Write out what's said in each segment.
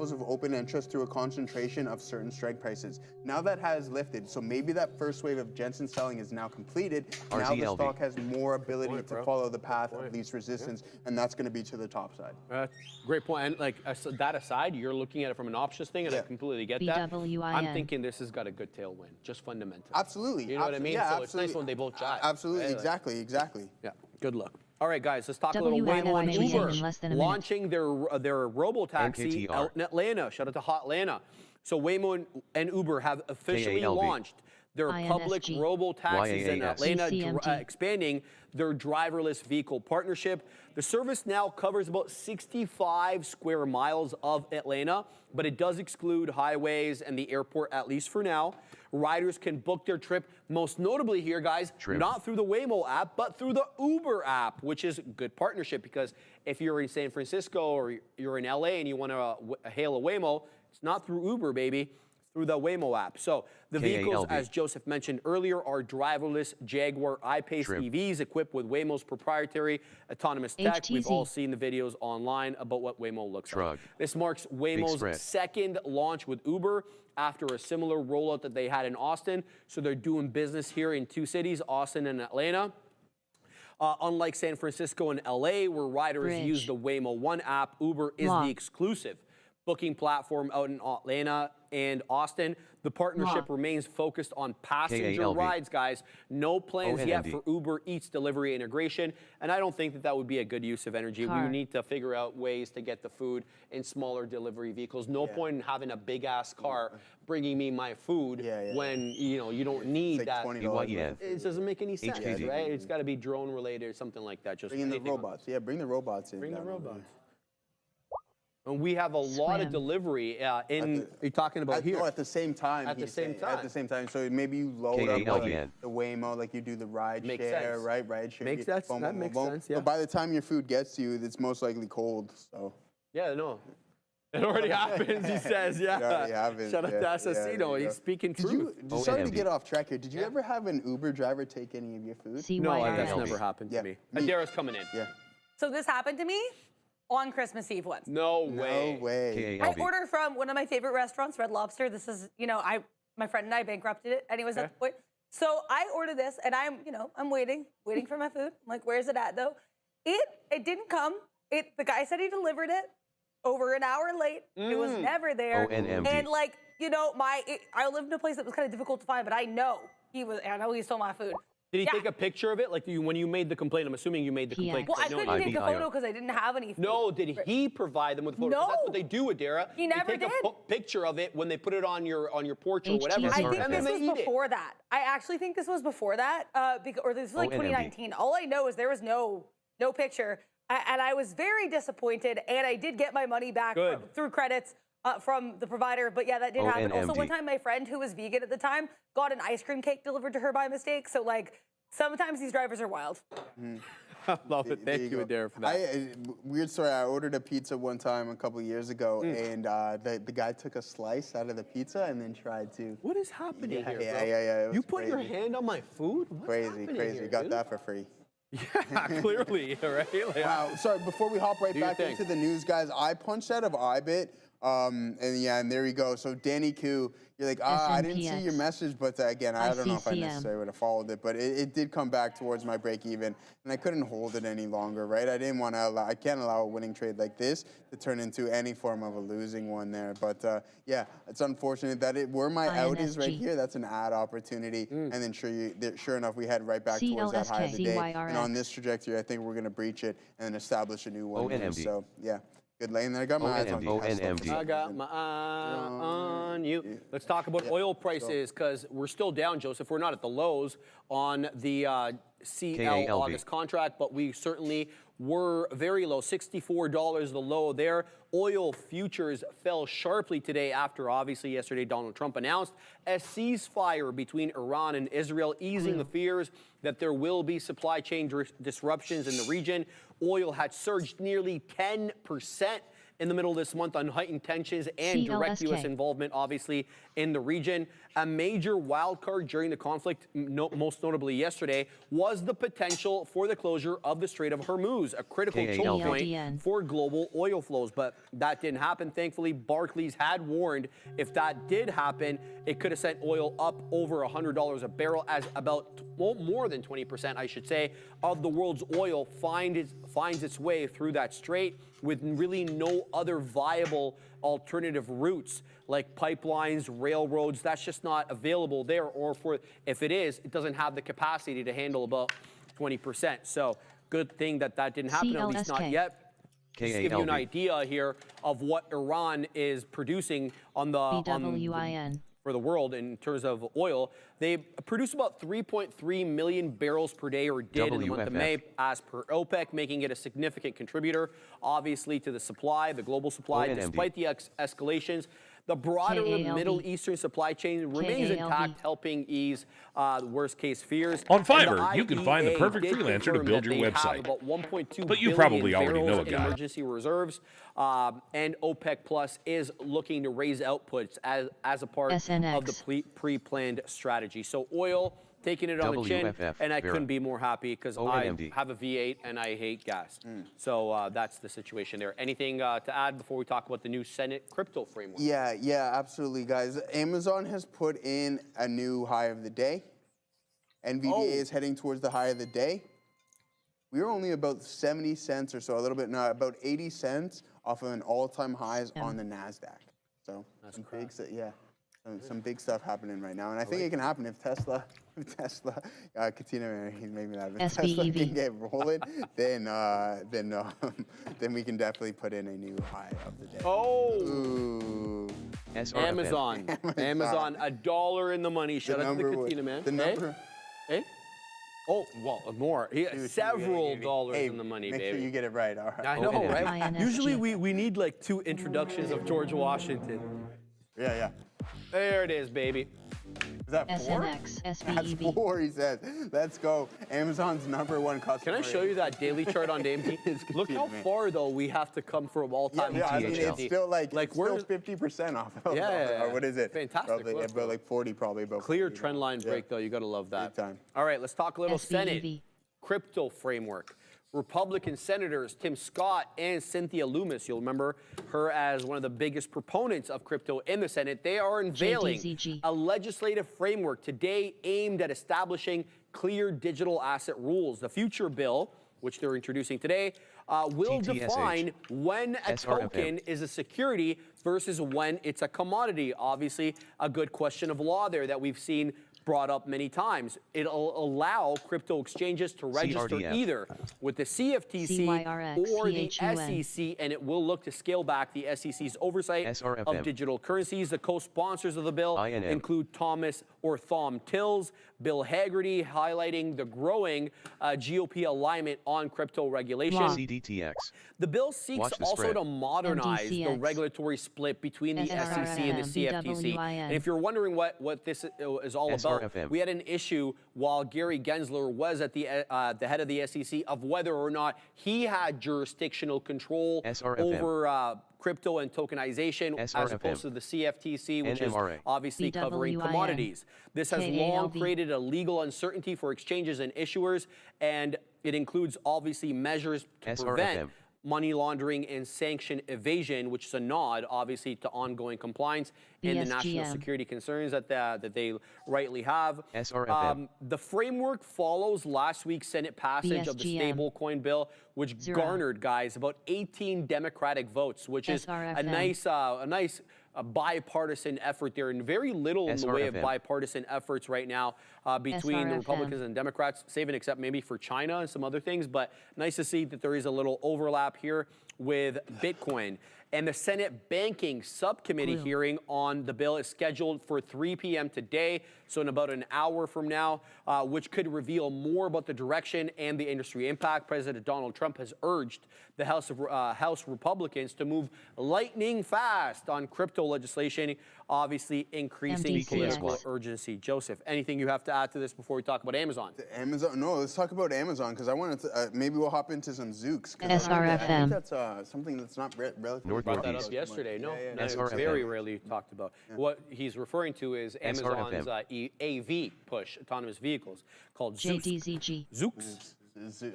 examples of open interest through a concentration of certain strike prices. Now that has lifted, so maybe that first wave of Jensen selling is now completed. Now the stock has more ability to follow the path of least resistance, and that's going to be to the top side. Great point. And like that aside, you're looking at it from an options thing, and I completely get that. I'm thinking this has got a good tailwind, just fundamental. Absolutely. You know what I mean? Yeah, so it's nice when they both jive. Absolutely. Exactly. Exactly. Yeah. Good luck. All right, guys, let's talk a little Waymo and Uber launching their robo-taxi out in Atlanta. Shout out to Hot Atlanta. So Waymo and Uber have officially launched their public robo-taxis in Atlanta, expanding their driverless vehicle partnership. The service now covers about 65 square miles of Atlanta, but it does exclude highways and the airport, at least for now. Riders can book their trip, most notably here, guys, not through the Waymo app, but through the Uber app, which is a good partnership because if you're in San Francisco or you're in LA and you want to hail a Waymo, it's not through Uber, baby. Through the Waymo app. So the vehicles, as Joseph mentioned earlier, are driverless Jaguar I-Pace EVs equipped with Waymo's proprietary autonomous tech. We've all seen the videos online about what Waymo looks like. This marks Waymo's second launch with Uber after a similar rollout that they had in Austin. So they're doing business here in two cities, Austin and Atlanta. Unlike San Francisco and LA, where riders use the Waymo One app, Uber is the exclusive booking platform out in Atlanta and Austin. The partnership remains focused on passenger rides, guys. No plans yet for Uber Eats delivery integration, and I don't think that would be a good use of energy. We need to figure out ways to get the food in smaller delivery vehicles. No point in having a big-ass car bringing me my food when you don't need that. It doesn't make any sense, right? It's got to be drone-related or something like that. Just bring in the robots. Yeah, bring the robots in. Bring the robots. And we have a lot of delivery you're talking about here. Oh, at the same time. At the same time. At the same time. So maybe you load up the Waymo, like you do the ride share, right? Ride share. Makes sense. That makes sense, yeah. But by the time your food gets to you, it's most likely cold, so. Yeah, no. It already happens, he says, It already happens. Shout out to Assassino, he's speaking truth. Sorry to get off track here. Did you ever have an Uber driver take any of your food? No, that's never happened to me. Adara's coming in. Yeah. So this happened to me on Christmas Eve once. No way. No way. I ordered from one of my favorite restaurants, Red Lobster. This is, my friend and I bankrupted it, and he was at the point. So I ordered this, and I'm waiting for my food. I'm like, where's it at though? It didn't come. The guy said he delivered it over an hour late. It was never there. And like, I lived in a place that was kind of difficult to find, but I know he stole my food. Did he take a picture of it? Like when you made the complaint, I'm assuming you made the complaint. Well, I couldn't take a photo because I didn't have any food. No, did he provide them with photos? No. That's what they do, Adara. He never did. They take a picture of it when they put it on your porch or whatever. I think this was before that. I actually think this was before that, or this was like 2019. All I know is there was no picture, and I was very disappointed, and I did get my money back through credits from the provider, but yeah, that did happen. Also, one time my friend who was vegan at the time got an ice cream cake delivered to her by mistake, so like, sometimes these drivers are wild. I love it. Thank you, Adara, for that. Weird story. I ordered a pizza one time a couple years ago, and the guy took a slice out of the pizza and then tried to. What is happening here, bro? Yeah. You put your hand on my food? What's crazy. Here, got that for free. Yeah, clearly, right? Like, wow. Sorry, before we hop right back into the news, guys, I punched out of iBit. And there you go. So Danny Koo, you're like, I didn't see your message, but again, I don't know if I necessarily would have followed it, but it did come back towards my break even, and I couldn't hold it any longer, right? I didn't want to I can't allow a winning trade like this to turn into any form of a losing one there. But yeah, it's unfortunate that where my out is right here, that's an ad opportunity. And then sure enough, we head right back towards that high of the day. And on this trajectory, I think we're going to breach it and then establish a new one. So yeah. Good lane there. I got my eyes on you. I got my eye on you. Let's talk about oil prices because we're still down, Joseph. We're not at the lows on the CL August contract, but we certainly were very low, $64 the low there. Oil futures fell sharply today after, obviously, yesterday Donald Trump announced a ceasefire between Iran and Israel, easing the fears that there will be supply chain disruptions in the region. Oil had surged nearly 10% in the middle of this month on heightened tensions and direct U.S. involvement, obviously, in the region. A major wild card during the conflict, most notably yesterday, was the potential for the closure of the Strait of Hormuz, a critical choke point for global oil flows. But that didn't happen. Thankfully, Barclays had warned if that did happen, it could have sent oil up over $100 a barrel, as about more than 20%, I should say, of the world's oil finds its way through that strait, with really no other viable alternative routes like pipelines, railroads. That's just not available there, or if it is, it doesn't have the capacity to handle about 20%. So good thing that didn't happen, at least not yet. Just to give you an idea here of what Iran is producing for the world in terms of oil. They produce about 3.3 million barrels per day, or did in the month of May, as per OPEC, making it a significant contributor, obviously, to the supply, the global supply. Despite the escalations, the broader Middle Eastern supply chain remains intact, helping ease worst case fears. On Fiverr, you can find the perfect freelancer to build your website. About 1.2 but you probably already know a in guy. emergency reserves, and OPEC Plus is looking to raise outputs as a part of the pre-planned strategy. So oil taking it on the chin, and I couldn't be more happy because I have a V8 and I hate gas. So that's the situation there. Anything to add before we talk about the new Senate crypto framework? Yeah, absolutely, guys. Amazon has put in a new high of the day. NVDA is heading towards the high of the day. We were only about 70 cents or so, a little bit, no, about 80 cents off of an all-time highs on the NASDAQ. So that's some big stuff happening right now, and I think it can happen if Tesla, Katina, he made me laugh. If Tesla can get rolling, then we can definitely put in a new high of the day. Ooh. Amazon, $1 in the money. Shout out to the Katina, man. The number. Hey? Oh, well, more. Several dollars in the money, make baby. Make sure you get it right, all right. I know, right? Usually we need like 2 introductions of George Washington. Yeah. There it is, baby. Is that 4? SNX, That's SBEB. 4, he says. Let's go. Amazon's #1 customer. Can I show you that daily chart on DMT? Look how far, though, we have to come from all-time. Yeah, I mean, it's still still 50% off. Yeah. Or what is it? Fantastic. Probably, about like 40, probably. About Clear 40, trend line break, though. You got to love that. Big time. All right, let's talk a little SBEB. Senate crypto framework. Republican senators Tim Scott and Cynthia Loomis, you'll remember her as one of the biggest proponents of crypto in the Senate, they are unveiling a legislative framework today aimed at establishing clear digital asset rules. The future bill, which they're introducing today, will define when a token is a security versus when it's a commodity. Obviously, a good question of law there that we've seen brought up many times. It'll allow crypto exchanges to register either with the CFTC or the SEC, and it will look to scale back the SEC's oversight of digital currencies. The co-sponsors of the bill include Thom Tillis, Bill Hagerty, highlighting the growing GOP alignment on crypto regulation. The bill seeks also to modernize the regulatory split between the SEC and the CFTC. And if you're wondering what this is all about, we had an issue while Gary Gensler was at the head of the SEC of whether or not he had jurisdictional control over crypto and tokenization as opposed to the CFTC, which is obviously covering commodities. This has long created a legal uncertainty for exchanges and issuers, and it includes obviously measures to prevent money laundering and sanction evasion, which is a nod, obviously, to ongoing compliance and the national security concerns that they rightly have. The framework follows last week's Senate passage of the stablecoin bill, which garnered, guys, about 18 Democratic votes, which is a nice bipartisan effort there, and very little in the way of bipartisan efforts right now between the Republicans and Democrats, save and except maybe for China and some other things, but nice to see that there is a little overlap here with Bitcoin. And the Senate Banking Subcommittee hearing on the bill is scheduled for 3 p.m. today, so in about an hour from now, which could reveal more about the direction and the industry impact. President Donald Trump has urged the House Republicans to move lightning fast on crypto legislation, obviously increasing political urgency. Joseph, anything you have to add to this before we talk about Amazon? No, let's talk about Amazon, because I wanted to, maybe we'll hop into some Zooks. SRFM. I think that's something that's not relatively brought that up yesterday. No, it's very rarely talked about. What he's referring to is Amazon's AV push, autonomous vehicles, called JDZG. Zoox.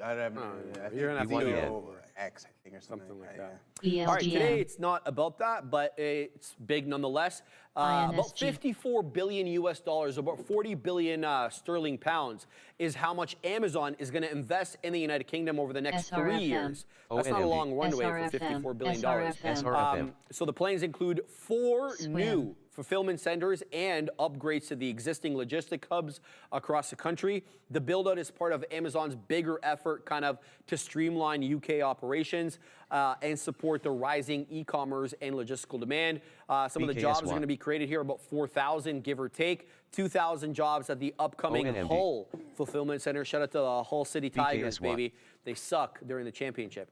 I don't know. You're gonna have to do X, I think, or something like that. All right, today it's not about that, but it's big nonetheless. About 54 billion US dollars, about 40 billion sterling pounds, is how much Amazon is going to invest in the United Kingdom over the next 3 years. That's not a long runway for $54 billion. So the plans include 4 new fulfillment centers and upgrades to the existing logistic hubs across the country. The build-out is part of Amazon's bigger effort kind of to streamline UK operations and support the rising e-commerce and logistical demand. Some of the jobs are going to be created here, about 4,000, give or take. 2,000 jobs at the upcoming Hull fulfillment center. Shout out to the Hull City Tigers, baby. They suck during the championship.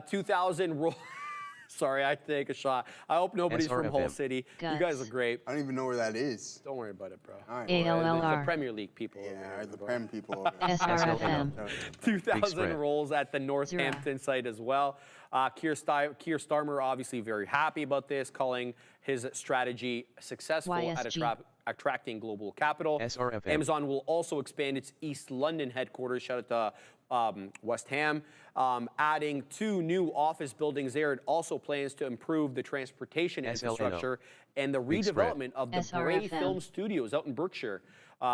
2,000 Sorry, I take a shot. I hope nobody's from Hull City. You guys are great. I don't even know where that is. Don't worry about it, bro. ALLR. The Premier League people. Yeah, the Prem people over there. SRFM. 2,000 roles at the Northampton site as well. Keir Starmer obviously very happy about this, calling his strategy successful at attracting global capital. Amazon will also expand its East London headquarters. Shout out to West Ham, adding 2 new office buildings there. It also plans to improve the transportation infrastructure and the redevelopment of the Bray Film Studios out in Berkshire,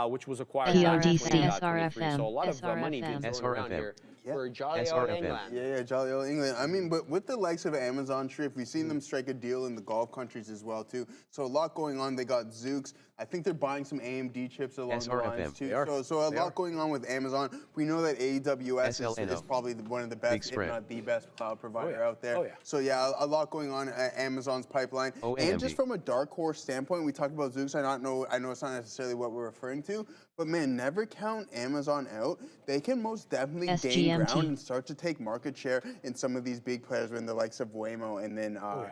which was acquired in 2023. So a lot of money being thrown around here for jolly old England. Yeah, jolly old England. I mean, but with the likes of Amazon Trip, we've seen them strike a deal in the Gulf countries as well, too. So a lot going on. They got Zoox. I think they're buying some AMD chips along the lines, too. So a lot going on with Amazon. We know that AWS is probably one of the best, if not the best cloud provider out there. So yeah, a lot going on at Amazon's pipeline. And just from a dark horse standpoint, we talked about Zoox. I know it's not necessarily what we're referring to, but man, never count Amazon out. They can most definitely gain ground and start to take market share in some of these big players in the likes of Waymo and then Elon's,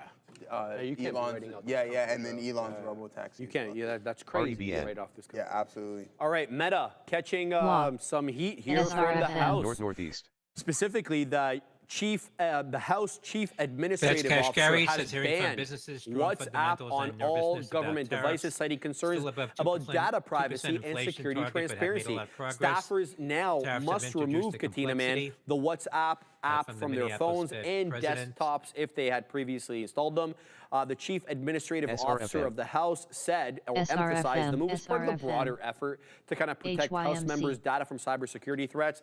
and then Elon's robotaxi. You can't. That's crazy. Right off this. Yeah, absolutely. All right, Meta catching some heat here from the House. Northeast. Specifically, the House Chief Administrative Officer has banned WhatsApp on all government devices, citing concerns about data privacy and security transparency. Staffers now must remove Katina Man, the WhatsApp app from their phones and desktops if they had previously installed them. The Chief Administrative Officer of the House said or emphasized the move is part of the broader effort to kind of protect House members' data from cybersecurity threats.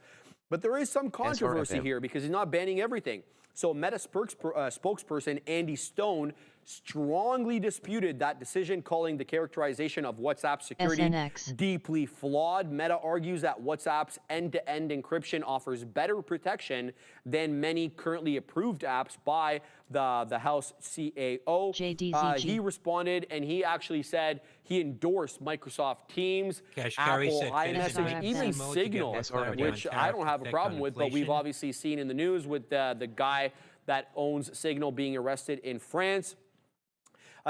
But there is some controversy here because he's not banning everything. So Meta spokesperson Andy Stone strongly disputed that decision, calling the characterization of WhatsApp security deeply flawed. Meta argues that WhatsApp's end-to-end encryption offers better protection than many currently approved apps by the House CAO. He responded and he actually said he endorsed Microsoft Teams, Apple iMessage, even Signal, which I don't have a problem with, but we've obviously seen in the news with the guy that owns Signal being arrested in France.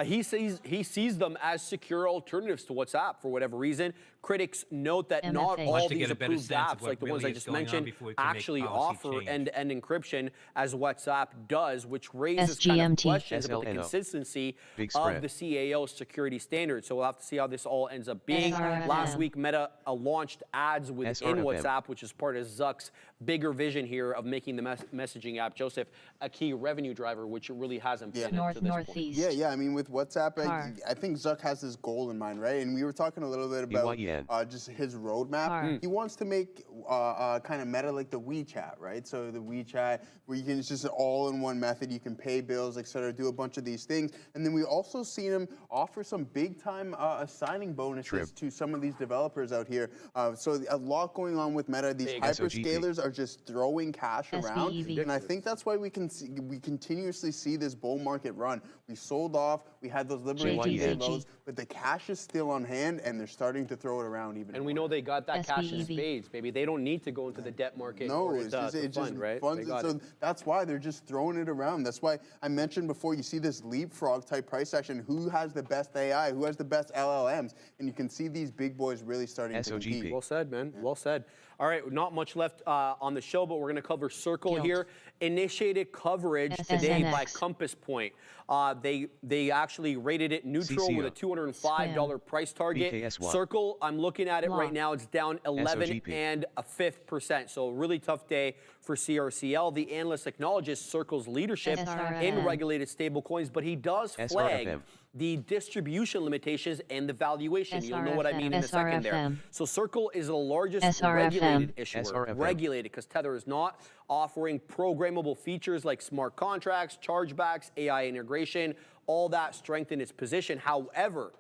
He sees them as secure alternatives to WhatsApp for whatever reason. Critics note that not all these approved apps, like the ones I just mentioned, actually offer end-to-end encryption as WhatsApp does, which raises kind of questions about the consistency of the CAO's security standards. So we'll have to see how this all ends up being. Last week, Meta launched ads within WhatsApp, which is part of Zuck's bigger vision here of making the messaging app, Joseph, a key revenue driver, which it really hasn't been to this point. Yeah. I mean, with WhatsApp, I think Zuck has this goal in mind, right? And we were talking a little bit about just his roadmap. He wants to make kind of Meta like the WeChat, right? So the WeChat, where it's just an all-in-one method. You can pay bills, etc., do a bunch of these things. And then we also seen him offer some big-time signing bonuses to some of these developers out here. So a lot going on with Meta. These hyperscalers are just throwing cash around, and I think that's why we continuously see this bull market run. We sold off. We had those Liberation Day lows, but the cash is still on hand, and they're starting to throw it around even more. And we know they got that cash in spades, baby. They don't need to go into the debt market. No, it's just right? So that's why they're just throwing it around. That's why I mentioned before, you see this leapfrog type price action. Who has the best AI? Who has the best LLMs? And you can see these big boys really starting to compete. Well said, man. Well said. All right, not much left on the show, but we're going to cover Circle here. Initiated coverage today by Compass Point. They actually rated it neutral with a $205 price target. Circle, I'm looking at it right now, it's down 11.5%. So a really tough day for CRCL. The analyst acknowledges Circle's leadership in regulated stablecoins, but he does flag the distribution limitations and the valuation. You'll know what I mean in a second there. So Circle is the largest regulated issuer. Regulated because Tether is not offering programmable features like smart contracts, chargebacks, AI integration, all that strengthen its position. However,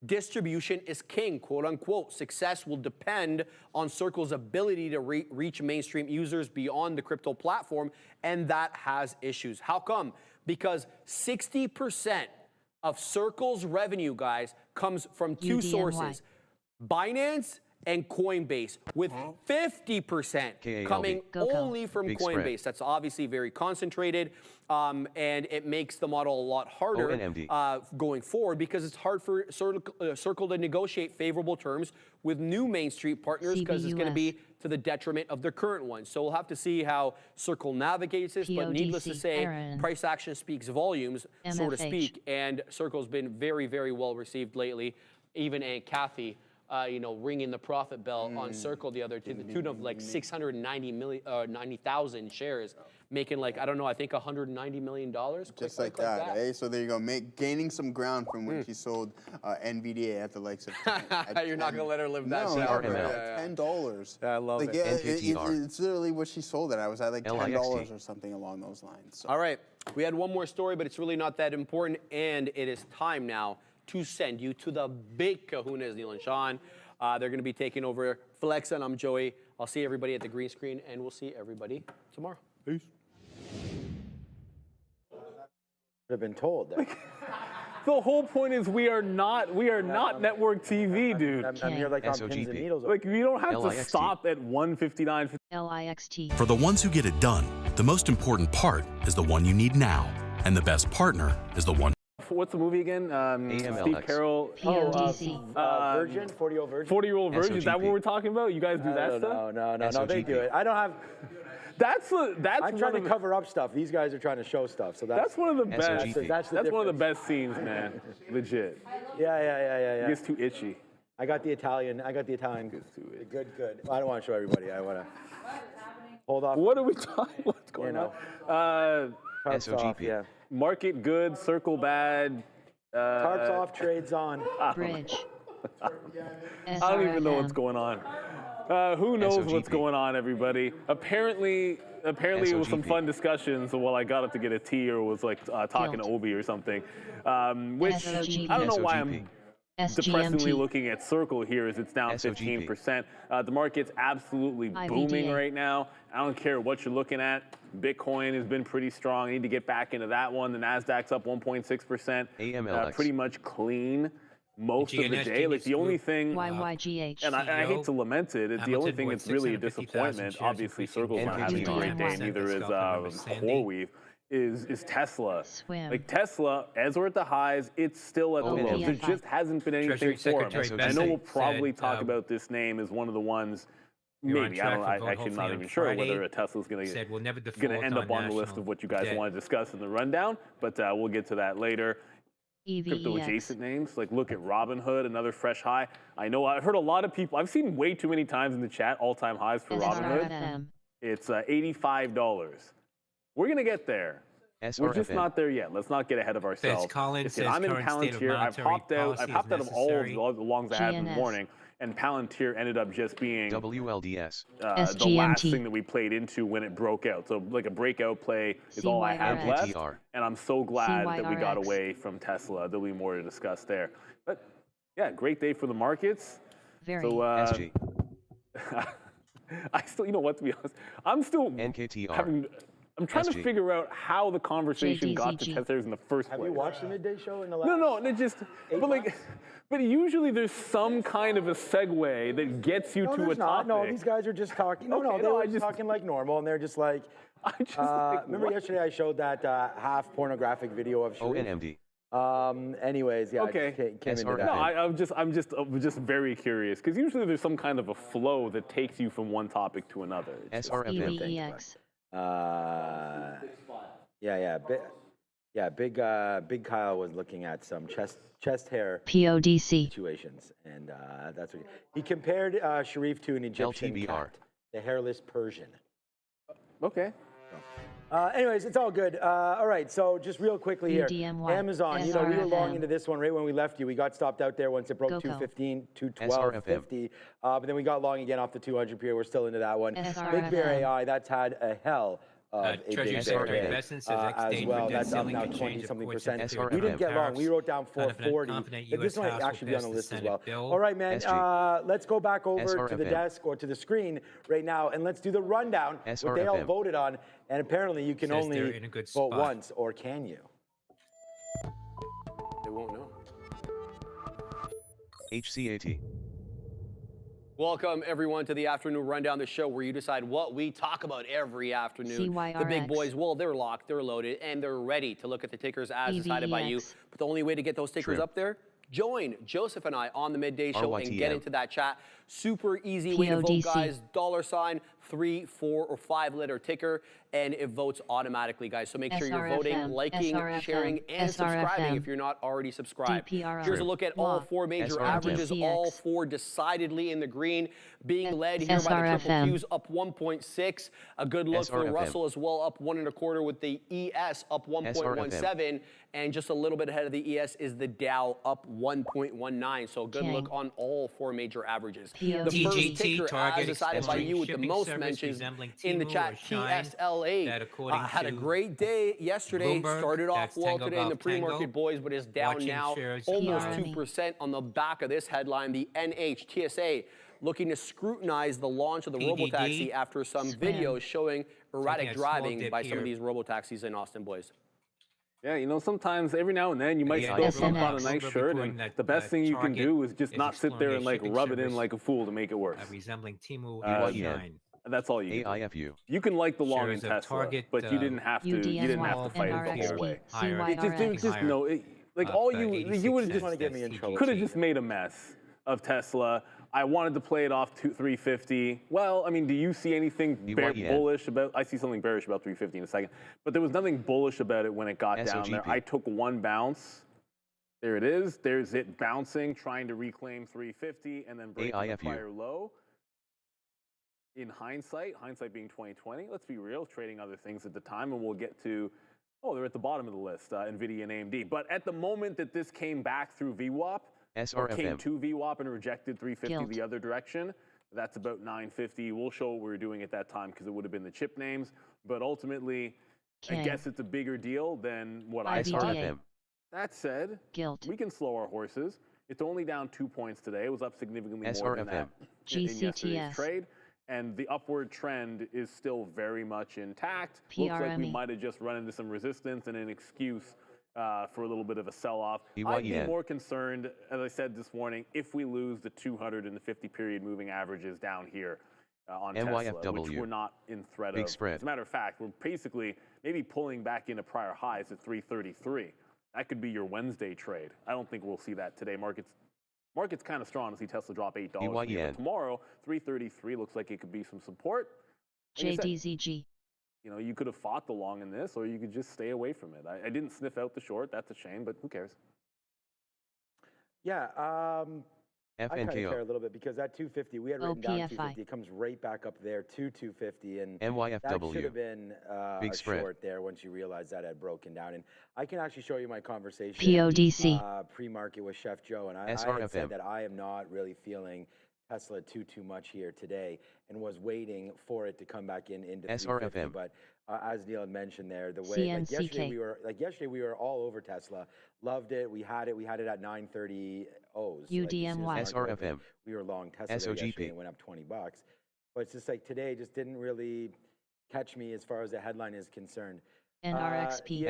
distribution is king, quote unquote. Success will depend on Circle's ability to reach mainstream users beyond the crypto platform, and that has issues. How come? Because 60% of Circle's revenue, guys, comes from two sources, Binance and Coinbase, with 50% coming only from Coinbase. That's obviously very concentrated, and it makes the model a lot harder going forward because it's hard for Circle to negotiate favorable terms with new Main Street partners because it's going to be to the detriment of their current ones. So we'll have to see how Circle navigates this, but needless to say, price action speaks volumes, so to speak, and Circle's been very, very well received lately. Even Aunt Kathy, ringing the profit bell on Circle the other to the tune of like 690,000 shares, making like, I don't know, I think $190 million. Just like that, eh? So there you go, gaining some ground from when she sold NVDA at the likes of 10, You're not going to let her live that down. $10. I love it. It's literally what she sold it. I was at like $10 or something along those lines. So. All right, we had one more story, but it's really not that important, and it is time now to send you to the big kahunas, Neil and Sean. They're going to be taking over Flex, and I'm Joey. I'll see everybody at the green screen, and we'll see everybody tomorrow. Peace. I've been told that. The whole point is we are not network TV, dude. I'm here like on pins and needles. Like we don't have to stop at 159. LIXT. For the ones who get it done, the most important part is the one you need now, and the best partner is the one. What's the movie again? Steve Carroll. Virgin, 40-year-old virgin. 40-year-old virgin. Is that what we're talking about? You guys do that stuff? No, they do it. I don't have. I'm trying to cover up stuff. These guys are trying to show stuff. So that's one of the best. That's one of the best scenes, man. Legit. Yeah. It gets too itchy. I got the Italian. Gets too itchy. Good. I don't want to show everybody. I want to hold off. What are we talking? What's going on? SOGP. Yeah. Market good, Circle bad. Tarps off, trades on. Bridge. I don't even know what's going on. Who knows what's going on, everybody? Apparently it was some fun discussions while I got up to get a tea or was like talking to Obi or something. Which I don't know why I'm depressingly looking at Circle here as it's down 15%. The market's absolutely booming right now. I don't care what you're looking at. Bitcoin has been pretty strong. I need to get back into that one. The Nasdaq's up 1.6%. Pretty much clean most of the day. Like the only thing, and I hate to lament it, the only thing that's really a disappointment, obviously Circle's not having a great day, neither is CoreWeave, is Tesla. Like Tesla, as we're at the highs, it's still at the lows. There just hasn't been anything for them. I know we'll probably talk about this name as one of the ones. Maybe I'm actually not even sure whether a Tesla's going to end up on the list of what you guys want to discuss in the rundown, but we'll get to that later. Crypto adjacent names, like look at Robinhood, another fresh high. I know I've heard a lot of people. I've seen way too many times in the chat all-time highs for Robinhood. It's $85. We're going to get there. We're just not there yet. Let's not get ahead of ourselves. I'm in Palantir. I've hopped out of all of the longs I had in the morning. And Palantir ended up just being WLDS. The last thing that we played into when it broke out. So like a breakout play is all I have left. And I'm so glad that we got away from Tesla. There'll be more to discuss there. But yeah, great day for the markets. Very. So SG. I still, you know what, to be honest, I'm still NKTR. I'm trying to figure out how the conversation got to Tesla in the first place. Have you watched the midday show in the last? No, and it just, but usually thereing some kind of a segue that gets you to a topic. No, these guys are just talking. They were just talking like normal, and they're just like. Remember yesterday I showed that half pornographic video of Sharif? ONMD. Anyways, yeah. Okay. Came into that. No, I'm just very curious because usually there's some kind of a flow that takes you from one topic to another. SRFM. Big Kyle was looking at some chest hair PODC situations, and that's what he compared Sharif to an Egyptian cat, the hairless Persian. Okay. Anyways, it's all good. All right, so just real quickly here, Amazon. You know, we were long into this one right when we left you. We got stopped out there once it broke 215, 212.50. But then we got long again off the 200 period. We're still into that one. Big Bear AI, that's had a hell of a big bear day as well. That's up now 20-something%. We didn't get long. We wrote down 440. This might actually be on the list as well. All right, man. Let's go back over to the desk or to the screen right now, and let's do the rundown. What they all voted on, and apparently you can only vote once, or can you? They won't know. HCAT. Welcome, everyone, to the Afternoon Rundown, the show where you decide what we talk about every afternoon. CYRX. The big boys, well, they're locked, they're loaded, and they're ready to look at the tickers as decided by you. But the only way to get those tickers up there, join Joseph and I on the midday show and get into that chat. Super easy way to vote, guys. $3, 4, or 5 letter ticker, and it votes automatically, guys. So make sure you're voting, liking, sharing, and subscribing if you're not already subscribed. Here's a look at all 4 major averages, all 4 decidedly in the green, being led here by the triple Qs up 1.6. A good look for Russell as well, up 1 1/4 with the ES up 1.17, and just a little bit ahead of the ES is the Dow up 1.19. So a good look on all 4 major averages. The first ticker, as decided by you with the most mentions in the chat, TSLA, had a great day yesterday. Started off well today in the pre-market, boys, but is down now almost 2% on the back of this headline. The NHTSA looking to scrutinize the launch of the robotaxi after some videos showing erratic driving by some of these robotaxis in Austin, boys. Yeah, you know, sometimes every now and then you might spill something on a nice shirt, and the best thing you can do is just not sit there and like rub it in like a fool to make it worse. Resembling Timu that's all you do. You can like the long in Tesla, but you didn't have to. You didn't have to fight it the whole way. You would have just want to get me in trouble. Could have just made a mess of Tesla. I wanted to play it off to 350. Well, I mean, do you see anything bullish about? I see something bearish about 350 in a second, but there was nothing bullish about it when it got down there. I took one bounce. There it is. There's it bouncing, trying to reclaim 350, and then breaking the prior low. In hindsight being 2020, let's be real, trading other things at the time, and we'll get to, they're at the bottom of the list, NVIDIA and AMD. But at the moment that this came back through VWAP, or came to VWAP and rejected 350 the other direction, that's about 950. We'll show what we were doing at that time because it would have been the chip names. But ultimately, I guess it's a bigger deal than what I saw. That said, we can slow our horses. It's only down 2 points today. It was up significantly more than that in yesterday's trade. And the upward trend is still very much intact. Looks like we might have just run into some resistance and an excuse for a little bit of a sell-off. I'd be more concerned, as I said this morning, if we lose the 200 and the 50 period moving averages down here on Tesla, which we're not in threat of. As a matter of fact, we're basically maybe pulling back into prior highs at 333. That could be your Wednesday trade. I don't think we'll see that today. Market's kind of strong to see Tesla drop $8. But tomorrow, 333 looks like it could be some support. JDZG. You know, you could have fought the long in this, or you could just stay away from it. I didn't sniff out the short. That's a shame, but who cares? Yeah, I kind of care a little bit because that 250, we had written down 250. It comes right back up there to 250, and that should have been a short there once you realize that had broken down. And I can actually show you my conversation pre-market with Chef Joe, and I had said that I am not really feeling Tesla too much here today, and was waiting for it to come back into 350. But as Neil had mentioned there, the way yesterday we were all over Tesla, loved it. We had it at 930 O's. UDMY. We were long Tesla yesterday and went up $20. But it's just like today just didn't really catch me as far as the headline is concerned. NRXP.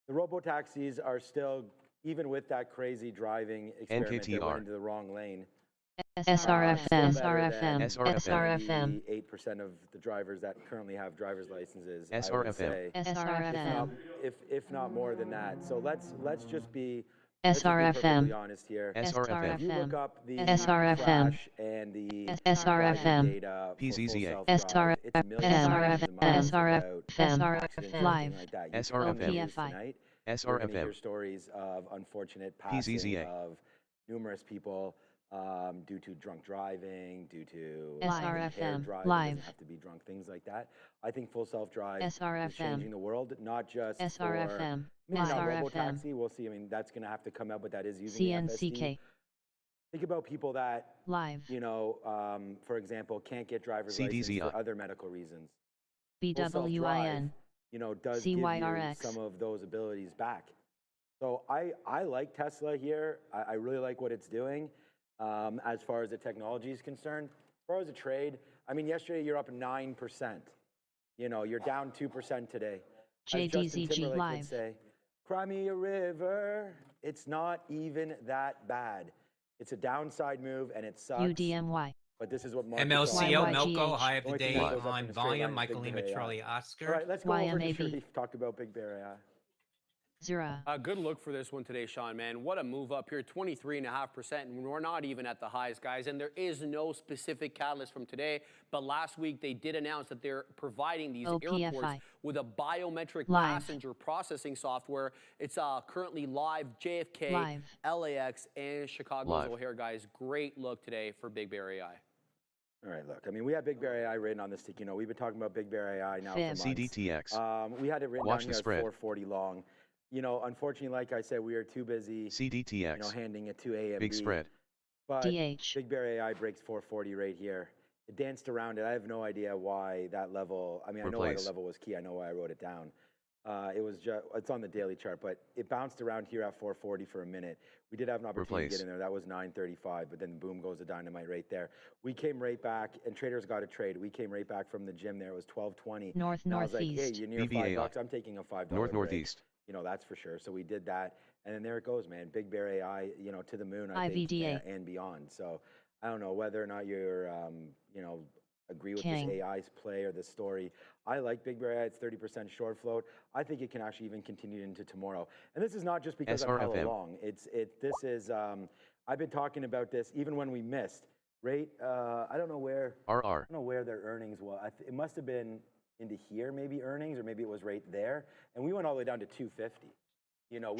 The robo-taxis are still, even with that crazy driving experiment, they went into the wrong lane. SRFM. SRFM. 8% of the drivers that currently have driver's licenses. SRFM. SRFM. If not more than that. So let's just be SRFM. honest here. SRFM. If you look up the SRFM. crash and the SRFM. data for PZZA. full self-drive, it's millions of miles without accidents or anything like that. You turn on the news tonight, you're gonna hear stories of unfortunate passing of numerous people due to drunk driving, due to impaired driving, doesn't have to be drunk, things like that. I think full self-drive is changing the world, not just for maybe not robo-taxi, we'll see. I mean, that's going to have to come out, but that is using FSD. Think about people that, you know, for example, can't get driver's license for other medical reasons. BWIN. You know, does give you some of those abilities back. So I like Tesla here. I really like what it's doing. As far as the technology is concerned, as far as a trade, I mean, yesterday you're up 9%. You know, you're down 2% today. JDZG Live. Would say, cry me a river. It's not even that bad. It's a downside move and it sucks. UDMY. But this is what MLCO, Melco, high of the day on volume, Michael Lima, Charlie Oscar. All right, let's go over to Sharif, talk about Big Bear AI. Zura. Good look for this one today, Sean, man. What a move up here, 23.5%, and we're not even at the highs, guys. And there is no specific catalyst from today, but last week they did announce that they're providing these airports with a biometric passenger processing software. It's currently live, JFK, LAX, and Chicago's O'Hare, guys. Great look today for Big Bear AI. All right, look, I mean, we have Big Bear AI written on this tick. You know, we've been talking about Big Bear AI now for months. CDTX. We had it written down here at 440 long. You know, unfortunately, like I said, we are too busy, CDTX. you know, handing it to AMD. Big spread. But Big Bear AI breaks 440 right here. It danced around it. I have no idea why that level, I mean, I know why the level was key. I know why I wrote it down. It was just, it's on the daily chart, but it bounced around here at 440 for a minute. We did have an opportunity to get in there. That was 935, but then boom goes the dynamite right there. We came right back, and traders got a trade. We came right back from the gym there. It was 1220. Northeast. I was like, hey, you're near $5. I'm taking a $5 Northeast. You know, that's for sure. So we did that. And then there it goes, man. Big Bear AI, you know, to the moon, I think, and beyond. So I don't know whether or not you're, you know, agree with this AI's play or this story. I like Big Bear AI. It's 30% short float. I think it can actually even continue into tomorrow. And this is not just because I'm hella long. This is, I've been talking about this even when we missed, right? I don't know where, I don't know where their earnings was. It must have been into here, maybe earnings, or maybe it was right there. And we went all the way down to 250. You know,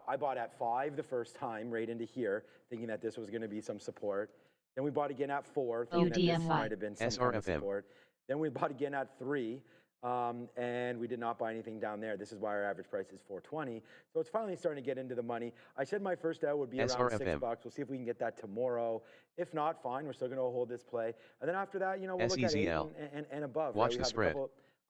I bought at 5 the first time, right into here, thinking that this was going to be some support. Then we bought again at 4, thinking that this might have been some kind of support. Then we bought again at 3, and we did not buy anything down there. This is why our average price is 420. So it's finally starting to get into the money. I said my first out would be around $6. We'll see if we can get that tomorrow. If not, fine. We're still going to hold this play. And then after that, you know, we'll look at 8 and above. Watch the spread.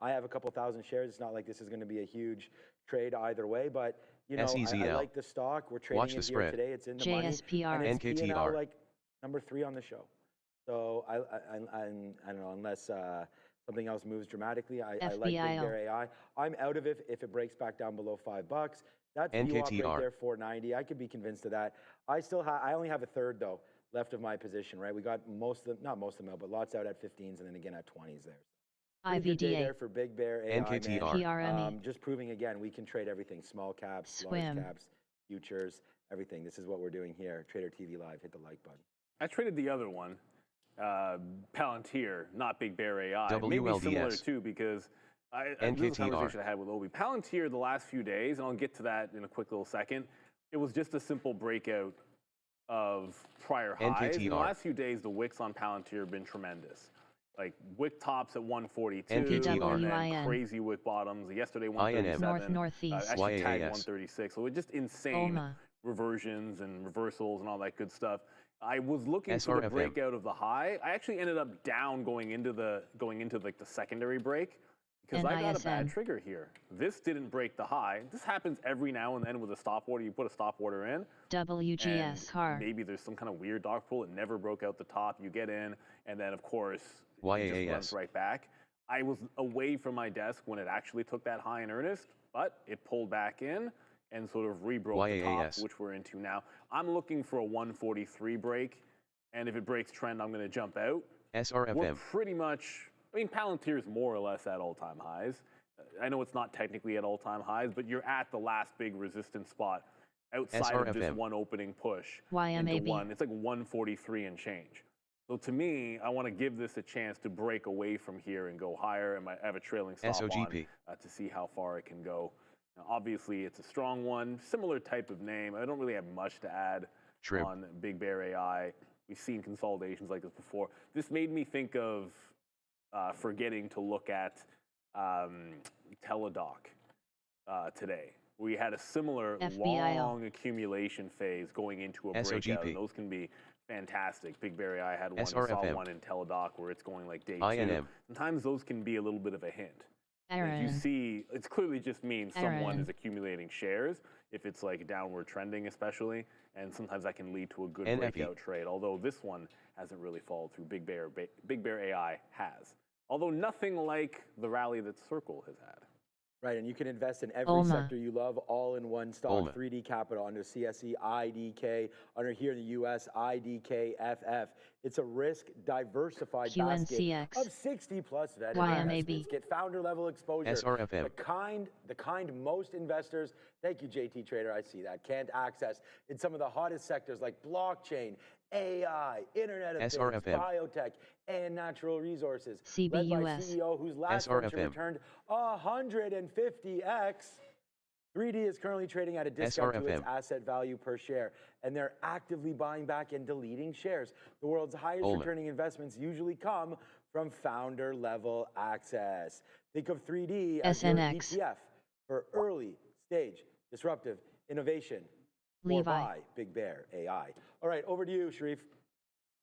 I have a couple thousand shares. It's not like this is going to be a huge trade either way, but you know, I like the stock. We're trading it here today. It's in the money. And it's NKTR. Like number 3 on the show. So I don't know, unless something else moves dramatically. I like Big Bear AI. I'm out of it if it breaks back down below $5. That's NKTR right there, 490. I could be convinced of that. I only have a third though left of my position. Right, we got most of them, not most of them out, but lots out at 15s and then again at 20s there. IVDA there for Big Bear AI, NKTR. Just proving again, we can trade everything: small caps, large caps, futures, everything. This is what we're doing here. Trader TV Live. Hit the like button. I traded the other one, Palantir, not Big Bear AI. Maybe similar too, because this is a conversation I had with Obi. Palantir the last few days, and I'll get to that in a quick little second. It was just a simple breakout of prior highs. In the last few days, the wicks on Palantir have been tremendous. Like wick tops at 142, and then crazy wick bottoms. Yesterday 137. Northeast. Actually tagged 136. So it's just insane reversions and reversals and all that good stuff. I was looking for the breakout of the high. I actually ended up down going into like the secondary break because I got a bad trigger here. This didn't break the high. This happens every now and then with a stop order. You put a stop order in. WGS car. Maybe there's some kind of weird dog pull. It never broke out the top. You get in, and then of course it just runs right back. I was away from my desk when it actually took that high in earnest, but it pulled back in and sort of rebroke the top, which we're into now. I'm looking for a 143 break and if it breaks trend, I'm going to jump out. SRFM. We're pretty much, I mean, Palantir's more or less at all-time highs. I know it's not technically at all-time highs, but you're at the last big resistance spot outside of this one opening push. YMAB. Into it's like 143 and change. So to me, I want to give this a chance to break away from here and go higher, and I have a trailing stop SOGP. on to see how far it can go. Now, obviously, it's a strong one, similar type of name. I don't really have much to add on Big Bear AI. We've seen consolidations like this before. This made me think of forgetting to look at Teladoc today. We had a similar long accumulation phase going into a breakout, and those can be fantastic. Big Bear AI had one, saw one in Teladoc where it's going like day two. Sometimes those can be a little bit of a hint. If you see, it clearly just means someone is accumulating shares, if it's like downward trending especially, and sometimes that can lead to a good breakout trade, although this one hasn't really followed through. Big Bear AI has. Although nothing like the rally that Circle has had. Right, and you can invest in every sector you love, all in one stock. 3D Capital under CSE, IDK, under here in the US, IDKFF. It's a risk diversified basket of 60 plus vetted investments. Get founder level exposure. SRFM. The kind most investors, thank you JT Trader, I see that, can't access in some of the hottest sectors like blockchain, AI, Internet of Things, biotech, and natural resources. CBUS. Led by CEO whose last venture returned 150x. 3D is currently trading at a discount to its asset value per share, and they're actively buying back and deleting shares. The world's highest returning investments usually come from founder level access. Think of 3D as your ETF for early stage disruptive innovation. Or by Big Bear AI. All right, over to you, Sharif.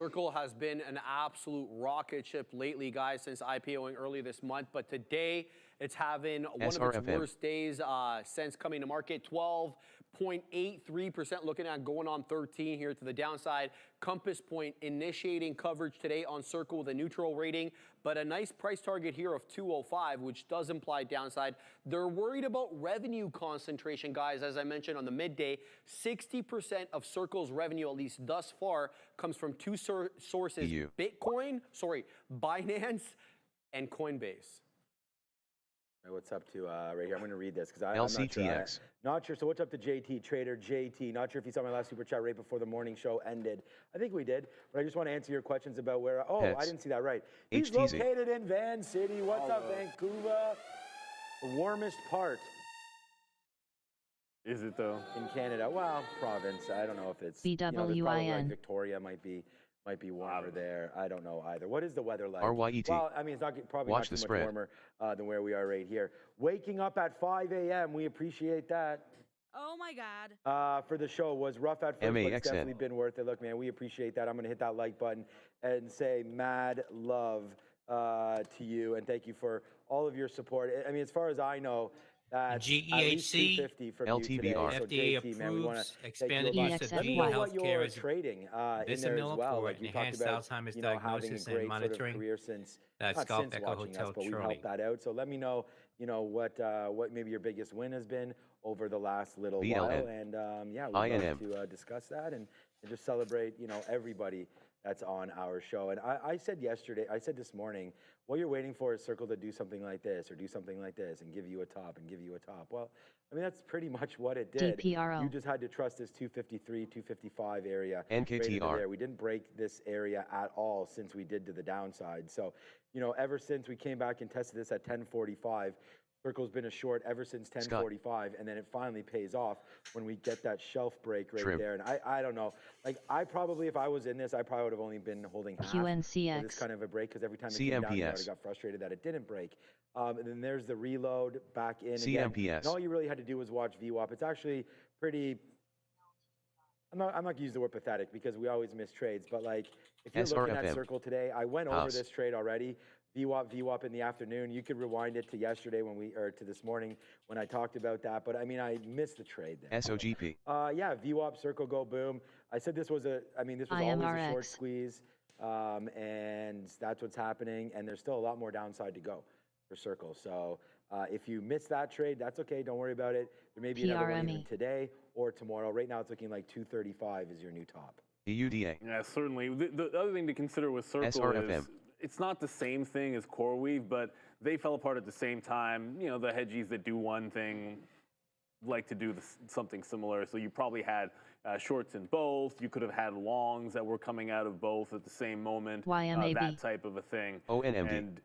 Circle has been an absolute rocket ship lately, guys, since IPOing early this month. But today, it's having one of its worst days since coming to market. 12.83%, looking at going on 13 here to the downside. Compass Point initiating coverage today on Circle with a neutral rating, but a nice price target here of 205, which does imply downside. They're worried about revenue concentration, guys. As I mentioned on the midday, 60% of Circle's revenue, at least thus far, comes from two sources: Binance and Coinbase. What's up to right here? I'm going to read this because I'm not sure. So what's up to JT Trader? JT, not sure if you saw my last super chat right before the morning show ended. I think we did, but I just want to answer your questions about where. Oh, I didn't see that right. He's located in Van City. What's up, Vancouver? The warmest part. Is it though? In Canada, well, province. I don't know if it's BWIN. Like Victoria might be warmer there. I don't know either. What is the weather like? RYET. Well, I mean, it's not probably not too much warmer than where we are right here. Waking up at 5 a.m. We appreciate that. Oh my God. For the show was rough at first, but it's definitely been worth it. Look, man, we appreciate that. I'm gonna hit that like button and say mad love to you and thank you for all of your support. I mean, as far as I know. GEHC, LTBR, FDA approves expanded use of digital healthcare as trading in there as well. Like you talked about, Alzheimer's diagnosis and monitoring. Career since Scalp Echo Hotel but we've helped that out. So let me know, what maybe your biggest win has been over the last little while, and yeah, we'd love to discuss that and just celebrate, everybody that's on our show. And I said this morning, what you're waiting for is Circle to do something like this or do something like this and give you a top and give you a top. Well, I mean, that's pretty much what it did. DPRO. You just had to trust this 253, 255 area. NKTR. There. We didn't break this area at all since we did to the downside. So, ever since we came back and tested this at 1045, Circle's been a short ever since 1045, and then it finally pays off when we get that shelf break right there. And I don't know, like I probably, if I was in this, I probably would have only been holding half of this kind of a break because every time it came down, I got frustrated that it didn't break. And then there's the reload back in again. And all you really had to do was watch VWAP. It's actually pretty. I'm not gonna use the word pathetic because we always miss trades, but like if you're looking at Circle today, I went over this trade already. VWAP in the afternoon. You could rewind it to yesterday to this morning when I talked about that. But I mean, I missed the trade there. SOGP. Yeah, VWAP, Circle, go boom. I said this was always a short squeeze, and that's what's happening. And there's still a lot more downside to go for Circle. So if you missed that trade, that's okay. Don't worry about it. There may be another one even today or tomorrow. Right now, it's looking like 235 is your new top. EUDA. Yeah, certainly. The other thing to consider with Circle SRFM. is it's not the same thing as CoreWeave, but they fell apart at the same time. You know, the hedgies that do one thing like to do something similar. So you probably had shorts in both. You could have had longs that were coming out of both at the same moment. That type of a thing. ONMD. And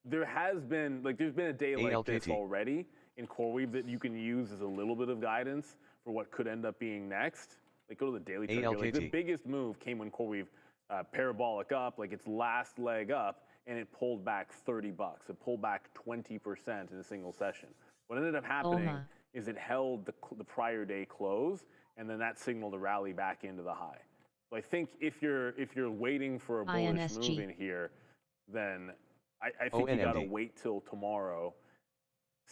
there has been, there's been a day like this already in CoreWeave that you can use as a little bit of guidance for what could end up being next. Like, go to the daily chart. Like, the biggest move came when CoreWeave parabolic up, like its last leg up, and it pulled back $30. It pulled back 20% in a single session. What ended up happening is it held the prior day close, and then that signaled a rally back into the high. So I think if you're waiting for a bullish move in here, then I think you got to wait till tomorrow.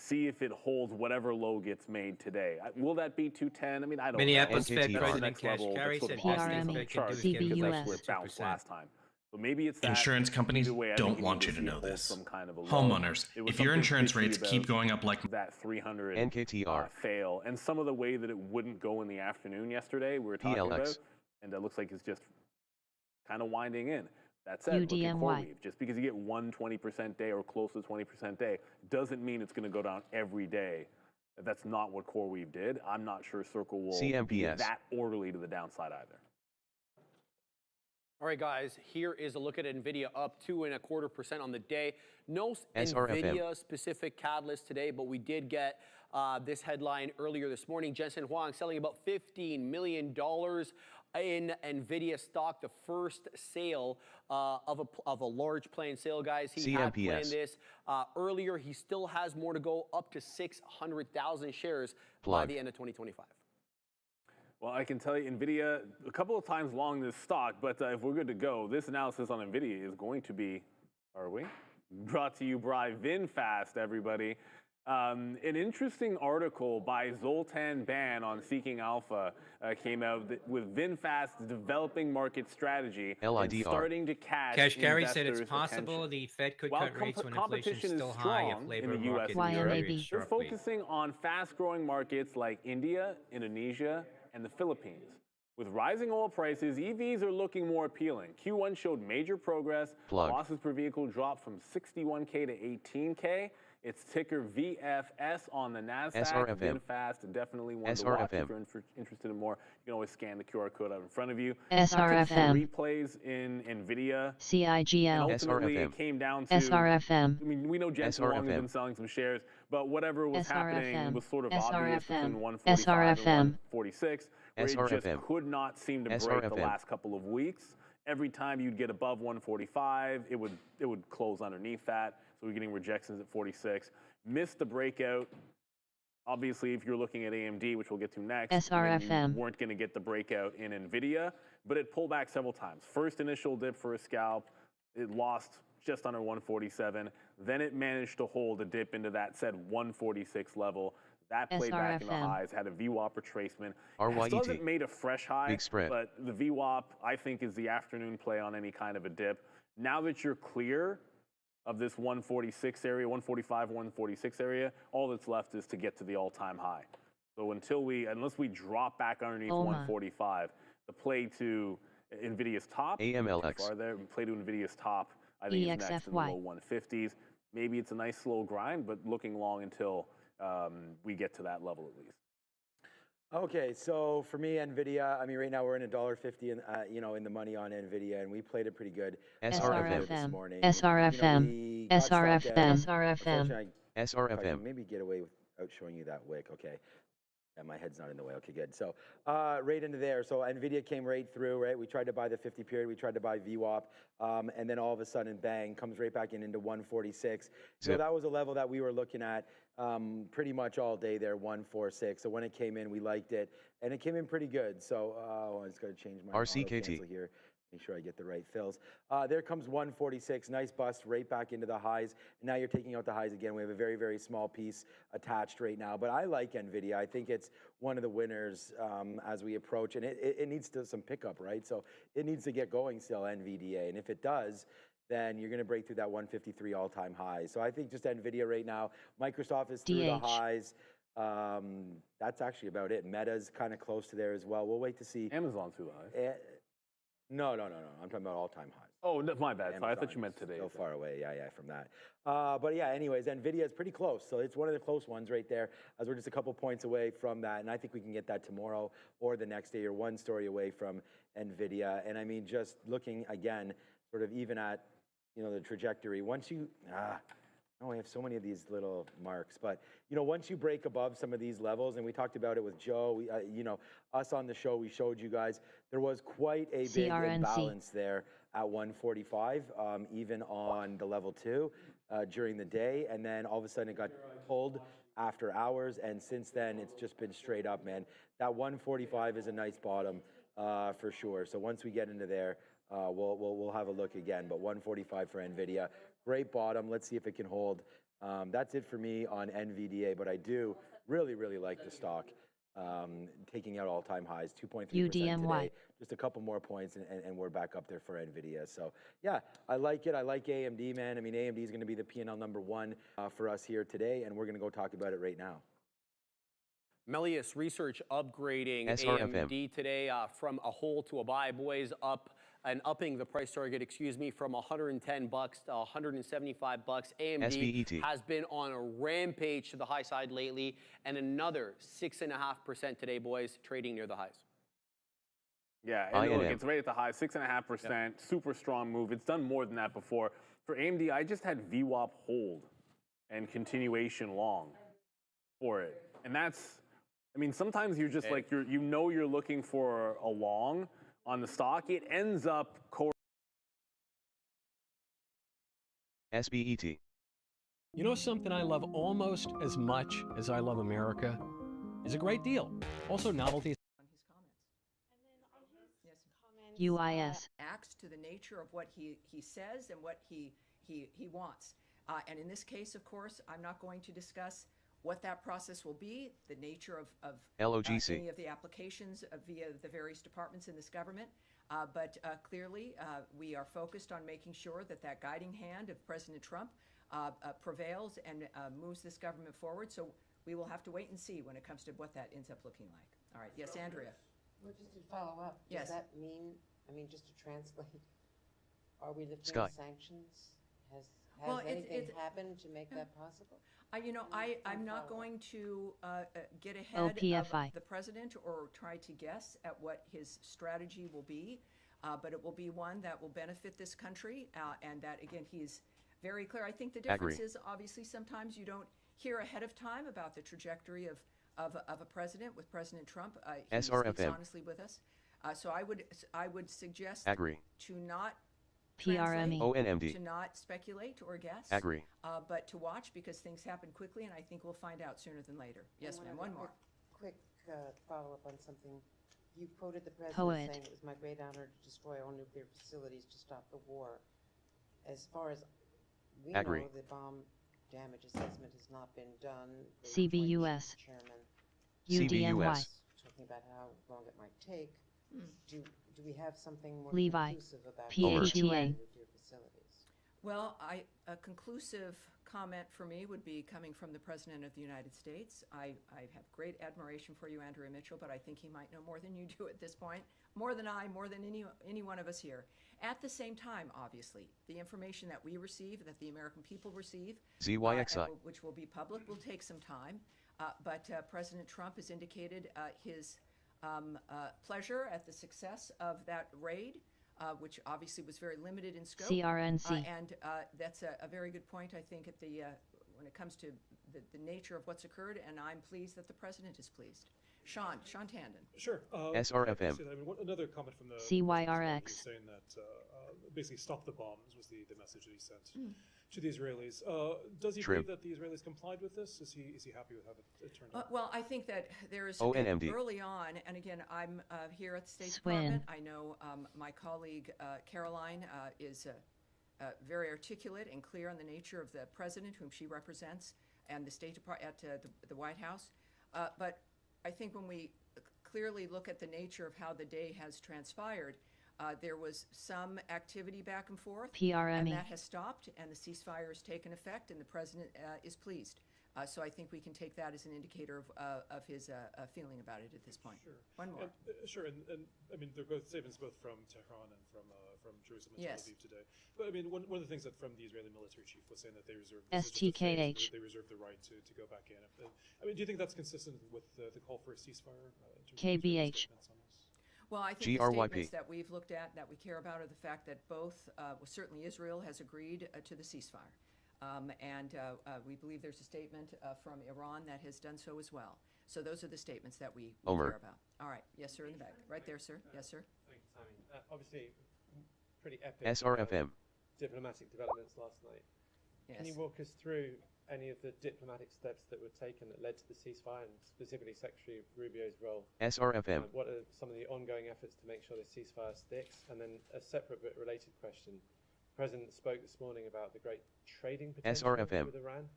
See if it holds whatever low gets made today. Will that be 210? I mean, I don't know. Minneapolis Fed That's President Cash level Carey that's said sort of obvious on the chart because that's where it bounced last time. So maybe it's that. Insurance companies don't want you to know this. Homeowners, if your insurance rates keep going up like that 300 NKTR fail, and some of the way that it wouldn't go in the afternoon yesterday, we were talking about, and it looks like it's just kind of winding in. That's it. Look at CoreWeave. Just because you get one 20% day or close to 20% day doesn't mean it's going to go down every day. That's not what CoreWeave did. I'm not sure Circle will be that orderly to the downside either. All right, guys, here is a look at NVIDIA up 2.25% on the day. No NVIDIA-specific catalyst today, but we did get this headline earlier this morning. Jensen Huang selling about $15 million in NVIDIA stock, the first sale of a large planned sale, guys. He had planned this earlier. He still has more to go, up to 600,000 shares by the end of 2025. Well, I can tell you, NVIDIA, a couple of times long this stock, but if we're good to go, this analysis on NVIDIA is going to be, are we? Brought to you by VinFast, everybody. An interesting article by Zoltan Ban on Seeking Alpha came out with VinFast's developing market strategy and starting to catch Cash Carey said it's investors' possible attention. the Fed could While cut rates when inflation is still competition high strong if labor in the US market and Europe, deteriorates they're sharply. focusing on fast-growing markets like India, Indonesia, and the Philippines. With rising oil prices, EVs are looking more appealing. Q1 showed major progress. Losses per vehicle dropped from 61K to 18K. It's ticker VFS on the NASDAQ. VinFast, definitely one to watch if you're interested in more. You can always scan the QR code out in front of you. SRFM. Replays in NVIDIA. CIGL. And ultimately, it came down to SRFM. I mean, we know Jensen Huang has been selling some shares, but whatever was happening was sort of obvious between 145 and 146, where it just could not seem to break the last couple of weeks. Every time you'd get above 145, it would close underneath that. So we're getting rejections at 46. Missed the breakout. Obviously, if you're looking at AMD, which we'll get to next, SRFM. you weren't going to get the breakout in NVIDIA, but it pulled back several times. First initial dip for a scalp, it lost just under 147. Then it managed to hold a dip into that said 146 level. That played back in the highs, had a VWAP retracement. It still hasn't made a fresh high, but the VWAP, I think, is the afternoon play on any kind of a dip. Now that you're clear of this 146 area, 145, 146 area, all that's left is to get to the all-time high. So unless we drop back underneath 145, the play to NVIDIA's top, farther, play to NVIDIA's top, I think is next in the low 150s. Maybe it's a nice slow grind, but looking long until we get to that level at least. Okay, so for me, NVIDIA, I mean, right now we're in $1.50 in the money on NVIDIA, and we played it pretty good this morning. SRFM. SRFM. Maybe get away without showing you that wick. Okay. Yeah, my head's not in the way. Okay, good. So right into there. So NVIDIA came right through, right? We tried to buy the 50 period. We tried to buy VWAP. And then all of a sudden, bang, comes right back into 146. So that was a level that we were looking at pretty much all day there, 146. So when it came in, we liked it. And it came in pretty good. So I just got to change my cancel here. Make sure I get the right fills. There comes 146, nice bust right back into the highs. Now you're taking out the highs again. We have a very, very small piece attached right now. But I like NVIDIA. I think it's one of the winners as we approach. And it needs some pickup, right? So it needs to get going still, NVDA. And if it does, then you're going to break through that 153 all-time high. So I think just NVIDIA right now. Microsoft is through the highs. That's actually about it. Meta's kind of close to there as well. We'll wait to see. Amazon's too high. No. I'm talking about all-time highs. Oh, my bad. Amazon I thought you meant today. So far away, yeah, from that. But yeah, anyways, NVIDIA is pretty close. So it's one of the close ones right there, as we're just a couple points away from that. And I think we can get that tomorrow or the next day, or one story away from NVIDIA. And I mean, just looking again, sort of even at, the trajectory. Once you, we have so many of these little marks, but once you break above some of these levels, and we talked about it with Joe, us on the show, we showed you guys, there was quite a big imbalance there at 145, even on the level 2 during the day, and then all of a sudden it got pulled after hours, and since then it's just been straight up, man. That 145 is a nice bottom for sure. So once we get into there, we'll have a look again. But 145 for NVIDIA, great bottom. Let's see if it can hold. That's it for me on NVDA, but I do really like the stock. Taking out all-time highs, 2.3% today. Just a couple more points, and we're back up there for NVIDIA. So yeah, I like it. I like AMD, man. I mean, AMD is going to be the P&L number 1 for us here today, and we're going to go talk about it right now. Melius Research upgrading SRFM. AMD today from a hold to a buy. Boys upping the price target, from $110 to $175. AMD SVET. has been on a rampage to the high side lately, and another 6.5% today, boys, trading near the highs. Yeah, and look, it's right at the high, 6.5%, super strong move. It's done more than that before. For AMD, I just had VWAP hold and continuation long for it. And that's, I mean, sometimes you're just like, you're looking for a long on the stock. It ends up SBET. You know something I love almost as much as I love America? Is a great deal. Also novelty. UIS. Acts to the nature of what he says and what he wants. And in this case, of course, I'm not going to discuss what that process will be, the nature of LOGC. Any of the applications via the various departments in this government. But clearly, we are focused on making sure that guiding hand of President Trump prevails and moves this government forward. So we will have to wait and see when it comes to what that ends up looking like. All right. Yes, Andrea. Well, just to follow up, yes. Does that mean, just to translate, are we lifting sanctions? Has anything happened to make that possible? I'm not going to get ahead of the president or try to guess at what his strategy will be, but it will be one that will benefit this country, and that, again, he's very clear. I think the difference is, obviously, sometimes you don't hear ahead of time about the trajectory of a president. With President Trump, he speaks honestly with us. So I would suggest to not PRME. ONMD. To not speculate or guess. But to watch, because things happen quickly, and I think we'll find out sooner than later. Yes, ma'am. One more. Quick follow-up on something. You quoted the president saying it was my great honor to destroy all nuclear facilities to stop the war. As far as we know, the bomb damage assessment has not been done. CBUS. Chairman. UDNY. Talking about how long it might take. Do we have something more Levi. conclusive about PHUA. nuclear facilities? Well, a conclusive comment for me would be coming from the President of the United States. I have great admiration for you, Andrea Mitchell, but I think he might know more than you do at this point, more than I, more than any one of us here. At the same time, obviously, the information that we receive, that the American people receive, which will be public, will take some time. But President Trump has indicated his pleasure at the success of that raid, which obviously was very limited in scope. CRNC. And that's a very good point, I think, at when it comes to the nature of what's occurred, and I'm pleased that the president is pleased. Sean Tandon. Sure. SRFM. Another comment from the CYRX. saying that basically stop the bombs was the message that he sent to the Israelis. Does he believe that the Israelis complied with this? Is he happy with how it turned out? Well, I think that there is early on, and again, I'm here at the State Department. I know my colleague Caroline is very articulate and clear on the nature of the president, whom she represents, and the State Department at the White House. But I think when we clearly look at the nature of how the day has transpired, there was some activity back and forth, PRME. and that has stopped, and the ceasefire has taken effect, and the president is pleased. So I think we can take that as an indicator of his feeling about it at this point. Sure. One more. Sure, and I mean, they're both statements both from Tehran and from Jerusalem and Tel Aviv today. But I mean, one of the things that from the Israeli military chief was saying that they reserve STKH. they reserve the right to go back in. I mean, do you think that's consistent with the call for a ceasefire? KBH. Well, I think the statements that we've looked at that we care about are the fact that both, certainly Israel has agreed to the ceasefire. And we believe there's a statement from Iran that has done so as well. So those are the statements that we care about. All right. Yes, sir, in the back. Right there, sir. Yes, sir. Thank you, Tammy. Obviously, pretty epic diplomatic developments last night. Yes. Can you walk us through any of the diplomatic steps that were taken that led to the ceasefire, and specifically Secretary Rubio's role? What are some of the ongoing efforts to make sure the ceasefire sticks? And then a separate but related question. The President spoke this morning about the great trading potential with Iran.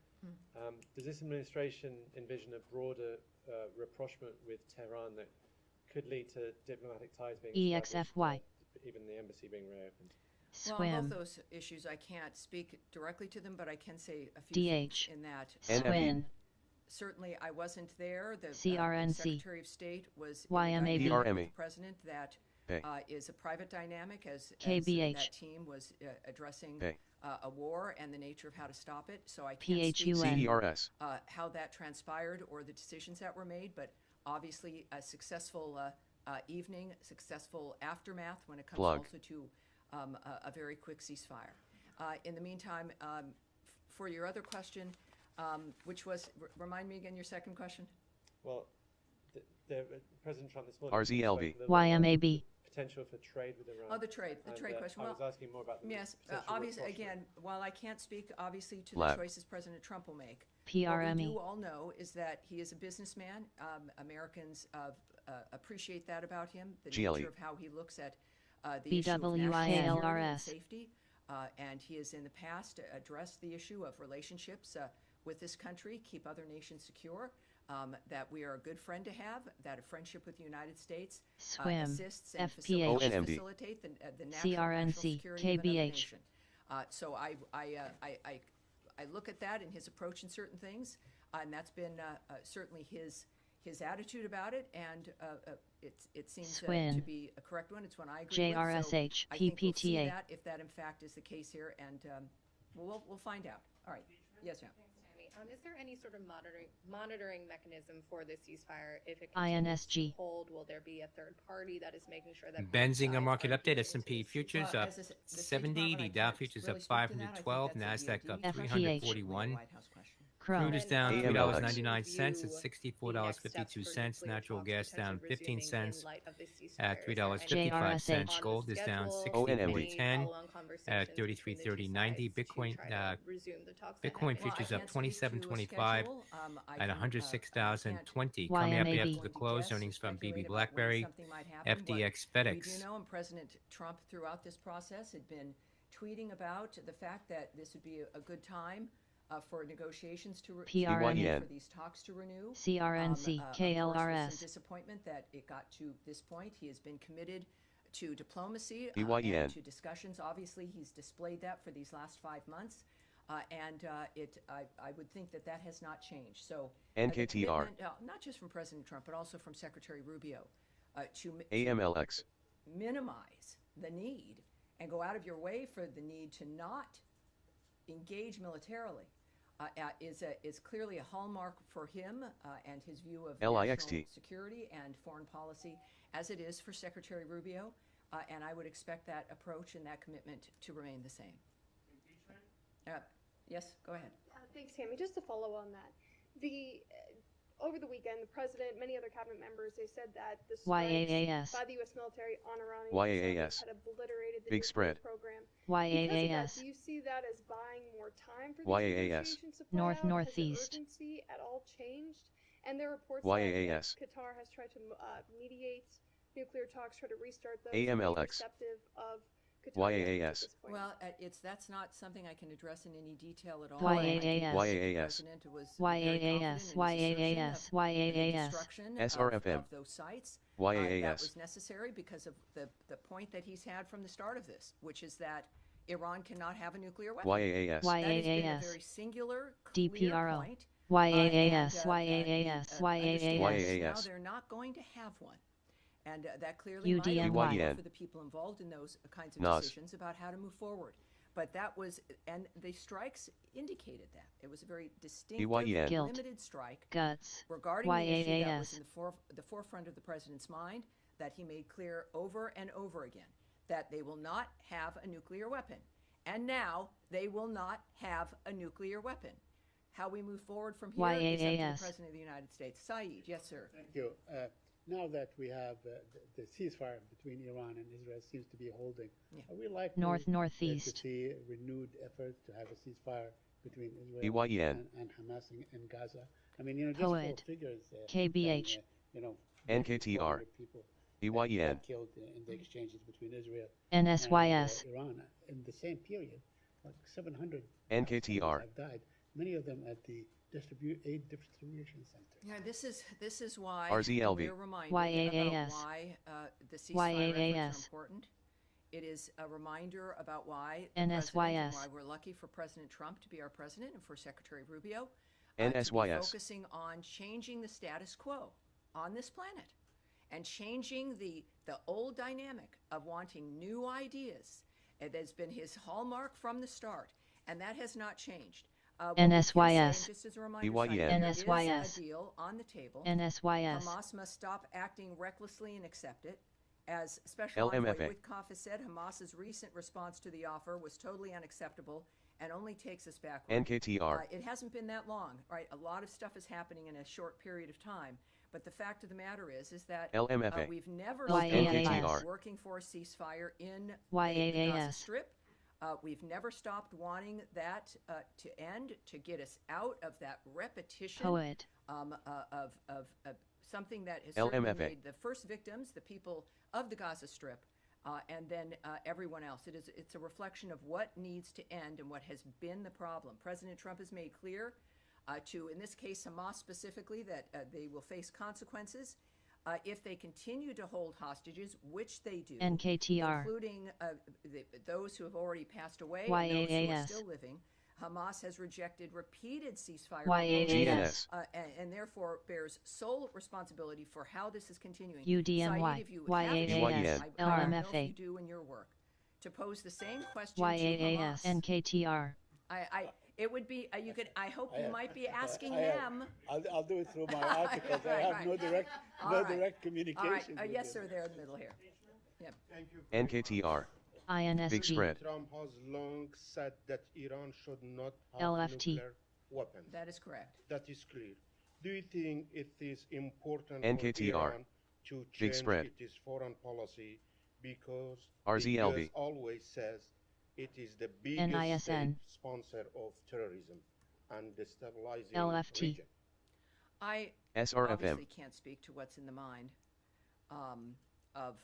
Does this administration envision a broader rapprochement with Tehran that could lead to diplomatic ties being EXFY. even the embassy being reopened? Well, on both those issues, I can't speak directly to them, but I can say a few things in that. Certainly, I wasn't there. The Secretary of State was YMAB. the President. That is a private dynamic as that team was addressing a war and the nature of how to stop it. So I can't speak how that transpired or the decisions that were made, but obviously a successful evening, successful aftermath when it comes also to a very quick ceasefire. In the meantime, for your other question, which was, remind me again your second question? Well, President Trump this morning YMAB. potential for trade with Iran. Oh, the trade question. I was asking more about the yes, obviously, again, while I can't speak obviously to the choices President Trump will make, PRME. what we do all know is that he is a businessman. Americans appreciate that about him, the nature of how he looks at the issue of national security and safety. And he has in the past addressed the issue of relationships with this country, keep other nations secure, that we are a good friend to have, that a friendship with the United States assists and facilitate the national security of another nation. So I look at that in his approach in certain things, and that's been certainly his attitude about it, and it seems to be a correct one. It's one I agree with. So I think we'll see that if that in fact is the case here, and we'll find out. All right. Yes, ma'am. Is there any sort of monitoring mechanism for this ceasefire? If it continues to hold, will there be a third party that is making sure that Benzinga market update, S&P futures up 70, the Dow futures up 512, NASDAQ up 341. Crude is down $3.99 at $64.52. Natural gas down 15 cents at $3.55. Gold is down 64.10 at 33.30.90. Bitcoin futures up 27.25 at 106,020. Coming up after the close, earnings from BB BlackBerry, FDX, FedEx. You know, and President Trump throughout this process had been tweeting about the fact that this would be a good time for negotiations to for these talks to renew. CRNC, KLRS. Some disappointment that it got to this point. He has been committed to diplomacy and to discussions. Obviously, he's displayed that for these last 5 months, and I would think that has not changed. So NKTR, not just from President Trump, but also from Secretary Rubio, to AMLX, minimize the need and go out of your way for the need to not engage militarily. Is clearly a hallmark for him and his view of national security and foreign policy, as it is for Secretary Rubio, and I would expect that approach and that commitment to remain the same. Yes, go ahead. Thanks, Tammy. Just to follow on that, over the weekend, the president, many other cabinet members, they said that the strikes by the U.S. military on Iranian had obliterated the nuclear program. YAAS. Do you see that as buying more time for these negotiations to play out? Northeast. Has the urgency at all changed? And there are reports YAAS. that Qatar has tried to mediate nuclear talks, try to restart those. AMLX. YAAS. Well, that's not something I can address in any detail at all. YAAS. YAAS. SRFM. Of those sites. YAAS. That was necessary because of the point that he's had from the start of this, which is that Iran cannot have a nuclear weapon. YAAS. That has been a very singular, clear point. YAAS. Now they're not going to have one. And that clearly might be for the people involved in those kinds of decisions about how to move forward. But that was, and the strikes indicated that. It was a very distinctive, limited strike regarding the issue that was in the forefront of the president's mind, that he made clear over and over again, that they will not have a nuclear weapon. And now they will not have a nuclear weapon. How we move forward from here is up to the President of the United States. Saeed, yes, sir. Thank you. Now that we have the ceasefire between Iran and Israel seems to be holding, are we likely northeast to see renewed efforts to have a ceasefire between Israel and Hamas in Gaza? I mean, just for figures, KBH, NKTR, people EYN, killed in the exchanges between Israel NSYS, and Iran in the same period, like 700 NKTR have died. Many of them at the aid distribution center. Yeah, this is why RZLV. we're reminded YAAS. about why the ceasefire efforts YAAS. are important. It is a reminder about why NSYS. why we're lucky for President Trump to be our president and for Secretary Rubio NSYS. to be focusing on changing the status quo on this planet and changing the old dynamic of wanting new ideas. It has been his hallmark from the start, and that has not changed. NSYS. Just as a reminder, NSYS. there is a deal on the table. NSYS. Hamas must stop acting recklessly and accept it. As Special Envoy Witkoff has said, Hamas's recent response to the offer was totally unacceptable and only takes us backward. NKTR. It hasn't been that long, right? A lot of stuff is happening in a short period of time. But the fact of the matter is that we've never stopped working for a ceasefire in the Gaza Strip. We've never stopped wanting that to end, to get us out of that repetition of something that has certainly made the first victims, the people of the Gaza Strip, and then everyone else. It's a reflection of what needs to end and what has been the problem. President Trump has made clear to, in this case, Hamas specifically, that they will face consequences if they continue to hold hostages, which they do, NKTR. including those who have already passed away YAAS. and those who are still living. Hamas has rejected repeated ceasefire YAAS. and therefore bears sole responsibility for how this is continuing. UDMY. Saeed, if you would have a YAAS. chance, I don't know if LMFA. you do in your work, to pose the same question YAAS. to Hamas. NKTR. It would be, you could, I hope you might be asking them. I'll do it through my articles. I have no direct communication. All right. Yes, sir, there in the middle here. Yep. Thank you. NKTR. INSG. Big spread. Trump has long said that Iran should not have LFT. nuclear weapons. That is correct. That is clear. Do you think it is important NKTR. for Iran to Big change spread. its foreign policy because RZLV. the US always says it is the biggest NISN. state sponsor of terrorism and destabilizing LFT. region? I SRFM. obviously can't speak to what's in the mind of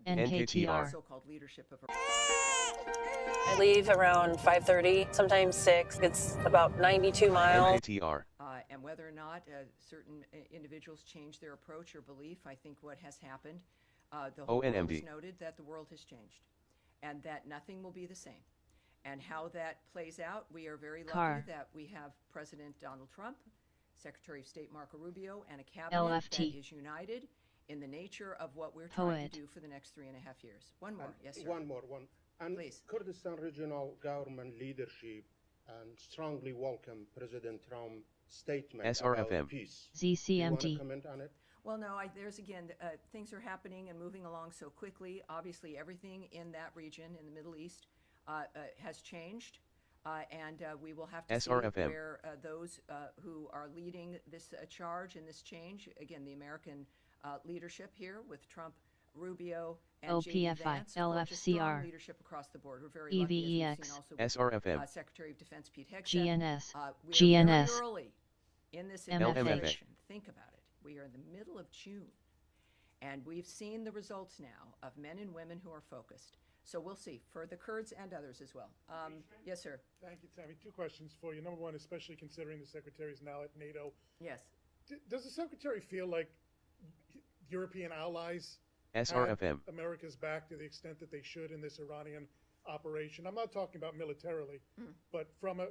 NKTR. so-called leadership of. I leave around 5:30, sometimes 6. It's about 92 miles. NKTR. And whether or not certain individuals change their approach or belief, I think what has happened, the whole world has noted that the world has changed and that nothing will be the same. And how that plays out, we are very lucky that we have President Donald Trump, Secretary of State Marco Rubio, and a cabinet that is united in the nature of what we're trying to do for the next 3.5 years. One more, yes, sir. One more. And please. Kurdistan regional government leadership and strongly welcome President Trump's statement SRFM. about peace. ZCMT. Do you want to comment on it? Well, no, there's again, things are happening and moving along so quickly. Obviously, everything in that region, in the Middle East, has changed. And we will have to SRFM. see where those who are leading this charge and this change, again, the American leadership here with Trump, Rubio, and J.D. Vance, LFCR. leadership across the board. We're very lucky, as we've seen also with SRFM. Secretary of Defense Pete Hegseth. GNS. We are GNS. very early in this MFH. administration. Think about it. We are in the middle of June, and we've seen the results now of men and women who are focused. So we'll see for the Kurds and others as well. Yes, sir. Thank you, Tammy. 2 questions for you. Number one, especially considering the Secretary is now at NATO. Yes. Does the Secretary feel like European allies SRFM. have America's back to the extent that they should in this Iranian operation. I'm not talking about militarily, but from a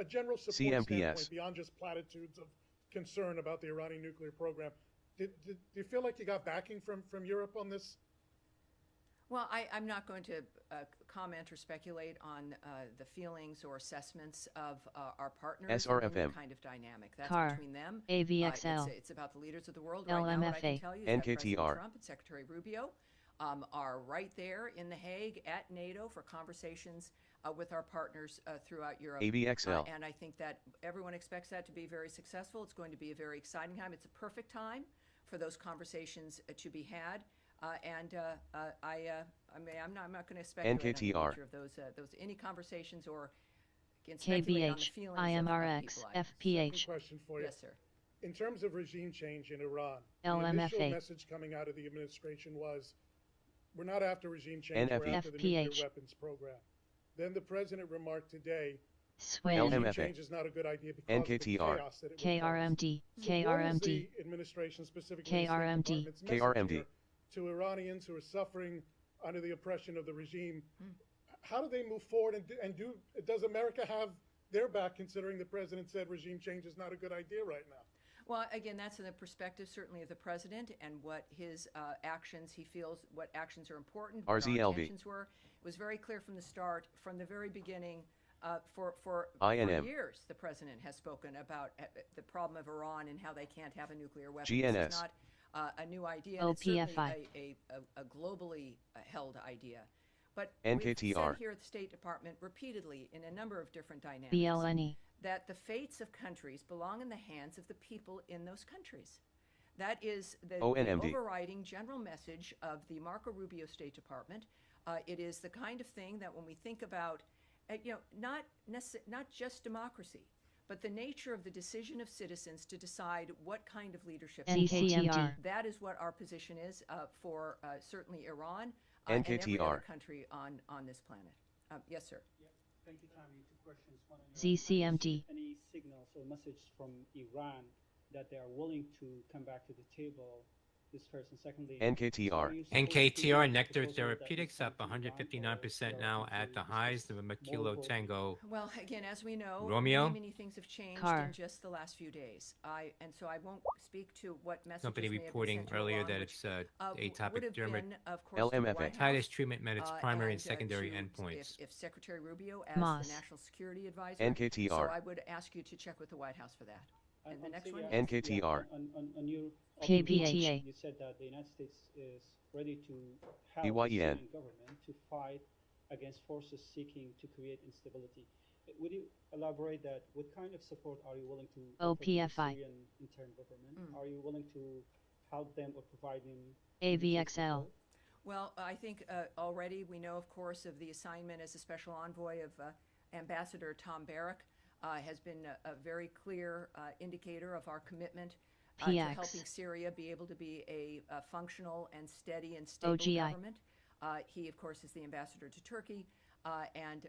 general support standpoint, beyond just platitudes of concern about the Iranian nuclear program. Do you feel like you got backing from Europe on this? Well, I'm not going to comment or speculate on the feelings or assessments of our partners in any kind of dynamic. That's between them. AVXL. It's about the leaders of the world. Right now, what I can tell you is that President Trump and Secretary Rubio are right there in The Hague at NATO for conversations with our partners throughout Europe. AVXL. And I think that everyone expects that to be very successful. It's going to be a very exciting time. It's a perfect time for those conversations to be had. I'm not going to speculate on the nature of those any conversations or speculate on the feelings IMRX, of FPH. Question for you. Yes, sir. In terms of regime change in Iran, LMFA. the initial message coming out of the administration was, we're not after regime change, we're after the nuclear weapons program. Then the president remarked today, regime change is not a good idea because of the chaos that it would KRMD, cause. So what is the administration, specifically KRMD, KRMD, to Iranians who are suffering under the oppression of the regime? How do they move forward, and does America have their back, considering the president said regime change is not a good idea right now? Well, again, that's in the perspective certainly of the president and what his actions, he feels what actions are important, what our intentions were. It was very clear from the start, from the very beginning. For years, the president has spoken about the problem of Iran and how they can't have a nuclear weapon. GNS. It's not a new idea. It's certainly a globally held idea. But we've said here at the State Department repeatedly in a number of different dynamics BLNE. that the fates of countries belong in the hands of the people in those countries. That is the overriding general message of the Marco Rubio State Department. It is the kind of thing that when we think about, not just democracy, but the nature of the decision of citizens to decide what kind of leadership they want. That is what our position is for certainly Iran and every other country on this planet. Yes, sir. Yeah. Thank you, Tammy. Two questions. One on ZCMD. Any signals or message from Iran that they are willing to come back to the table? This first, and secondly, NKTR Nectar Therapeutics up 159% now at the highs of a Kilo Tango. Well, again, as we know, Romeo? many things have changed in just the last few days. So I won't speak to what messages Company may have been reporting sent to earlier Iran, that it's atopic dermatitis. LMFA. Treatment met its primary and secondary endpoints. If Secretary Rubio, as Moss. the National Security Advisor, NKTR. so I would ask you to check with the White House for that. And the next one? NKTR. On your KPTA. You said that the United States is ready to help BYEN. the Syrian government to fight against forces seeking to create instability. Would you elaborate that? What kind of support are you willing to offer to the Syrian interim government? Are you willing to help them or provide them AVXL. Well, I think already we know, of course, of the assignment as a special envoy of Ambassador Tom Barrack has been a very clear indicator of our commitment to helping Syria be able to be a functional and steady and stable government. He, of course, is the ambassador to Turkey, and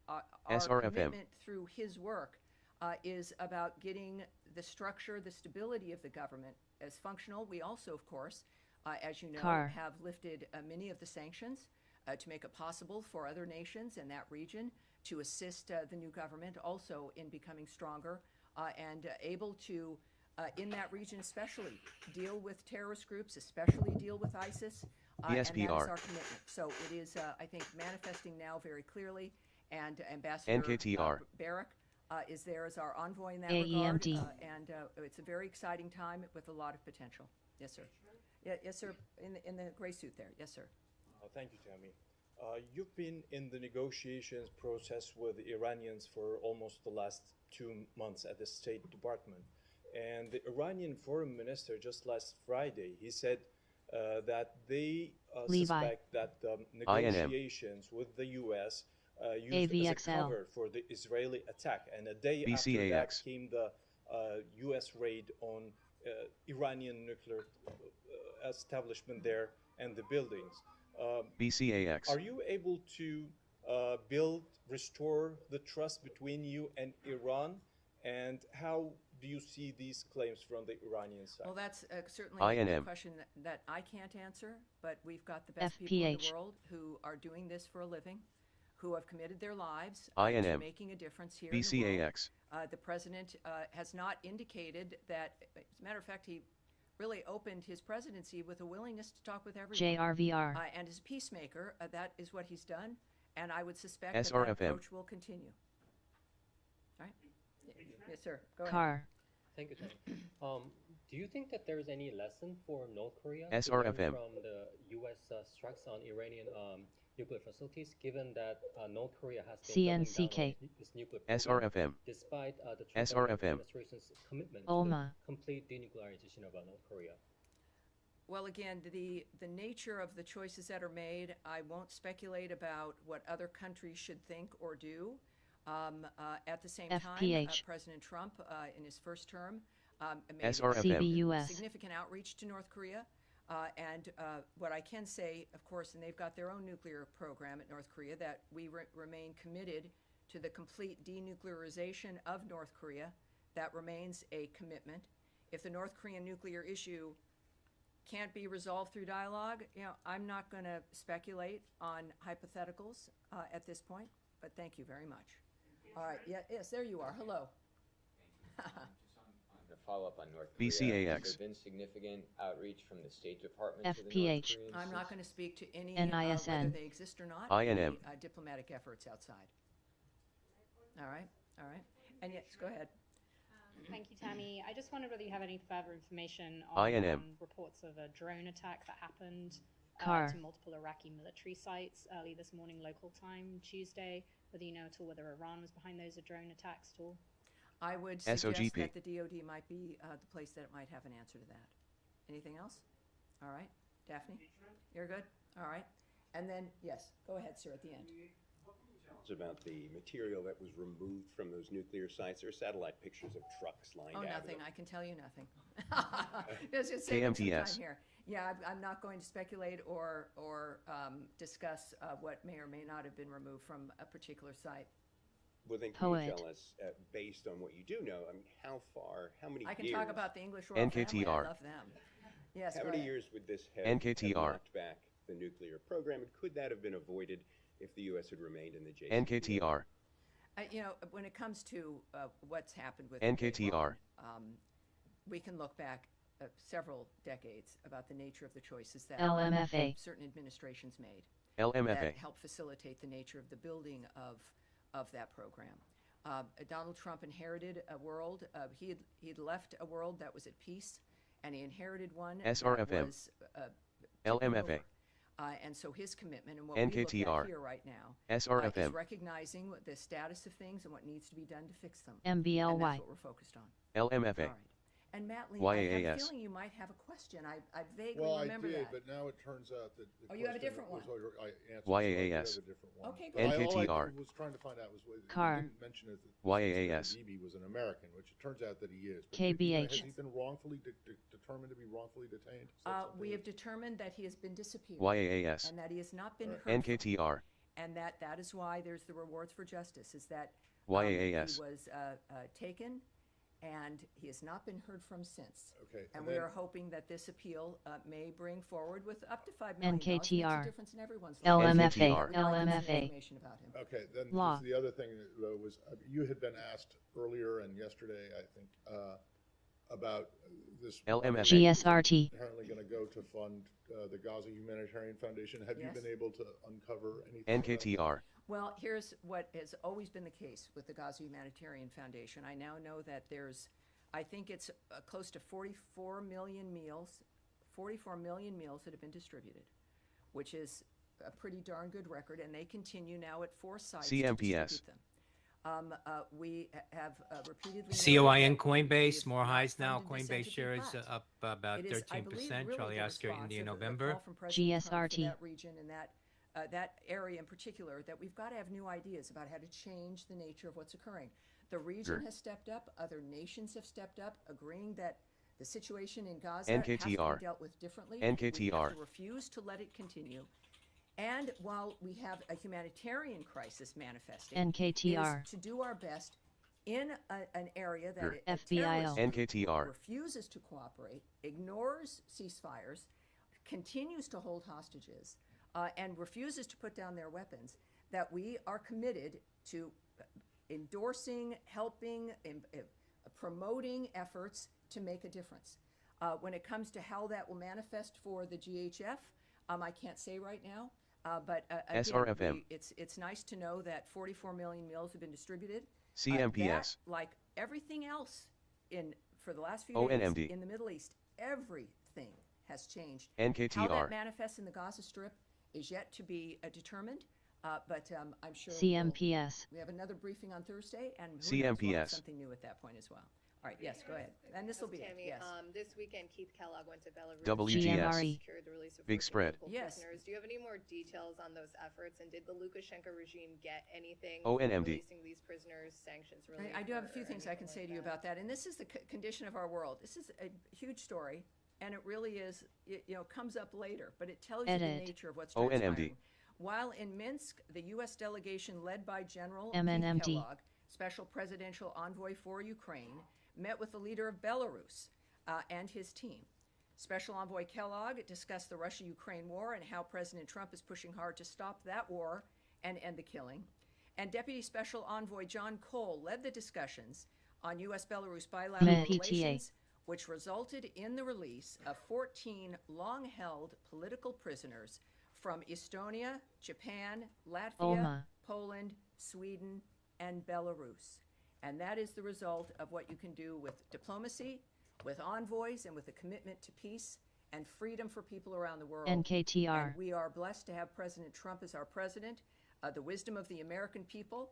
our commitment through his work is about getting the structure, the stability of the government as functional. We also, of course, as you know, have lifted many of the sanctions to make it possible for other nations in that region to assist the new government also in becoming stronger and able to, in that region especially, deal with terrorist groups, especially deal with ISIS. And that is our commitment. So it is, I think, manifesting now very clearly, and Ambassador Barrack is there as our envoy in that regard, and it's a very exciting time with a lot of potential. Yes, sir. Yeah, yes, sir. In the gray suit there. Yes, sir. Thank you, Tammy. You've been in the negotiations process with the Iranians for almost the last 2 months at the State Department. And the Iranian foreign minister just last Friday, he said that they suspect that the negotiations with the U.S. used as a cover for the Israeli attack. And a day after that came the U.S. raid on Iranian nuclear establishment there and the buildings. BCAX. Are you able to restore the trust between you and Iran? And how do you see these claims from the Iranian side? Well, that's certainly a question that I can't answer, but we've got the best people in the world who are doing this for a living, who have committed their lives to making a difference here in the world. The president has not indicated that, as a matter of fact, he really opened his presidency with a willingness to talk with everyone. JRVR. And as a peacemaker, that is what he's done, and I would suspect that that approach will continue. All right? Yes, sir. Go ahead. Car. Thank you, Tom. Do you think that there's any lesson for North Korea SRFM. from the U.S. Strikes on Iranian nuclear facilities, given that North Korea has been doubling down on its nuclear program, SRFM. despite the Trump SRFM. administration's commitment to the complete denuclearization of North Korea? Well, again, the nature of the choices that are made, I won't speculate about what other countries should think or do. At the same time, President Trump, in his first term, made significant outreach to North Korea. And what I can say, of course, and they've got their own nuclear program at North Korea, that we remain committed to the complete denuclearization of North Korea. That remains a commitment. If the North Korean nuclear issue can't be resolved through dialogue, I'm not going to speculate on hypotheticals at this point, but thank you very much. All right, yes, there you are. Hello. To follow up on North Korea, has there been significant outreach from the State Department to the North Koreans? I'm not going to speak to any NISN. whether they exist or not. INM. Diplomatic efforts outside. All right. And yes, go ahead. Thank you, Tammy. I just wondered whether you have any further information on INM. Reports of a drone attack that happened Car. to multiple Iraqi military sites early this morning, local time, Tuesday. Whether you know at all whether Iran was behind those drone attacks at all? I would suggest SOGP. that the DoD might be the place that might have an answer to that. Anything else? All right. Daphne? You're good? All right. And then, yes, go ahead, sir, at the end. About the material that was removed from those nuclear sites. There are satellite pictures of trucks lined out. Oh, nothing. I can tell you nothing. Just KMTS. Here. Yeah, I'm not going to speculate or discuss what may or may not have been removed from a particular site. Well, then can you tell us, based on what you do know, how many years? I can talk about the English royal family. I love them. Yes, how many years would this have knocked back the nuclear program, and could that have been avoided if the U.S. had remained in the JCPOA? NKTR. When it comes to what's happened with NKTR. We can look back several decades about the nature of the choices that certain administrations made that helped facilitate the nature of the building of that program. Donald Trump inherited a world. He'd left a world that was at peace, and he inherited one SRFM. that was LMFA. And so his commitment and what we look at here right now is recognizing the status of things and what needs to be done to fix them. MBLY. And that's what we're focused on. LMFA. All right. And Matt Lee, I have a feeling you might have a question. I vaguely remember that. Well, I did, but now it turns out that the you have a different one. YAAS. Okay, good. NKTR. All I was trying to find out was you didn't mention it that YAAS. Bibi was an American, which it turns out that he is. But KBH. Has he been wrongfully determined to be wrongfully detained? We have determined that he has been disappeared. YAAS. And that he has not been heard NKTR. And that is why there's the rewards for justice, is that YAAS. he was taken, and he has not been heard from since. Okay. And we are hoping that this appeal may bring forward with up to $5 million. NKTR. Makes a difference in everyone's life. LMFA. LMFA. Information about him. Okay, then Law. The other thing was you had been asked earlier and yesterday, I think, about this. LMFA. GSRT. Apparently going to go to fund the Gaza Humanitarian Foundation. Have you been able to uncover anything? NKTR. Well, here's what has always been the case with the Gaza Humanitarian Foundation. I now know that I think it's close to 44 million meals that have been distributed, which is a pretty darn good record, and they continue now at 4 sites CMPS. to distribute them. We have repeatedly... COIN Coinbase, more highs now. Coinbase shares up about 13%. Charlie Oscar, India, November. GSRT. That region and that area in particular, that we've got to have new ideas about how to change the nature of what's occurring. The region has stepped up, other nations have stepped up, agreeing that the situation in Gaza has to be dealt with differently. We have to refuse to let it continue. And while we have a humanitarian crisis manifesting, NKTR. is to do our best in an area that FBIL. NKTR. refuses to cooperate, ignores ceasefires, continues to hold hostages, and refuses to put down their weapons, that we are committed to endorsing, helping, promoting efforts to make a difference. When it comes to how that will manifest for the GHF, I can't say right now. But again, it's nice to know that 44 million meals have been distributed. CMPS. That, like everything else for the last few ONMD. days in the Middle East, everything has changed. NKTR. How that manifests in the Gaza Strip is yet to be determined. But I'm sure CMPS. we have another briefing on Thursday, and who knows, CMPS. we'll have something new at that point as well. All right, yes, go ahead. And this will be Tammy, it, yes. This weekend, Keith Kellogg went to Belarus. WGS. Secured the release of Big 14 spread. political prisoners. Do you have any more details on those efforts? And did the Lukashenko regime get anything ONMD. releasing these prisoners, sanctions relief? I do have a few things I can say to you about that. And this is the condition of our world. This is a huge story, and it really is, comes up later, but it tells you the nature of what's transpiring. While in Minsk, the U.S. delegation led by General Keith Kellogg, Special Presidential Envoy for Ukraine, met with the leader of Belarus and his team. Special Envoy Kellogg discussed the Russia-Ukraine war and how President Trump is pushing hard to stop that war and end the killing. And Deputy Special Envoy John Cole led the discussions on U.S.-Belarus bilateral relations, which resulted in the release of 14 long-held political prisoners from Estonia, Japan, Latvia, Poland, Sweden, and Belarus. And that is the result of what you can do with diplomacy, with envoys, and with a commitment to peace and freedom for people around the world. NKTR. And we are blessed to have President Trump as our president, the wisdom of the American people,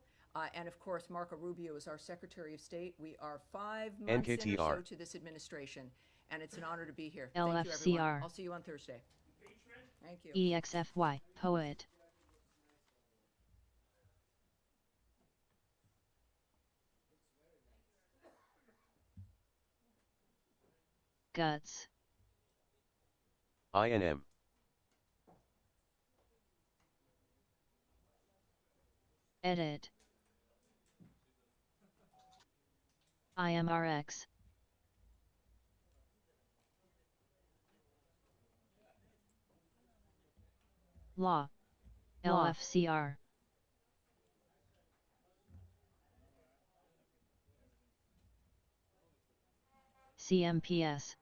and of course, Marco Rubio is our Secretary of State. We are 5 months in or so to this administration, and it's an honor to be here. Thank you, everyone. I'll see you on Thursday. Thank you. EXFY, poet. Guts. INM. Edit. IMRX. Law. LFCR. CMPS.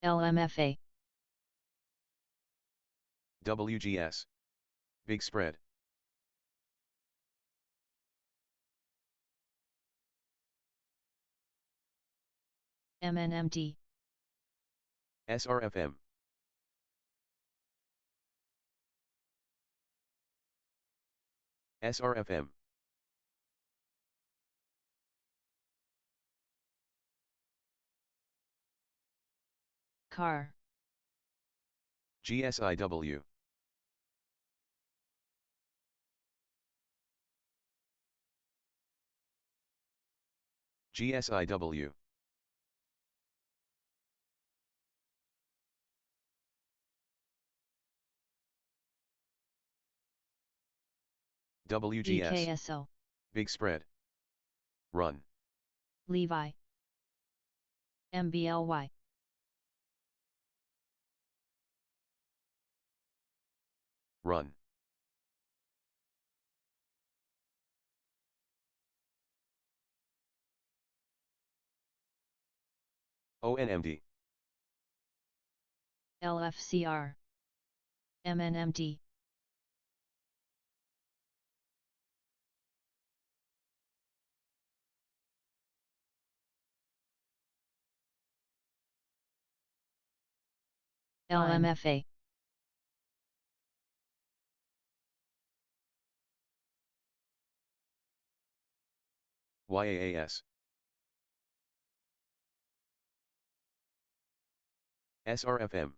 LMFA. WGS. Big spread. MNMD. SRFM. SRFM. CAR. GSIW. GSIW. WGS. BKSO. Big spread. Run. Levi. MBLY. Run. ONMD. LFCR. MNMD. LMFA. YAAS. SRFM.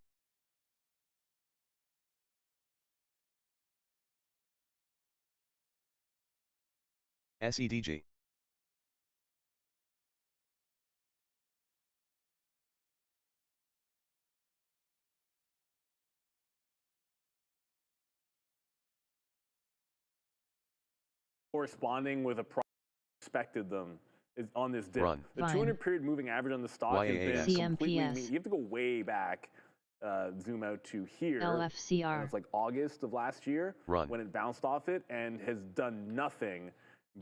SEDG. corresponding with a price expected them is on this dip. Run. The 200 period moving average on the stock has been YAAS. completely. You have to go way back. Zoom out to here. LFCR. And it's like August of last year Run. when it bounced off it and has done nothing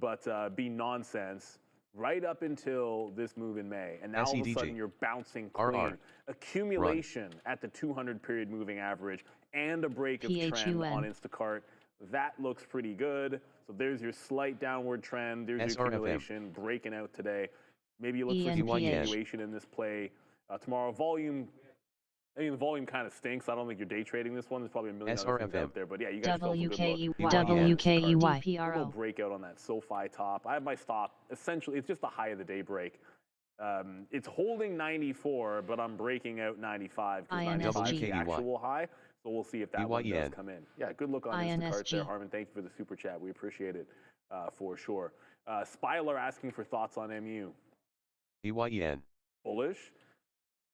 but be nonsense right up until this move in May. And now all of a sudden you're bouncing clean. Accumulation at the 200 period moving average and a break of trend on Instacart. That looks pretty good. So there's your slight downward trend. There's your accumulation breaking out today. Maybe you look for some continuation in this play tomorrow. Volume. I mean, the volume kind of stinks. I don't think you're day trading this one. There's probably a million other things out there. But yeah, you guys felt a good look. WKEY. Little breakout on that SoFi top. I have my stop. Essentially, it's just the high of the day break. It's holding 94, but I'm breaking out 95 because 95 is the actual high. So we'll see if that one does come in. Yeah, good look on Instacart there, Harmon. Thank you for the super chat. We appreciate it for sure. Spyler asking for thoughts on MU. EYEN. Bullish.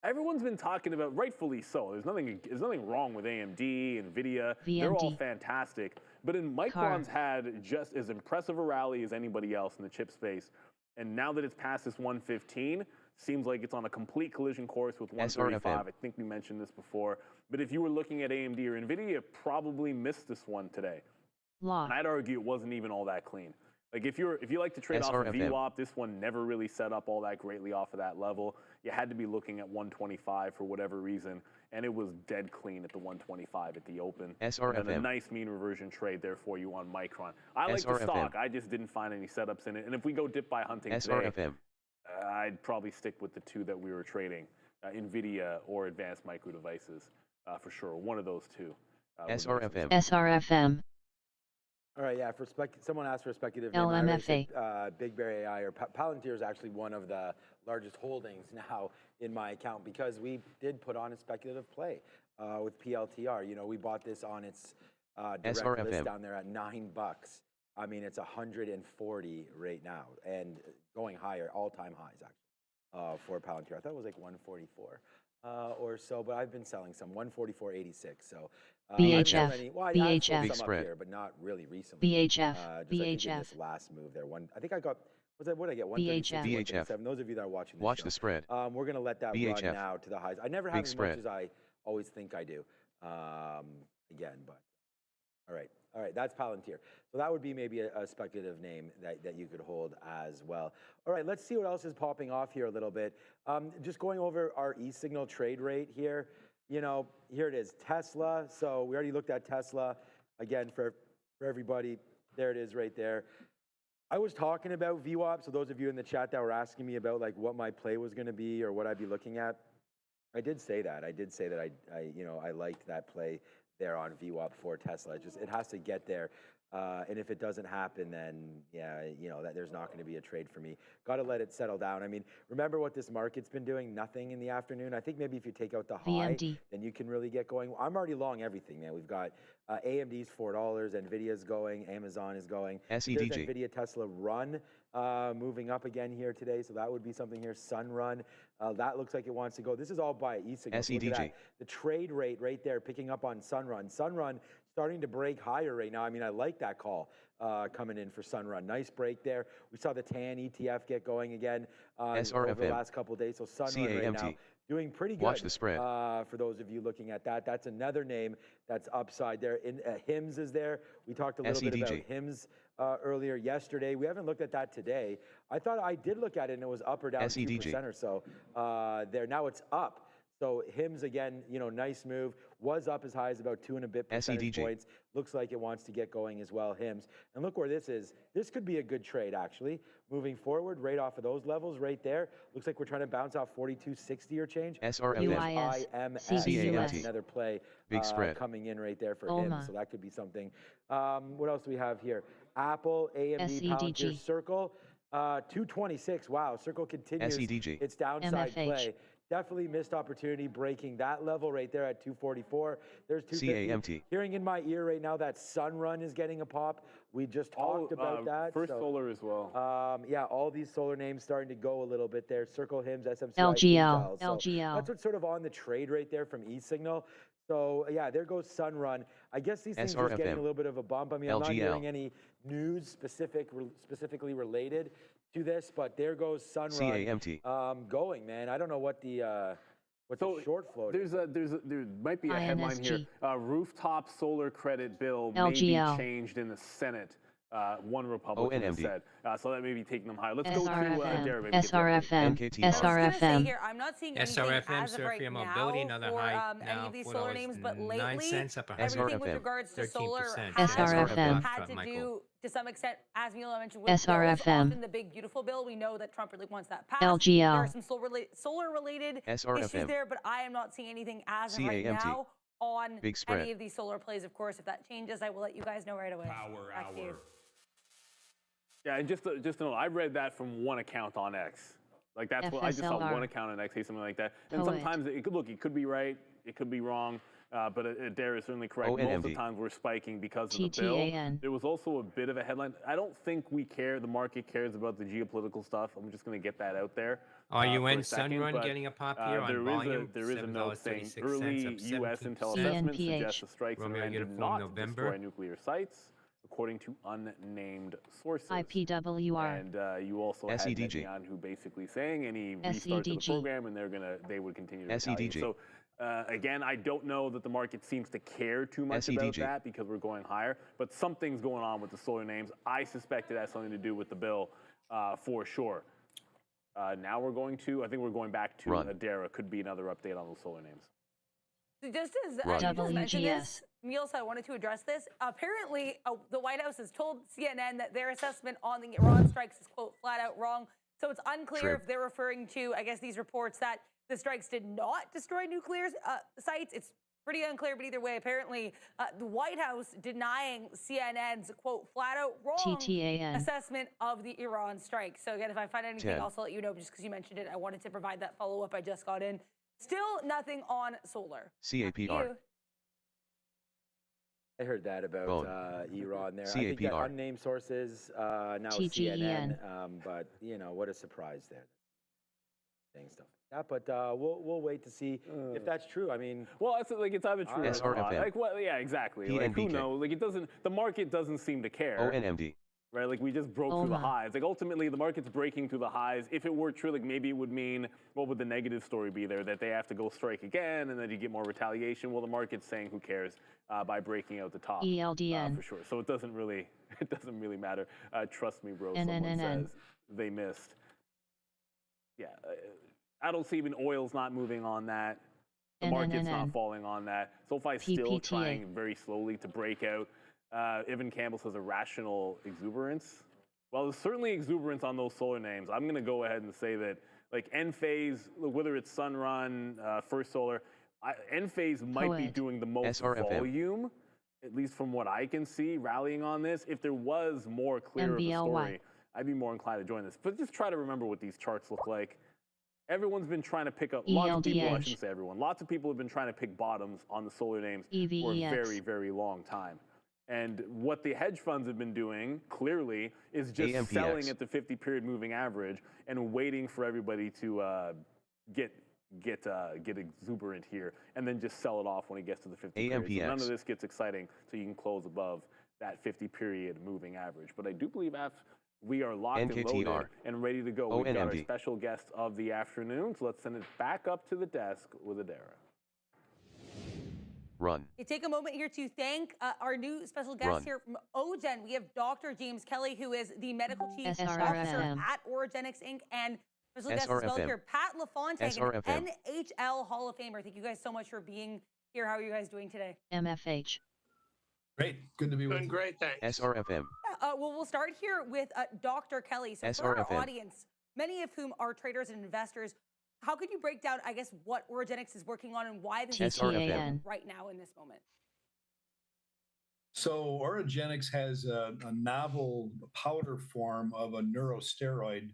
Everyone's been talking about, rightfully so. There's nothing wrong with AMD, NVIDIA. VMD. They're all fantastic. But Micron's had just as impressive a rally as anybody else in the chip space. And now that it's past this 115, seems like it's on a complete collision course with 135. I think we mentioned this before. But if you were looking at AMD or NVIDIA, you probably missed this one today. And I'd argue it wasn't even all that clean. Like if you like to trade off of VWAP, this one never really set up all that greatly off of that level. You had to be looking at 125 for whatever reason, and it was dead clean at the 125 at the open. And a nice mean reversion trade there for you on Micron. I like the stock. I just didn't find any setups in it. And if we go dip by hunting today, I'd probably stick with the two that we were trading, NVIDIA or Advanced Micro Devices for sure. One of those two. SRFM. All right, yeah. Someone asked for a speculative LMFA. name. Big Bear AI or Palantir is actually one of the largest holdings now in my account because we did put on a speculative play with PLTR. You know, we bought this on its direct list down there at $9. I mean, it's 140 right now and going higher, all-time highs actually for Palantir. I thought it was like 144 or so, but I've been selling some 144.86. So. BHF. BHF. Big spread. Here, but not really recently. BHF. BHF. This last move there. I think I got. What did I get? 136. BHF. Those of you that are watching this Watch show, the spread. We're gonna let that BHF. run now to the highs. I never have as much as I always think I do. Again, but all right. That's Palantir. So that would be maybe a speculative name that you could hold as well. All right. Let's see what else is popping off here a little bit. Just going over our e-signal trade rate here. You know, here it is, Tesla. So we already looked at Tesla. Again, for everybody, there it is right there. I was talking about VWAP, so those of you in the chat that were asking me about like what my play was going to be or what I'd be looking at, I did say that. I liked that play there on VWAP for Tesla. It has to get there. And if it doesn't happen, then yeah, that there's not going to be a trade for me. Got to let it settle down. I mean, remember what this market's been doing? Nothing in the afternoon. I think maybe if you take out the high, then you can really get going. I'm already long everything, man. We've got AMD's $4, Nvidia's going, Amazon is going. SEDG. There's Nvidia Tesla run moving up again here today, so that would be something here. Sun run. That looks like it wants to go. This is all by e-signal. SEDG. The trade rate right there, picking up on Sunrun. Sunrun starting to break higher right now. I mean, I like that call coming in for Sunrun. Nice break there. We saw the TAN ETF get going again over the last couple of days. So Sunrun right now doing pretty good. Watch the spread. For those of you looking at that, that's another name that's upside there. HIMS is there. We talked a little bit about HIMS earlier yesterday. We haven't looked at that today. I thought I did look at it and it was up or down 2% or so there. Now it's up. So HIMS again, nice move. Was up as high as about 2 and a bit percentage points. Looks like it wants to get going as well, HIMS. And look where this is. This could be a good trade actually. Moving forward, right off of those levels right there. Looks like we're trying to bounce off 42.60 or change. SRFM. That's another play Big spread. coming in right there for HIMS. So that could be something. What else do we have here? Apple, AMD, Palantir, Circle. 226. Wow, Circle continues its downside play. Definitely missed opportunity breaking that level right there at 244. There's 250. CAMT. Hearing in my ear right now that Sunrun is getting a pop. We just talked about that. First Solar as well. Yeah, all these solar names starting to go a little bit there. Circle, HIMS, SMC, LGL. LGL. That's what's sort of on the trade right there from e-signal. So yeah, there goes Sunrun. I guess these things are getting a little bit of a bump. I mean, I'm not hearing any news specifically related to this, but there goes Sunrun going, man. I don't know what the short float is. There might be a headline here. Rooftop solar credit bill may be changed in the Senate. One Republican said. So that may be taking them higher. Let's go to Dara. SRFM. SRFM. I'm not seeing anything SRFM, as of right Surfia now Mobility, another for high any now, of these solar names, but lately, up everything with regards to solar SRFM. had to do, to some extent, as Mila mentioned, with bills, often the big beautiful bill. We know that Trump really wants that passed. LGL. There are some solar-related issues there, but I am not seeing anything as of right now on any of these solar plays. Of course, if that changes, I will let you guys know right away. Power hour. Yeah, and just to know, I read that from one account on X. Like that's what I just saw one account on X say something like that. And sometimes it could be right, it could be wrong, but Dara is certainly correct. Most of the times we're spiking because of the bill. There was also a bit of a headline. I don't think the market cares about the geopolitical stuff. I'm just going to get that out there. Are you in Sunrun getting a pop here on volume? There is a note saying early U.S. intel assessments suggest the strikes in Iran did not destroy nuclear sites, according to unnamed sources. IPWR. And you also had Netanyahu basically saying any restart to the program, and they would continue to retaliate. So again, I don't know that the market seems to care too much about that because we're going higher, but something's going on with the solar names. I suspect it has something to do with the bill for sure. Now I think we're going back to Dara. Could be another update on those solar names. Just as you just mentioned this, Niels, I wanted to address this. Apparently, the White House has told CNN that their assessment on the Iran strikes is, quote, flat out wrong. So it's unclear if they're referring to, I guess, these reports that the strikes did not destroy nuclear sites. It's pretty unclear, but either way, apparently, the White House denying CNN's, quote, flat out wrong assessment of the Iran strike. So again, if I find anything else, I'll let you know, just because you mentioned it. I wanted to provide that follow-up. I just got in. Still nothing on solar. CAPR. I heard that about Iran there. I think that unnamed sources, now CNN, but what a surprise there. Saying stuff like that, but we'll wait to see if that's true. I mean, well, it's either true or not. Like, yeah, exactly. Like, who knows? Like, the market doesn't seem to care. ONMD. Right, like we just broke through the highs. Like ultimately, the market's breaking through the highs. If it were true, like maybe it would mean, what would the negative story be there? That they have to go strike again, and then you get more retaliation. Well, the market's saying, who cares, by breaking out the top. ELDN. For sure. So it doesn't really matter. Trust me, bro. Someone says they missed. Yeah, I don't see even oil's not moving on that. The market's not falling on that. SoFi's still trying very slowly to break out. Evan Campbell says irrational exuberance. Well, there's certainly exuberance on those solar names. I'm going to go ahead and say that, like Enphase, whether it's Sunrun, First Solar, Enphase might be doing the most volume, at least from what I can see, rallying on this. If there was more clear of a story, I'd be more inclined to join this. But just try to remember what these charts look like. Everyone's been trying to pick up, lots of people, I shouldn't say everyone, lots of people have been trying to pick bottoms on the solar names for a very, very long time. And what the hedge funds have been doing, clearly, is just selling at the 50-period moving average and waiting for everybody to get exuberant here, and then just sell it off when it gets to the 50 period. So none of this gets exciting, so you can close above that 50-period moving average. But I do believe we are locked and loaded and ready to go. We've got our special guest of the afternoon, so let's send it back up to the desk with Adara. Take a moment here to thank our new special guest here from OGen. We have Dr. James Kelly, who is the medical chief officer at Orogenics Inc. and special guest as well here, Pat LaFontaine, an NHL Hall of Famer. Thank you guys so much for being here. How are you guys doing today? MFH. Great. Good to be with you. Great, thanks. SRFM. Well, we'll start here with Dr. Kelly. So for our audience, many of whom are traders and investors, how could you break down, I guess, what Orogenics is working on and why this is right now in this moment? So Orogenics has a novel powder form of a neurosteroid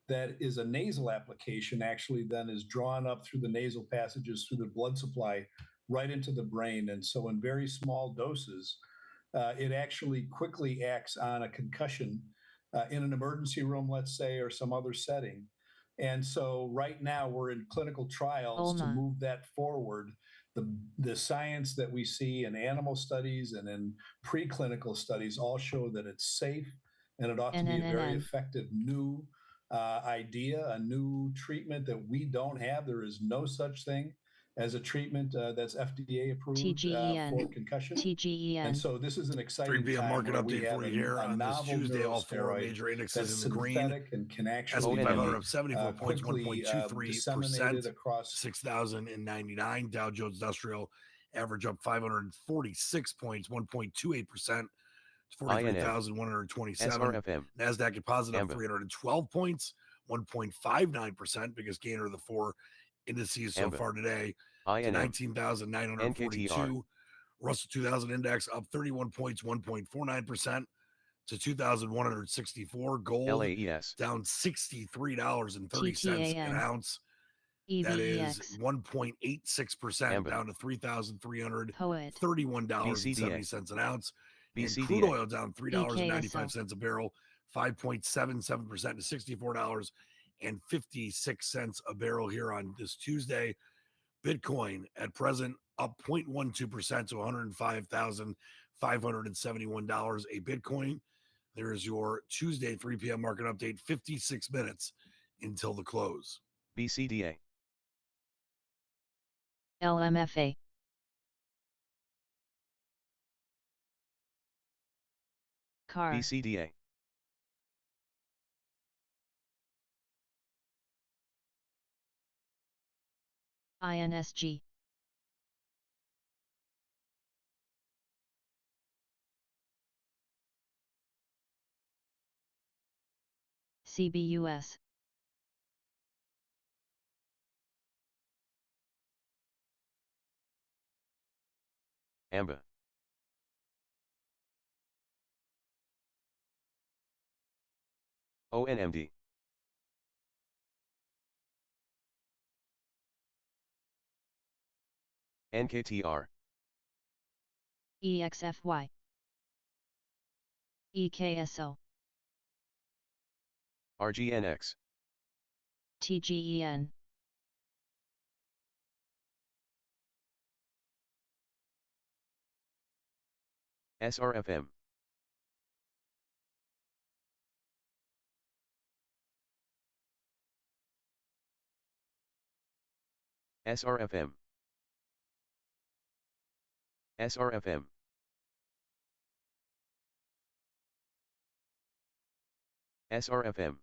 that is a nasal application, actually, then is drawn up through the nasal passages, through the blood supply, right into the brain. And so in very small doses, it actually quickly acts on a concussion in an emergency room, let's say, or some other setting. And so right now we're in clinical trials to move that forward the science that we see in animal studies and in preclinical studies all show that it's safe and it ought to be a very effective new idea, a new treatment that we don't have. There is no such thing as a treatment that's FDA approved for concussion. And so this is an exciting 3 p.m. time market where we update have for you here a on this novel Tuesday. All four neurosteroid major indexes that's in the green. synthetic and can actually S&P 500 up 74 points, quickly 1.23%, across 6,099. Dow Jones Industrial average up 546 points, 1.28%. 43,127. SRFM. NASDAQ Composite up 312 points, 1.59%, biggest gainer of the four indices so far today, to 19,942. Russell 2000 Index up 31 points, 1.49%, to 2,164. Gold LAES. down $63.30 an ounce. That is 1.86%, down to $3,331.70 an ounce. And crude oil down $3.95 a barrel, 5.77% to $64.56 a barrel here on this Tuesday. Bitcoin at present up 0.12% to $105,571 a Bitcoin. There is your Tuesday 3 p.m. market update, 56 minutes until the close. BCDA. LMFA. Car. BCDA. INSG. CBUS. AMBA. ONMD. NKTR. EXFY. EKSO. RGNX. TGEN. SRFM. SRFM. SRFM. SRFM.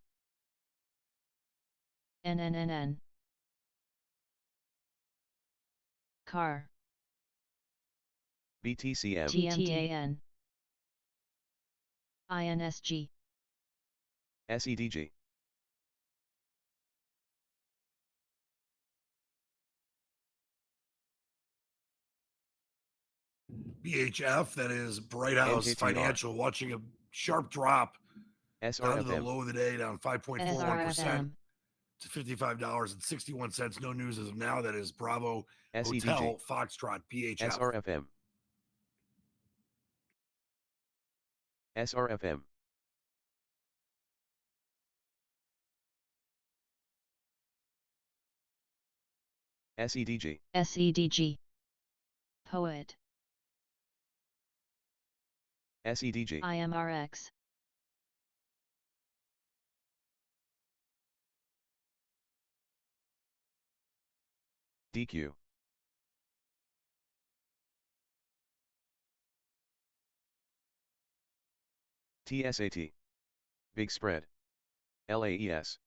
NNNN. Car. BTCM. TMTAN. INSG. SEDG. BHF, that is Bright House NKTR. Financial, watching a sharp drop down to the SRFM. low of the day, down 5.41% SRFM. to $55.61. No news as of now. That is Bravo SEDG. Hotel Foxtrot BHF. SRFM. SRFM. SEDG. SEDG. Poet. SEDG. IMRX. DQ. TSAT. Big spread. LAES.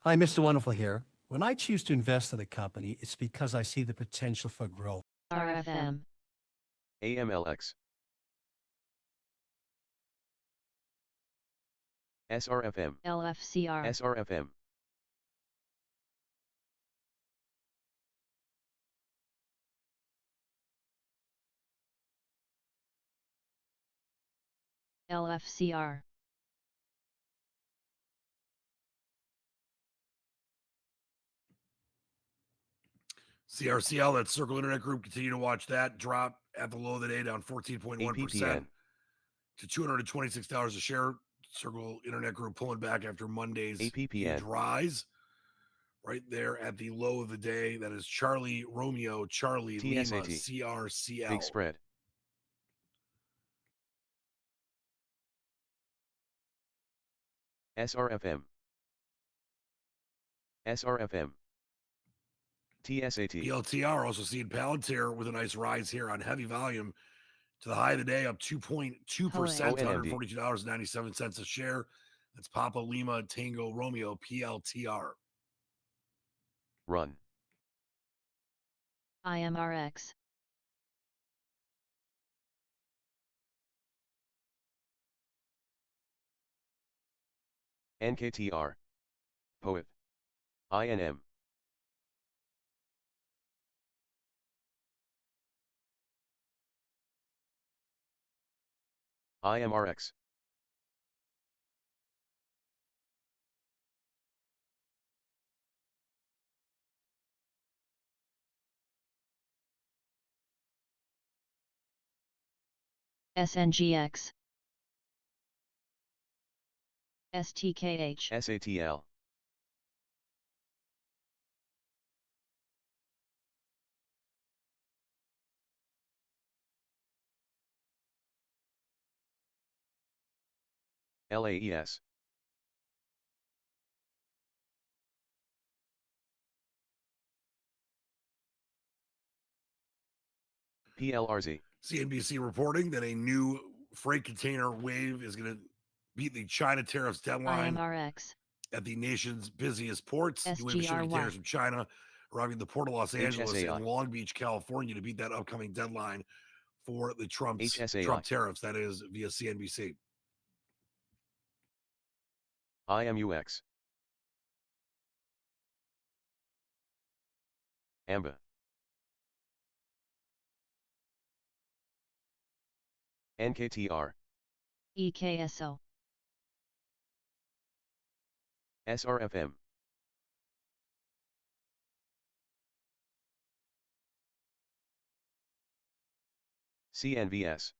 Hi, Mr. Wonderful here. When I choose to invest in a company, it's because I see the potential for growth. RFM. AMLX. SRFM. LFCR. SRFM. LFCR. CRCL, that Circle Internet Group, continue to watch that drop at the low of the day, down 14.1% to $226 a share. Circle Internet Group pulling back after Monday's huge rise. Right there at the low of the day. That is Charlie Romeo, Charlie Lima, CRCL. Big spread. SRFM. SRFM. TSAT. PLTR also seeing Palantir with a nice rise here on heavy volume to the high of the day, up 2.2%, $142.97 a share. That's Papa Lima Tango Romeo PLTR. Run. IMRX. NKTR. Poet. INM. IMRX. SNGX. STKH. SATL. LAES. PLRZ. CNBC reporting that a new freight container wave is going to beat the China tariffs deadline IMRX. at the nation's busiest ports. New wave of shipping SGRY. containers from China arriving at the Port of Los Angeles HSAI. and Long Beach, California to beat that upcoming deadline for the Trump HSAI. tariffs. That is via CNBC. IMUX. AMBA. NKTR. EKSO. SRFM. CNVS.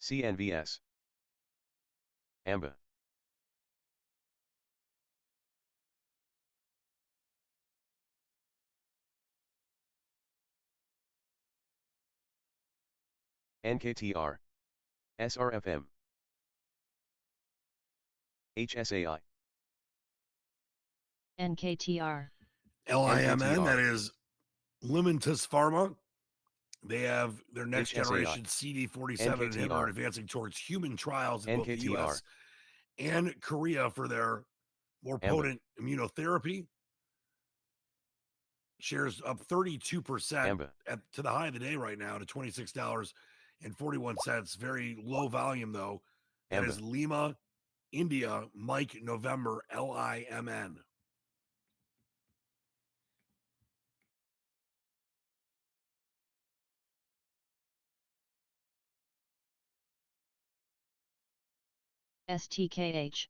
CNVS. AMBA. NKTR. SRFM. HSAI. NKTR. LIMN, that is Limentus Pharma. They have their next HSAI. generation CD47 inhibitor advancing towards human trials in both the US and Korea for their more potent immunotherapy. Shares up 32% to the high of the day right now to $26.41. Very low volume, though. That is Lima, India, Mike, November, LIMN. STKH.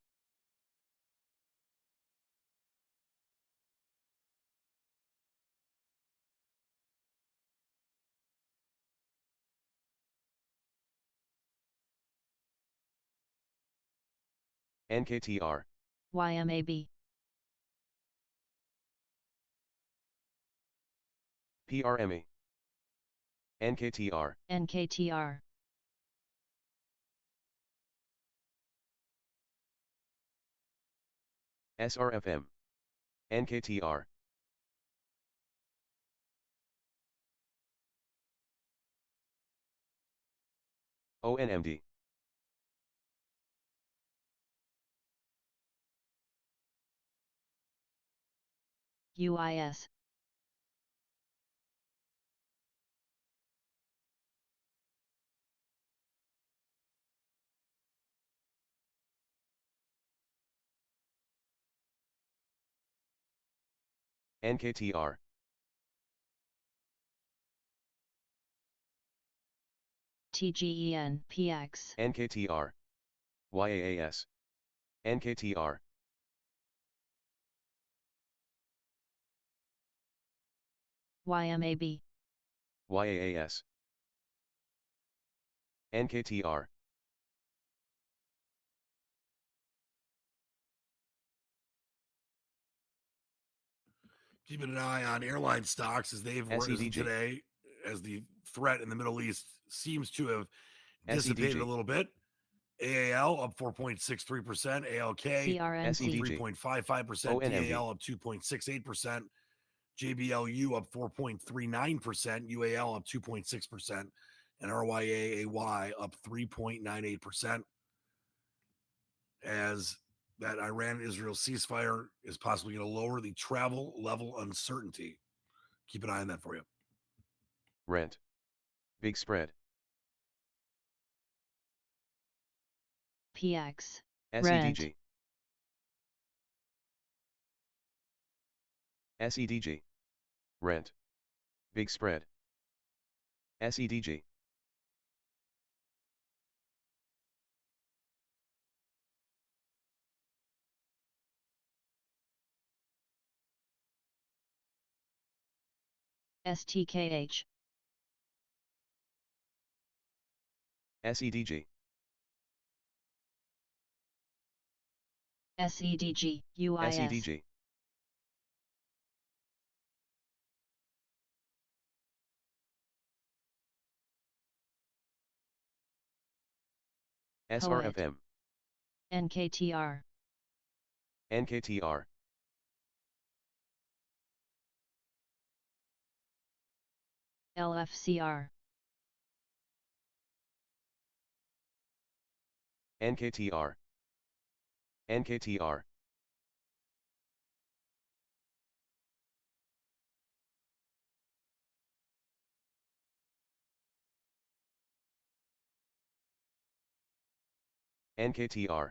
NKTR. YMAB. PRME. NKTR. NKTR. SRFM. NKTR. ONMD. UIS. NKTR. TGEN, PX. NKTR. YAAS. NKTR. YMAB. YAAS. NKTR. Keeping an eye on airline stocks as they've risen today, as the threat in the Middle East seems to have dissipated a little bit. AAL up 4.63%, ALK CRNC 3.55%, DAL up 2.68%, JBLU up 4.39%, UAL up 2.6%, and RYAAY up 3.98%. As that Iran-Israel ceasefire is possibly going to lower the travel level uncertainty. Keep an eye on that for you. Rent. Big spread. PX. SEDG. SEDG. Rent. Big spread. SEDG. STKH. SEDG. SEDG, UIS. SEDG. SRFM. NKTR. NKTR. LFCR. NKTR. NKTR. NKTR.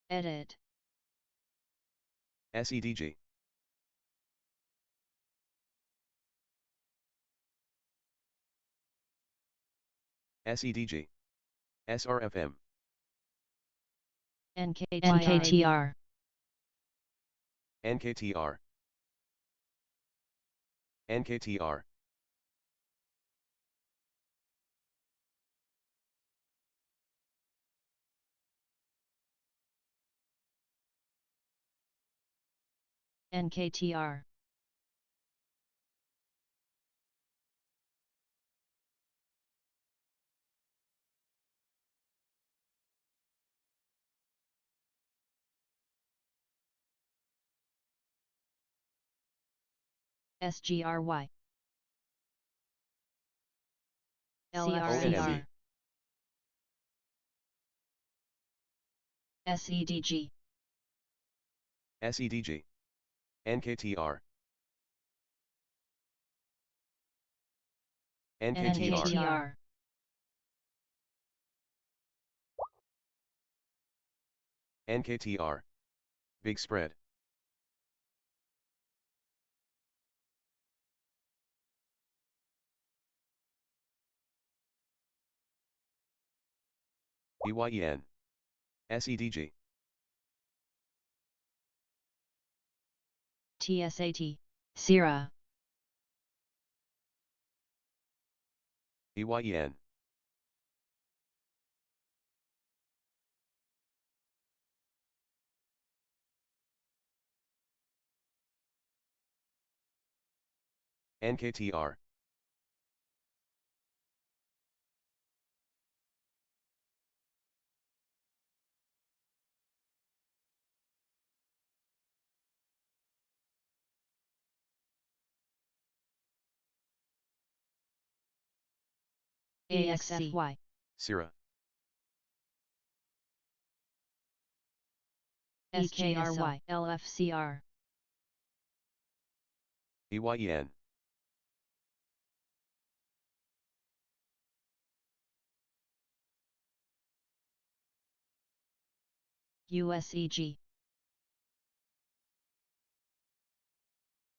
Edit. SEDG. SEDG. SRFM. NKTR. NKTR. NKTR. NKTR. SGRY. LFCR. SEDG. SEDG. NKTR. NKTR. NKTR. Big spread. BYEN. SEDG. TSAT. Sierra. BYEN. NKTR. AXFY. Sierra. SKRY. LFCR. BYEN. USEG.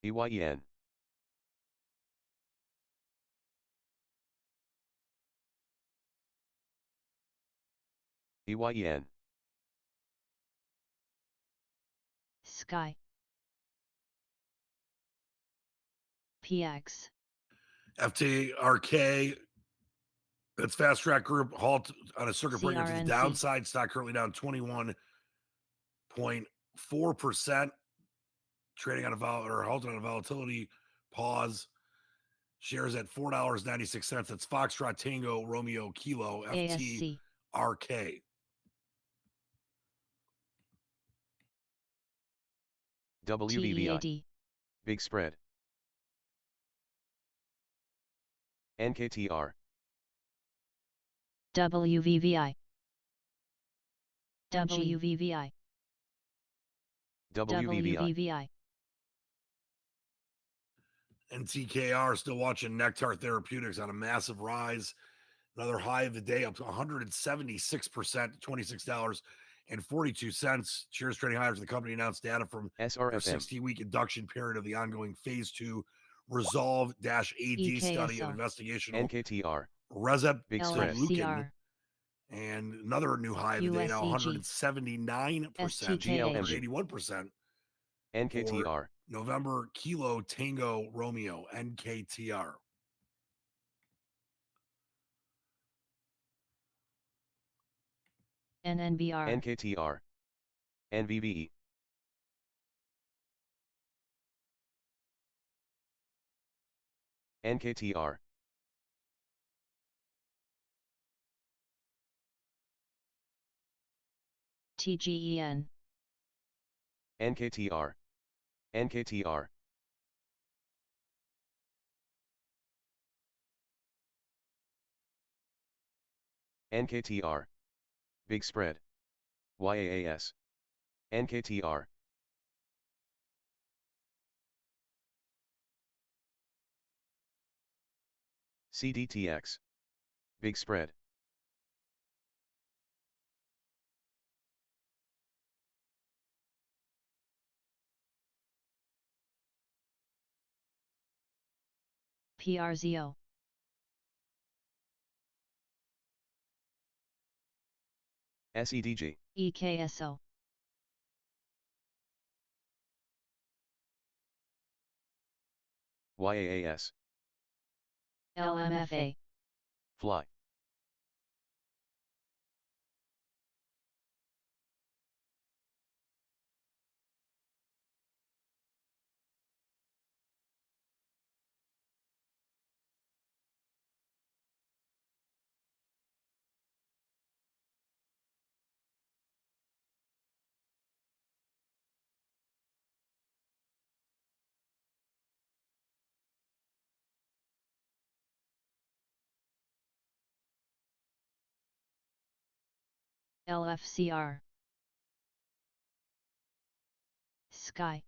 BYEN. BYEN. Sky. PX. FTRK, that's Fast Track Group, halt on a circuit breaker to the CRNC. downside. Stock currently down 21.4%. Trading on a halted on a volatility pause. Shares at $4.96. That's Foxtrot Tango Romeo Kilo FTRK. WVVI. TEAD. Big spread. NKTR. WVVI. WVVI. WVVI. NTKR still watching Nectar Therapeutics on a massive rise. Another high of the day, up to 176% to $26.42. Shares trading higher as the company announced data from their SRFM. 60-week induction period of the ongoing phase 2 Resolve-AD study of EKSL. investigational NKTR. Big spread. Rezeptlucan. And another new high of the day now, USEG. 179%, STKH. 81%. NKTR. November Kilo Tango Romeo, NKTR. NNBR. NKTR. NVVE. NKTR. TGEN. NKTR. NKTR. NKTR. Big spread. YAAS. NKTR. CDTX. Big spread. PRZO. SEDG. EKSO. YAAS. LMFA. Fly. LFCR. Sky.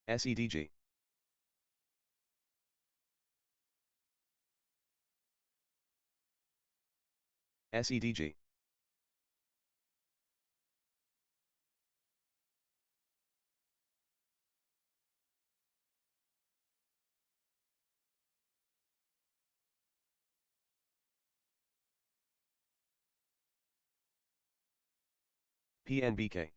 SEDG. SEDG. PNBK.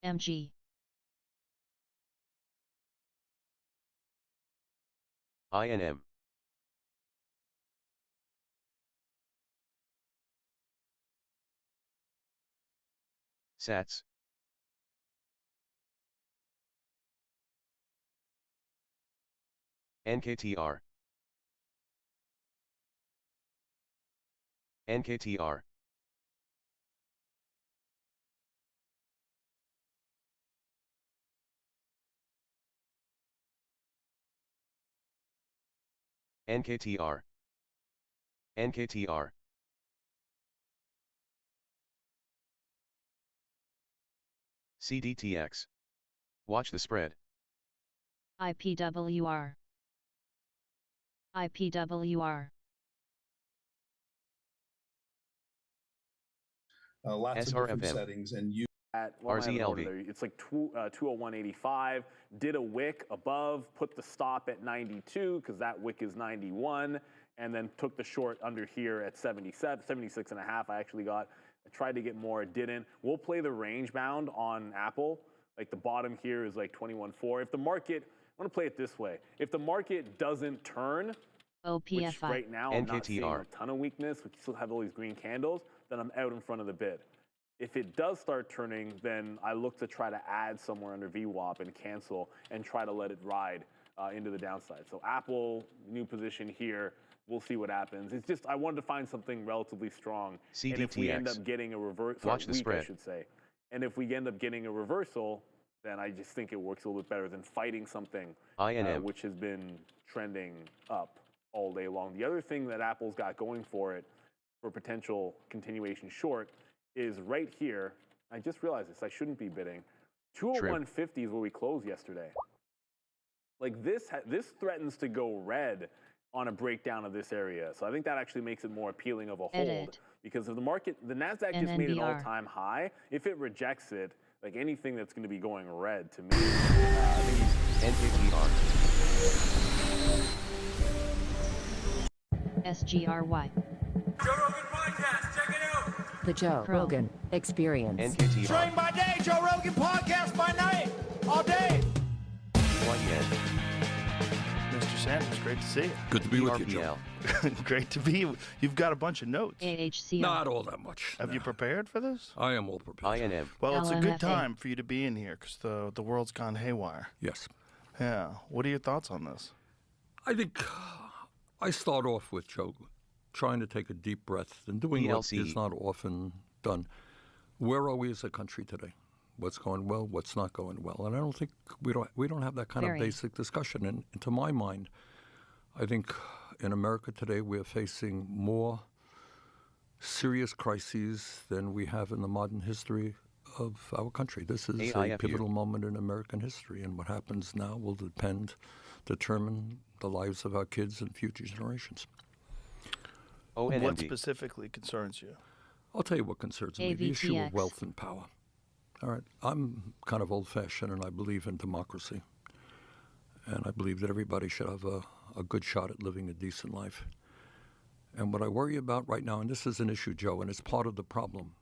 MG. INM. SATS. NKTR. NKTR. NKTR. NKTR. CDTX. Watch the spread. IPWR. IPWR. Lots of different SRFM. settings, and you at what am I having order RZLV. there? It's like 201.85. Did a wick above, put the stop at 92 because that wick is 91, and then took the short under here at 77, 76 and a half. I actually got. I tried to get more, it didn't. We'll play the range bound on Apple. Like the bottom here is like 21.4. If the market, I want to play it this way. If the market doesn't turn, which right now I'm not seeing a ton of weakness, we still have all these green candles, then I'm out in front of the bid. If it does start turning, then I look to try to add somewhere under VWAP and cancel and try to let it ride into the downside. So Apple, new position here. We'll see what happens. It's just I wanted to find something relatively strong. CDTX. And if we end up getting a reversal, Watch the spread. I should say. And if we end up getting a reversal, then I just think it works a little bit better than fighting something which has been trending up all day long. The other thing that Apple's got going for it for potential continuation short is right here. I just realized this. I shouldn't be bidding. 201.50 is where we closed yesterday. Like this threatens to go red on a breakdown of this area. So I think that actually makes it more appealing of a hold. Because if the market, the NASDAQ just made an all-time high. If it rejects it, like anything that's going to be going red to me, I think SGRY. Joe Rogan Podcast, check it out. The Joe Rogan Experience. Train by day, Joe Rogan Podcast by night, all day. Mr. Sanders, great to see you. Good to be with you, Joe. Great to be. You've got a bunch of notes. AHCL. Not all that much. Have you prepared for this? I am well prepared. Well, it's a good time for you to be in here because the world's gone haywire. Yes. Yeah. What are your thoughts on this? I think I start off with, Joe, trying to take a deep breath and doing what is not often done. Where are we as a country today? What's going well? What's not going well? And I don't think we don't have that kind of basic discussion. And to my mind, I think in America today we're facing more serious crises than we have in the modern history of our country. This is a pivotal moment in American history, and what happens now will determine the lives of our kids and future generations. What specifically concerns you? I'll tell you what concerns me, the issue of wealth and power. All right, I'm kind of old-fashioned, and I believe in democracy. And I believe that everybody should have a good shot at living a decent life. And what I worry about right now, and this is an issue, Joe, and it's part of the problem,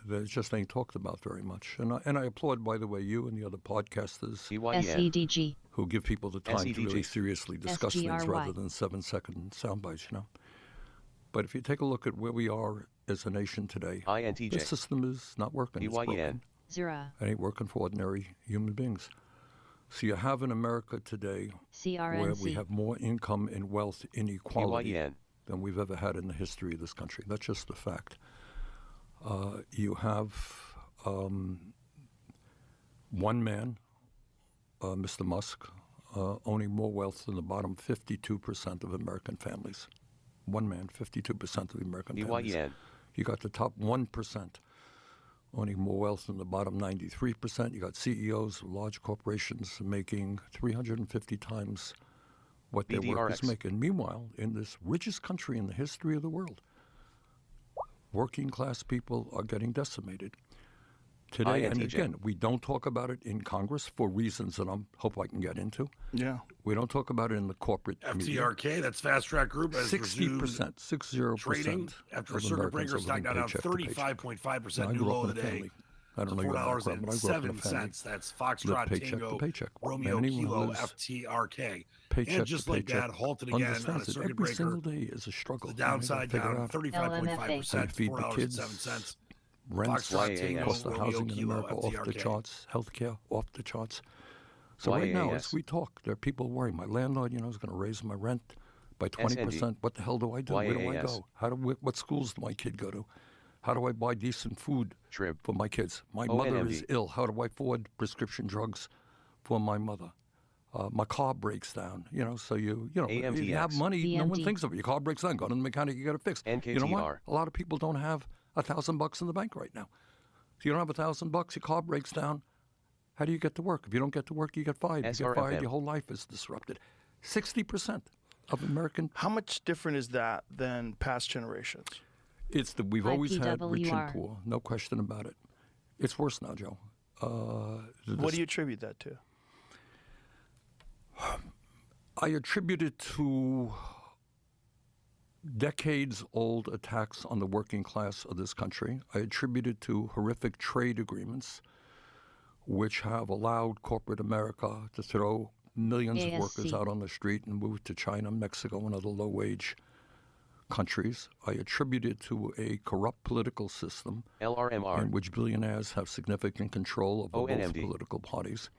that it just ain't talked about very much. And I applaud, by the way, you and the other podcasters SEDG. who give people the time to really seriously discuss things rather than 7-second sound bites, you know. But if you take a look at where we are as a nation today, the system is not working. It's broken. Zero. It ain't working for ordinary human beings. So you have in America today where we have more income and wealth inequality than we've ever had in the history of this country. That's just a fact. You have one man, Mr. Musk, owning more wealth than the bottom 52% of American families. One man, 52% of the American families. You got the top 1% owning more wealth than the bottom 93%. You got CEOs of large corporations making 350 times what their workers make. And meanwhile, in this richest country in the history of the world, working class people are getting decimated. Today, and again, we don't talk about it in Congress for reasons that I hope I can get into. Yeah. We don't talk about it in the corporate media. FTRK, that's Fast Track Group, has 60%, 60% trading after a circuit breaker stock down 35.5%, new low of the day. I don't know $4.07. That's Foxtrot, Tango, Romeo, Kilo, FTRK. And just like that, halted again on a circuit breaker. Every single day is a struggle. The downside down 35.5%, $4.07. Rents, cost of housing in America off the charts, healthcare off the charts. So right now, as we talk, there are people worrying. My landlord, is going to raise my rent by 20%. What the hell do I do? Where do I go? What schools do my kid go to? How do I buy decent food for my kids? My mother is ill. How do I afford prescription drugs for my mother? My car breaks down. So you have money. No one thinks of it. Your car breaks down. Go to the mechanic. You got it fixed. You know what? A lot of people don't have $1,000 in the bank right now. So you don't have $1,000, your car breaks down. How do you get to work? If you don't get to work, you get fired. If you get fired, your whole life is disrupted. 60% of American. How much different is that than past generations? We've always had rich and poor, no question about it. It's worse now, Joe. What do you attribute that to? I attribute it to decades-old attacks on the working class of this country. I attribute it to horrific trade agreements, which have allowed corporate America to throw millions of workers out on the street and move to China, Mexico, and other low-wage countries. I attribute it to a corrupt political system in which billionaires have significant control over both political parties.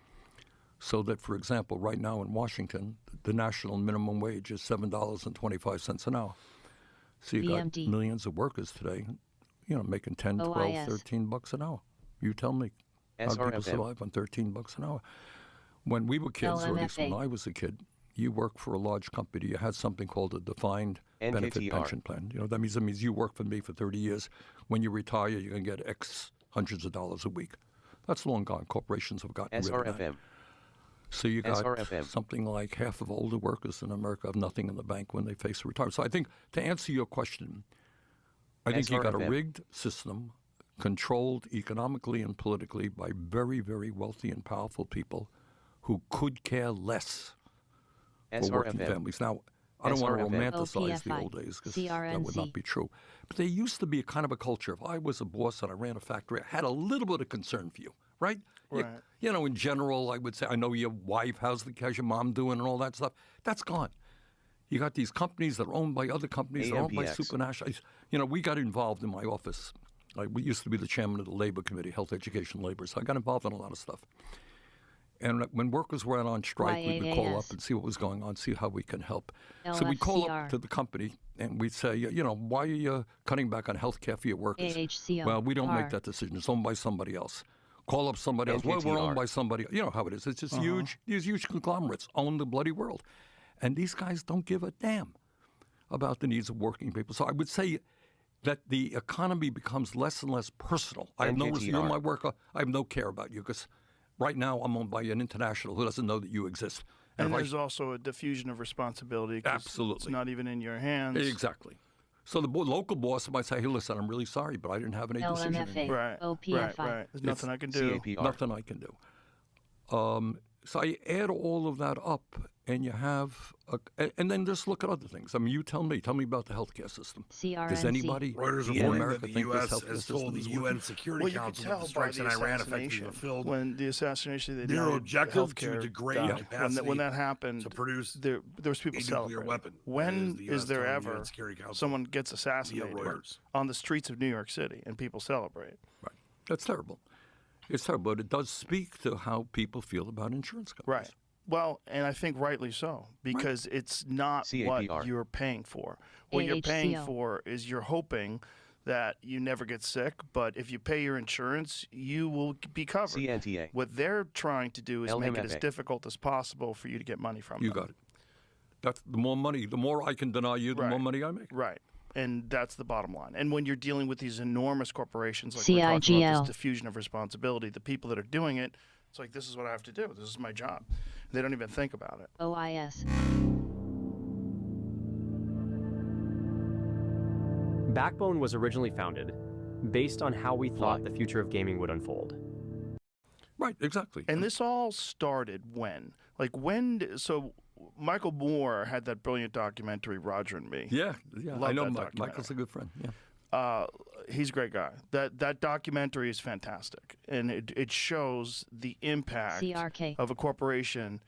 So that, for example, right now in Washington, the national minimum wage is $7.25 an hour. So you got millions of workers today, making 10, 12, 13 bucks an hour. You tell me, how do people survive on 13 bucks an hour? When we were kids, or at least when I was a kid, you worked for a large company. You had something called a defined benefit pension plan. That means you work for me for 30 years. When you retire, you're going to get X hundreds of dollars a week. That's long gone. Corporations have gotten rid of that. So you got something like half of older workers in America have nothing in the bank when they face retirement. So I think, to answer your question, I think you got a rigged system controlled economically and politically by very, very wealthy and powerful people who could care less for working families. Now, I don't want to romanticize the old days because that would not be true. But there used to be a kind of a culture. If I was a boss and I ran a factory, I had a little bit of concern for you, right? Right. In general, I would say, I know your wife, how's your mom doing and all that stuff. That's gone. You got these companies that are owned by other companies, that are owned by supranationals. We got involved in my office. We used to be the chairman of the Labor Committee, Health, Education, Labor. So I got involved in a lot of stuff. And when workers were out on strike, we would call up and see what was going on, see how we can help. So we'd call up to the company and we'd say, why are you cutting back on health care for your workers? Well, we don't make that decision. It's owned by somebody else. Call up somebody else. Well, we're owned by somebody else. You know how it is. It's just these huge conglomerates own the bloody world. And these guys don't give a damn about the needs of working people. So I would say that the economy becomes less and less personal. I have you're my worker. I have no care about you because right now I'm owned by an international who doesn't know that you exist. And there's also a diffusion of responsibility. Absolutely. It's not even in your hands. Exactly. So the local boss might say, hey, listen, I'm really sorry, but I didn't have any decision. Right. There's nothing I can do. Nothing I can do. So I add all of that up, and you have, and then just look at other things. I mean, you tell me about the healthcare system. Does anybody Reuters in reporting America that the think U.S. this has told the UN Security Council that the strikes in Iran effectively fulfilled when the assassination, their objective to degrade capacity when that happened, to produce there was people nuclear weapon. When is there ever someone gets assassinated on the streets of New York City and people celebrate? Right. That's terrible. It's terrible, but it does speak to how people feel about insurance companies. Right. Well, and I think rightly so, because it's not what you're paying for. What you're paying for is you're hoping that you never get sick, but if you pay your insurance, you will be covered. What they're trying to do is make it as difficult as possible for you to get money from them. You got it. That's the more money, the more I can deny you, the more money I make. Right. And that's the bottom line. And when you're dealing with these enormous corporations, like we're talking about this diffusion of responsibility, the people that are doing it, it's like, this is what I have to do. This is my job. They don't even think about it. OIS. Backbone was originally founded based on how we thought the future of gaming would unfold. Right, exactly. And this all started when? So Michael Moore had that brilliant documentary, Roger and Me. Yeah, I know Michael's a good friend. Yeah. He's a great guy. That documentary is fantastic, and it shows the impact of a corporation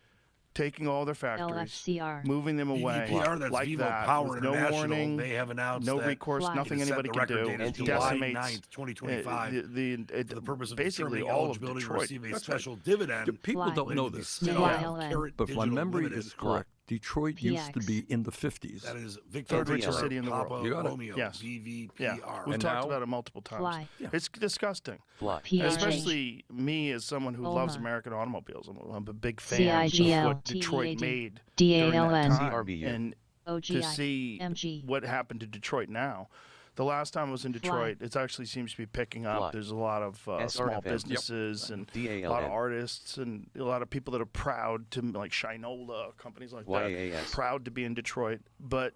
taking all their factories, moving them away like Vivo that, Power with no warning, they have announced no recourse, nothing anybody can do. July 9th, 2025, for the purpose of basically all of eligibility Detroit. to receive a special dividend. People don't know this, but if my memory is correct, Detroit used to be in the 50s. That is third richest city in the world. You got Romeo, yes. VVPR. Yeah. We've talked about it multiple times. It's disgusting. Especially me as someone who loves American automobiles. I'm a big fan of what Detroit made during that time. And to see what happened to Detroit now. The last time I was in Detroit, it actually seems to be picking up. There's a lot of small businesses and a lot of artists and a lot of people that are proud to, like Shinola, companies like that, proud to be in Detroit. But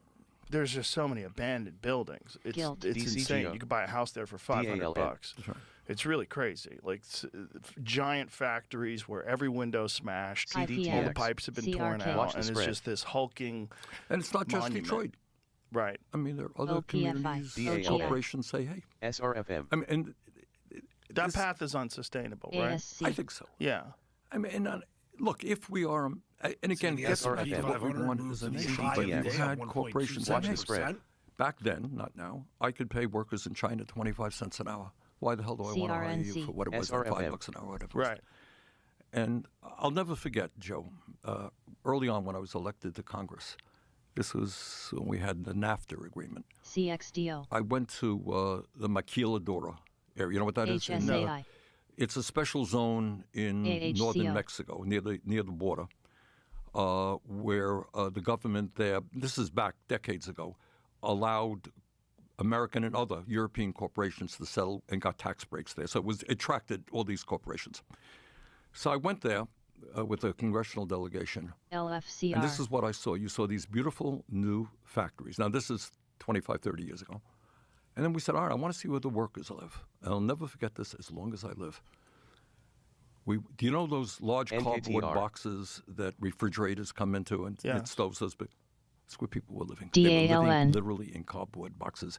there's just so many abandoned buildings. It's insane. You could buy a house there for $500. It's really crazy. Like giant factories where every window's smashed, all the pipes have been torn out, and it's just this hulking. And it's not just monument. Detroit. Right. I mean, there are other communities, corporations say, hey. SRFM. I mean, and that path is unsustainable, right? I think so. Yeah. I mean, look, if we are, and again, guess what we want is a nation, but you had corporations. Watch the spread. Back then, not now, I could pay workers in China 25 cents an hour. Why the hell do I want to hire you for what it was, like $5 an hour, whatever? Right. And I'll never forget, Joe, early on when I was elected to Congress, this was when we had the NAFTA agreement. CXDO. I went to the Maquiladora area. You know what that is? HSAI. It's a special zone in northern Mexico, near the border, where the government there, this is back decades ago, allowed American and other European corporations to settle and got tax breaks there. So it attracted all these corporations. So I went there with a congressional delegation. LFCR. And this is what I saw. You saw these beautiful new factories. Now, this is 25, 30 years ago. And then we said, all right, I want to see where the workers live. And I'll never forget this as long as I live. Do you know those large cardboard boxes that refrigerators come into and stoves those big? That's where people were living. They were living literally in cardboard boxes,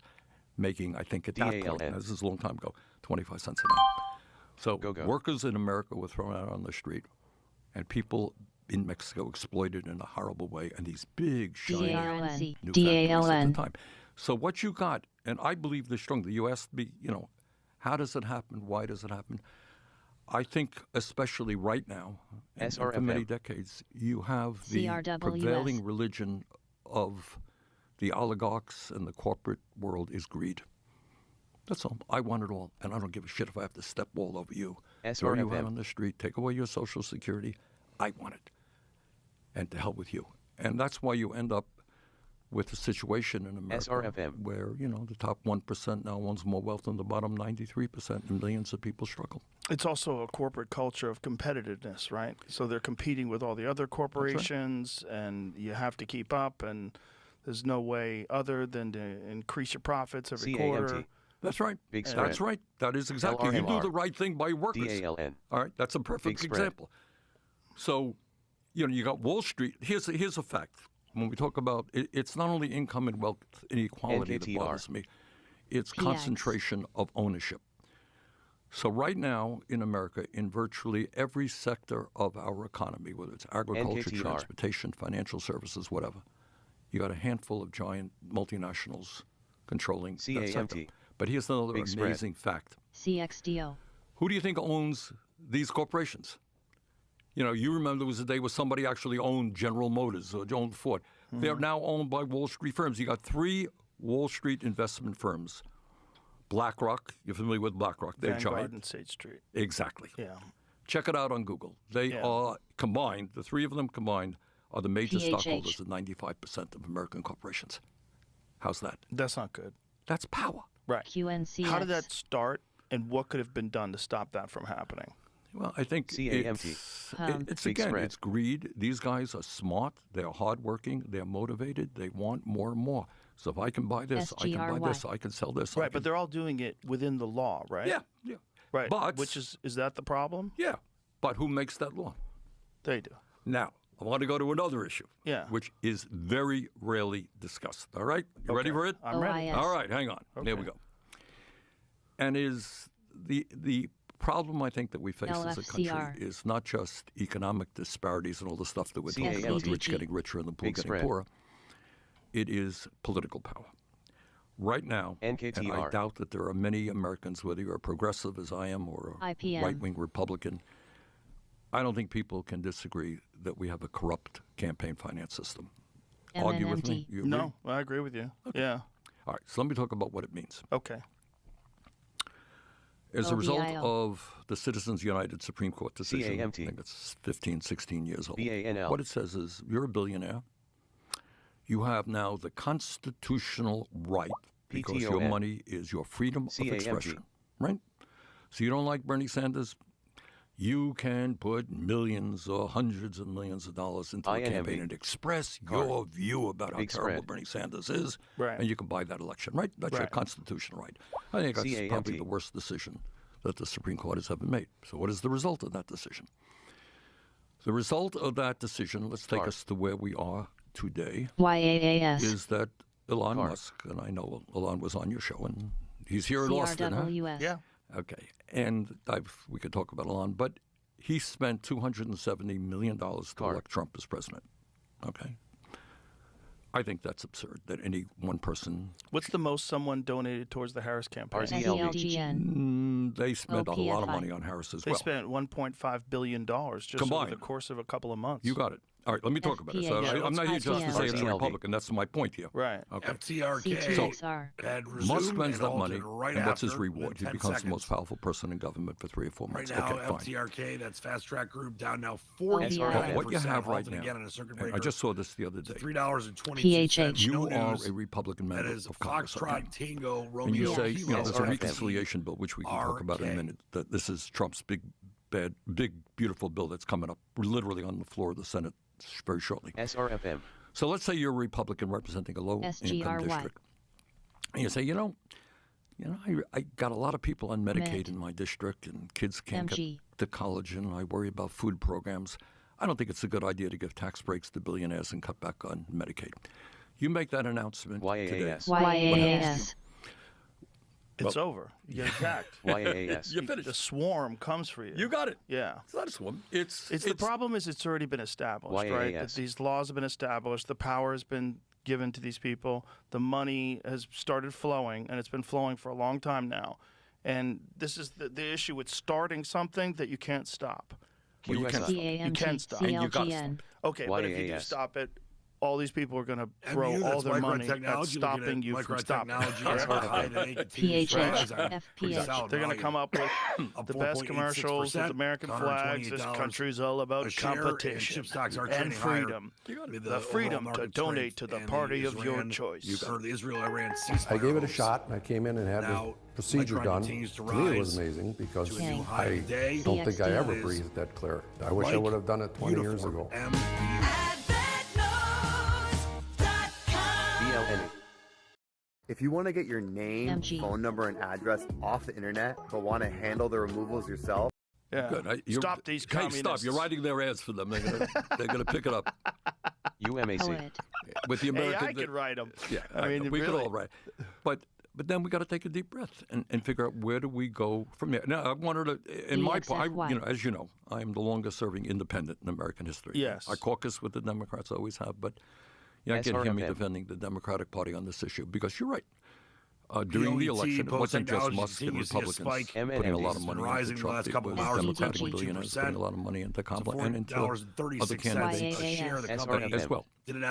making, I think at that point, this is a long time ago, 25 cents an hour. So workers in America were thrown out on the street, and people in Mexico exploited in a horrible way, and these big, shiny new factories at the time. So what you got, and I believe this strongly, you asked me, how does it happen? Why does it happen? I think especially right now, and for many decades, you have the prevailing religion of the oligarchs and the corporate world is greed. That's all. I want it all, and I don't give a shit if I have to step all over you. Throw you out on the street, take away your Social Security. I want it. And to hell with you. And that's why you end up with a situation in America where, the top 1% now owns more wealth than the bottom 93%, and millions of people struggle. It's also a corporate culture of competitiveness, right? So they're competing with all the other corporations, and you have to keep up, and there's no way other than to increase your profits every quarter. That's right. That's right. That is exactly. You do the right thing by your workers. DALN. All right. That's a perfect example. So, you got Wall Street. Here's a fact. When we talk about it's not only income and wealth inequality that bothers me, it's concentration of ownership. So right now in America, in virtually every sector of our economy, whether it's agriculture, transportation, financial services, whatever, you got a handful of giant multinationals controlling that sector. But here's another amazing fact. CXDO. Who do you think owns these corporations? You remember there was a day where somebody actually owned General Motors or owned Ford. Mm-hmm. They're now owned by Wall Street firms. You got 3 Wall Street investment firms. BlackRock, you're familiar with BlackRock. They're giant. And State Street. Exactly. Yeah. Check it out on Google. They are combined, the 3 of them combined, are the major stockholders of 95% of American corporations. How's that? That's not good. That's power. Right. QNCX. How did that start, and what could have been done to stop that from happening? Well, I think it's again, it's greed. These guys are smart. They're hardworking. They're motivated. They want more and more. So if I can buy this, I can buy this, I can sell this. Right, but they're all doing it within the law, right? Yeah. Right, but is that the problem? Yeah, but who makes that law? They do. Now, I want to go to another issue, which is very rarely discussed. All right? You ready for it? I'm ready. All right, hang on. Okay. There we go. And is the problem I think that we face as a country is not just economic disparities and all the stuff that we're talking about, the rich getting richer and the poor getting poorer. It is political power. Right now, and I doubt that there are many Americans, whether you're a progressive as I am or a right-wing Republican, I don't think people can disagree that we have a corrupt campaign finance system. Argue with me? You agree? No, I agree with you. Okay. Yeah. All right, so let me talk about what it means. Okay. As a result of the Citizens United Supreme Court decision, I think it's 15, 16 years old, what it says is you're a billionaire. You have now the constitutional right, because your money is your freedom of expression, right? So you don't like Bernie Sanders, you can put millions or hundreds of millions of dollars into a campaign and express your view about how terrible Bernie Sanders is, and you can buy that election, right? That's your constitutional right. I think that's probably the worst decision that the Supreme Court has ever made. So what is the result of that decision? The result of that decision, let's take us to where we are today, YAAS. is that Elon Musk, and I know Elon was on your show, and he's here in Austin, huh? Yeah. Okay, and we could talk about Elon, but he spent $270 million to elect Trump as president. Okay. I think that's absurd that any one person. What's the most someone donated towards the Harris campaign? They spent a lot of money on Harris as well. They spent $1.5 billion just over the course of a couple of months. You got it. All right, let me talk about it. So I'm not here just to say it's a Republican. That's my point here. Right. Okay. FTRK So Musk spends that money, and what's his reward? He becomes the most powerful person in government for 3 or 4 months. Right now, okay, FTRK, that's Fast Track Group, down now 40%. But what you have right now, again in a circuit breaker, I just saw this the other day. $3.22. You are a Republican member of Congress. Foxtrot, Tango, Romeo, and you say, Kilo, there's a reconciliation bill, which we can talk about in a minute, that this is Trump's big, beautiful bill that's coming up literally on the floor of the Senate very shortly. SRFM. So let's say you're a Republican representing a low-income district. And you say, I got a lot of people on Medicaid in my district, and kids can't get to college, and I worry about food programs. I don't think it's a good idea to give tax breaks to billionaires and cut back on Medicaid. You make that announcement today. YAAS. It's over. You get attacked. YAAS. You're finished. The swarm comes for you. You got it. Yeah. It's not a swarm. It's the problem is it's already been established, right? That these laws have been established. The power has been given to these people. The money has started flowing, and it's been flowing for a long time now. And this is the issue with starting something that you can't stop. Well, you can stop. And you got to stop. Okay, but if you do stop it, all these people are going to throw all their money at stopping you from stopping. FPH. They're going to come up with the best commercials with American flags. This country's all about competition and freedom. The freedom to donate to the party of your choice. I gave it a shot, and I came in and had the procedure done. To me, it was amazing because I don't think I ever breathed that clear. I wish I would have done it 20 years ago. If you want to get your name, phone number, and address off the internet, but want to handle the removals yourself, good. Stop these communists. Hey, stop. You're writing their ads for them. They're gonna pick it up. UMAC. With the American. I could write them. Yeah, I mean, we could all write. But then we got to take a deep breath and figure out where do we go from there. Now, I wanted to, in my part, as you know, I am the longest-serving independent in American history. Yes. I caucus with the Democrats, always have, but I can't hear me defending the Democratic Party on this issue because you're right. During the election, it wasn't just Musk and Republicans putting a lot of money into Trump. It was Democratic billionaires putting a lot of money into Kamala and into other candidates as well. And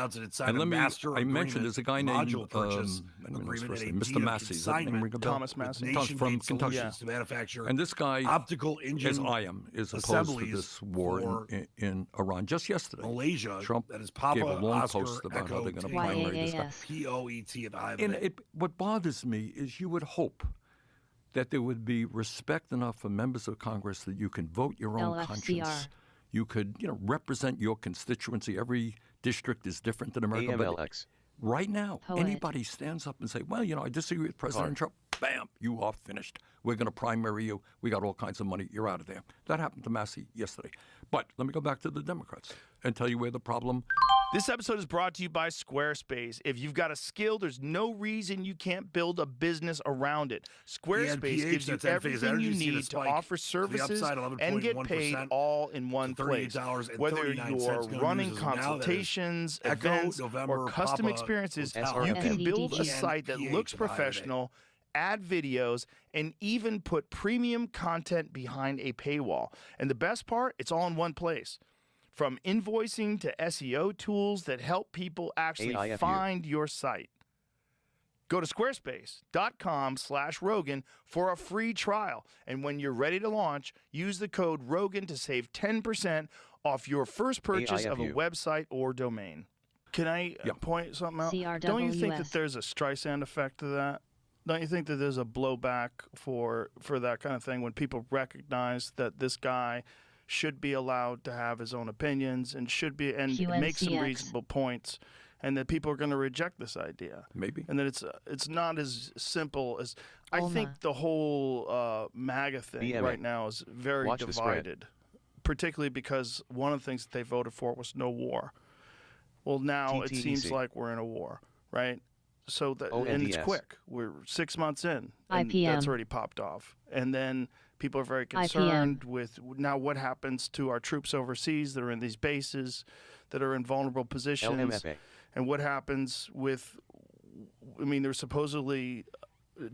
let me, I mentioned there's a guy named, Mr. Massey. Is that name ring a bell? Thomas Massey. From Kentucky. And this guy, optical engine as I am, is opposed to this war in Iran. Just yesterday, Trump gave a long post about how they're going to primary this guy. POET at the high of it. What bothers me is you would hope that there would be respect enough for members of Congress that you can vote your own conscience. You could, represent your constituency. Every district is different in America. But right now, anybody stands up and say, well, I disagree with President Trump. Bam, you are finished. We're going to primary you. We got all kinds of money. You're out of there. That happened to Massey yesterday. But let me go back to the Democrats and tell you where the problem. This episode is brought to you by Squarespace. If you've got a skill, there's no reason you can't build a business around it. Squarespace gives you everything you need to offer services and get paid all in one place. Whether you're running consultations, events, or custom experiences, you can build a site that looks professional, add videos, and even put premium content behind a paywall. And the best part, it's all in one place. From invoicing to SEO tools that help people actually find your site. Go to squarespace.com/Rogan for a free trial. And when you're ready to launch, use the code Rogan to save 10% off your first purchase of a website or domain. Can I point something out? Don't you think that there's a Streisand effect to that? Don't you think that there's a blowback for that kind of thing when people recognize that this guy should be allowed to have his own opinions and should be make some reasonable points, and that people are going to reject this idea. Maybe. And that it's not as simple as I think the whole MAGA thing right now is very divided, particularly because one of the things that they voted for was no war. Well, now it seems like we're in a war, right? So that, and it's quick. We're 6 months in, and that's already popped off. And then people are very concerned with now what happens to our troops overseas that are in these bases, that are in vulnerable positions, and what happens with, I mean, there's supposedly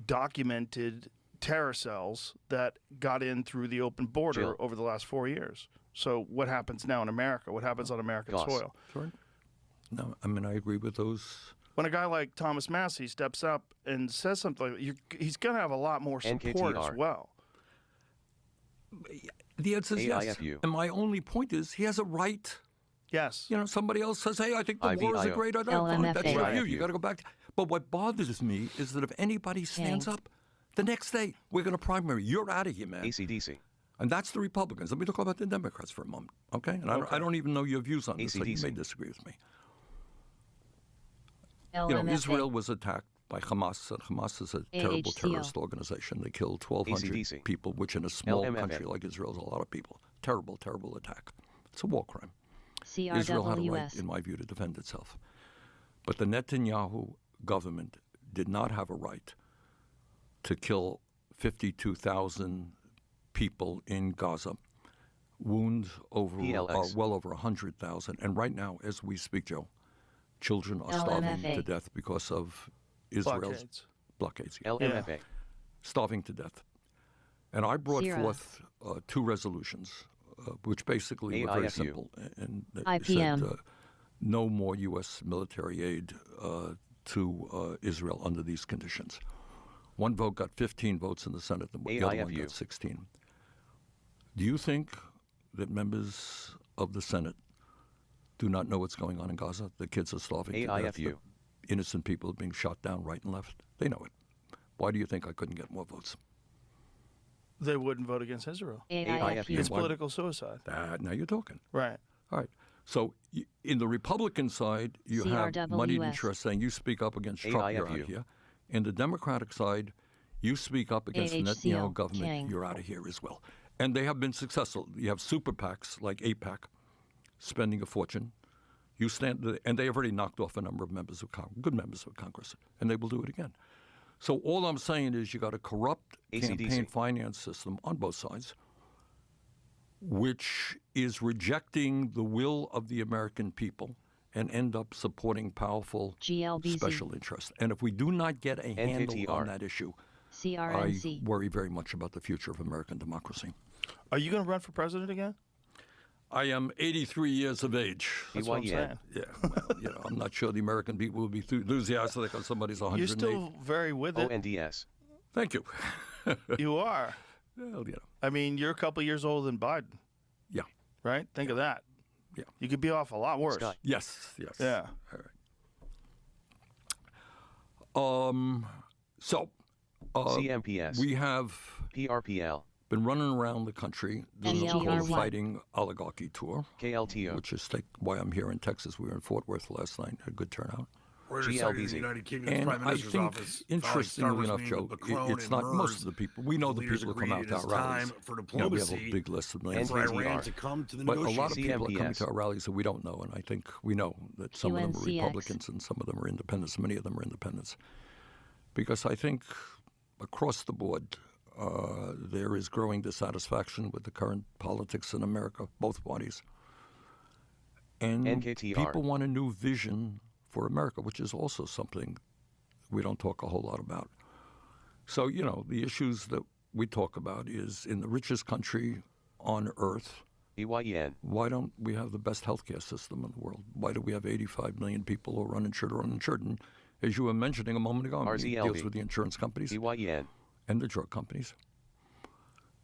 documented terror cells that got in through the open border over the last 4 years. So what happens now in America? What happens on American soil? Sure. No, I mean, I agree with those. When a guy like Thomas Massey steps up and says something like that, he's going to have a lot more support as well. The answer is yes. And my only point is he has a right. Yes. You know, somebody else says, hey, I think the war is a great idea. That's your view. You got to go back. But what bothers me is that if anybody stands up, the next day, we're going to primary. You're out of here, man. ACDC. And that's the Republicans. Let me talk about the Democrats for a moment, okay? And I don't even know your views on this, so you may disagree with me. You know, Israel was attacked by Hamas, and Hamas is a terrible terrorist organization. They killed 1,200 people, which in a small country like Israel is a lot of people. Terrible, terrible attack. It's a war crime. Israel had a right, in my view, to defend itself. But the Netanyahu government did not have a right to kill 52,000 people in Gaza, wound well over 100,000. And right now, as we speak, Joe, children are starving to death because of Israel's blockades. LMFA. Starving to death. And I brought forth 2 resolutions, which basically were very simple. And said no more U.S. military aid to Israel under these conditions. One vote got 15 votes in the Senate, and the other one got 16. Do you think that members of the Senate do not know what's going on in Gaza? The kids are starving to death. The innocent people are being shot down right and left. They know it. Why do you think I couldn't get more votes? They wouldn't vote against Israel. It's political suicide. Now you're talking. Right. All right. So in the Republican side, you have moneyed interests saying you speak up against Trump, you're out of here. In the Democratic side, you speak up against the Netanyahu government, you're out of here as well. And they have been successful. You have super PACs like AIPAC spending a fortune. You stand, and they have already knocked off a number of members of Congress, good members of Congress, and they will do it again. So all I'm saying is you got a corrupt campaign finance system on both sides, which is rejecting the will of the American people and end up supporting powerful special interests. And if we do not get a handle on that issue, I worry very much about the future of American democracy. Are you going to run for president again? I am 83 years of age. That's what I'm saying. Yeah, well, you know, I'm not sure the American people will be enthusiastic on somebody's 108. You're still very with it. ONDS. Thank you. You are. Well, you know. I mean, you're a couple years older than Biden. Yeah. Right? Think of that. Yeah. You could be off a lot worse. Scott. Yes. Yeah. All right. So, CMPS. we have PRPL. Been running around the country doing a fighting oligarchy tour, KLTO. which is why I'm here in Texas. We were in Fort Worth last night, had a good turnout. GLBZ. The United Kingdom's Prime Minister's office. Interestingly enough, Joe, it's not most of the people. We know the people who come out to our rallies. We have a big list of millions. For Iran to come to the but a lot of people are coming to our rallies that we don't know, and I think we know that some of them are Republicans and some of them are independents. Many of them are independents. Because I think across the board, there is growing dissatisfaction with the current politics in America, both parties. And people want a new vision for America, which is also something we don't talk a whole lot about. So, you know, the issues that we talk about is in the richest country on earth, EYN. Why don't we have the best healthcare system in the world? Why do we have 85 million people who are uninsured or uninsured? And as you were mentioning a moment ago, it deals with the insurance companies EYN. And the drug companies.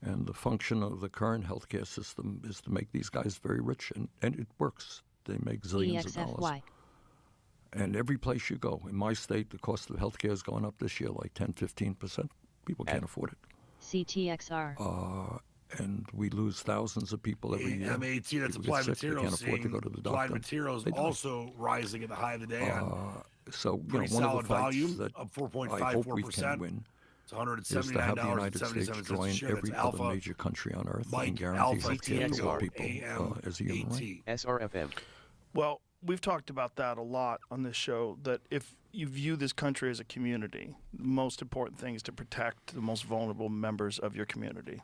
And the function of the current healthcare system is to make these guys very rich, and it works. They make zillions of dollars. And every place you go, in my state, the cost of healthcare is going up this year like 10, 15%. People can't afford it. CTXR. and we lose thousands of people every year. MAT, that's People applied get sick, they materials. can't afford to go to the Applied doctor. materials They die. also rising at the high of the day. So, you know, Pretty one of solid the fights volume, that up I hope we 4.54%. can win It's is to have the United $179.77 States a join share. every That's other Alpha, major country on earth Mike, and guarantee Alpha health care to Tango, all people as a human right. SRFM. Well, we've talked about that a lot on this show, that if you view this country as a community, the most important thing is to protect the most vulnerable members of your community.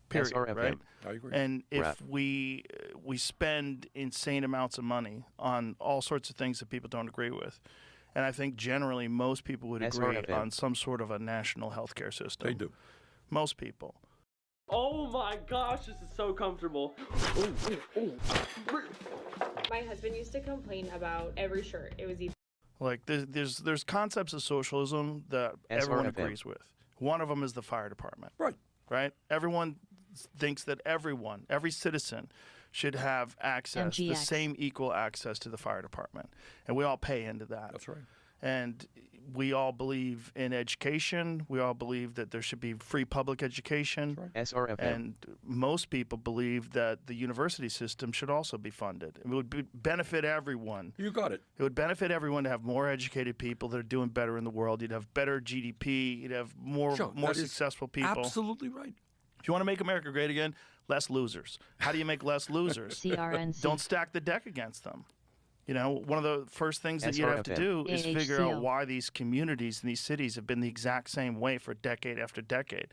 Period, SRFM. right? I agree. And if Rap. we spend insane amounts of money on all sorts of things that people don't agree with, and I think generally most people would agree SRFM. on some sort of a national healthcare system. They do. Most people. Oh my gosh, this is so comfortable. My husband used to complain about every shirt. It was either Like there's concepts of socialism that everyone SRFM. agrees with. One of them is the fire department. Right. Right? Everyone thinks that every citizen should have access, the MGX. same equal access to the fire department. And we all pay into that. That's right. And we all believe in education. We all believe that there should be free public education. SRFM. And most people believe that the university system should also be funded. It would benefit everyone. You got it. It would benefit everyone to have more educated people that are doing better in the world. You'd have better GDP. You'd have more Sure, more that is successful people. Absolutely right. If you want to make America great again, less losers. How do you make less losers? CRNC. Don't stack the deck against them. You know, one of the first things that you have to SRFM. do is figure out AHCO. why these communities and these cities have been the exact same way for decade after decade.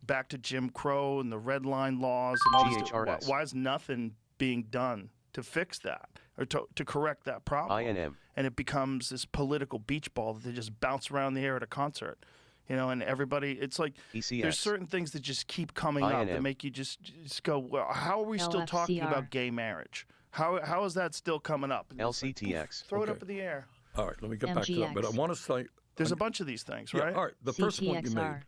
Back to Jim Crow and the Red Line laws and all this. GHRS. Why is nothing being done to fix that or to correct that problem? INM. And it becomes this political beach ball that they just bounce around the air at a concert. You know, and everybody, it's like ECX. there's certain things that just keep coming up that INM. make you just go, well, how are we still talking LFCR. about gay marriage? How is that still coming up? And it's like, LCTX. poof, throw it Okay. up in the air. All right, let me get back to that. But I MGX. want to say, There's a bunch of these things, yeah, right? all right, the first point you made. CTXR.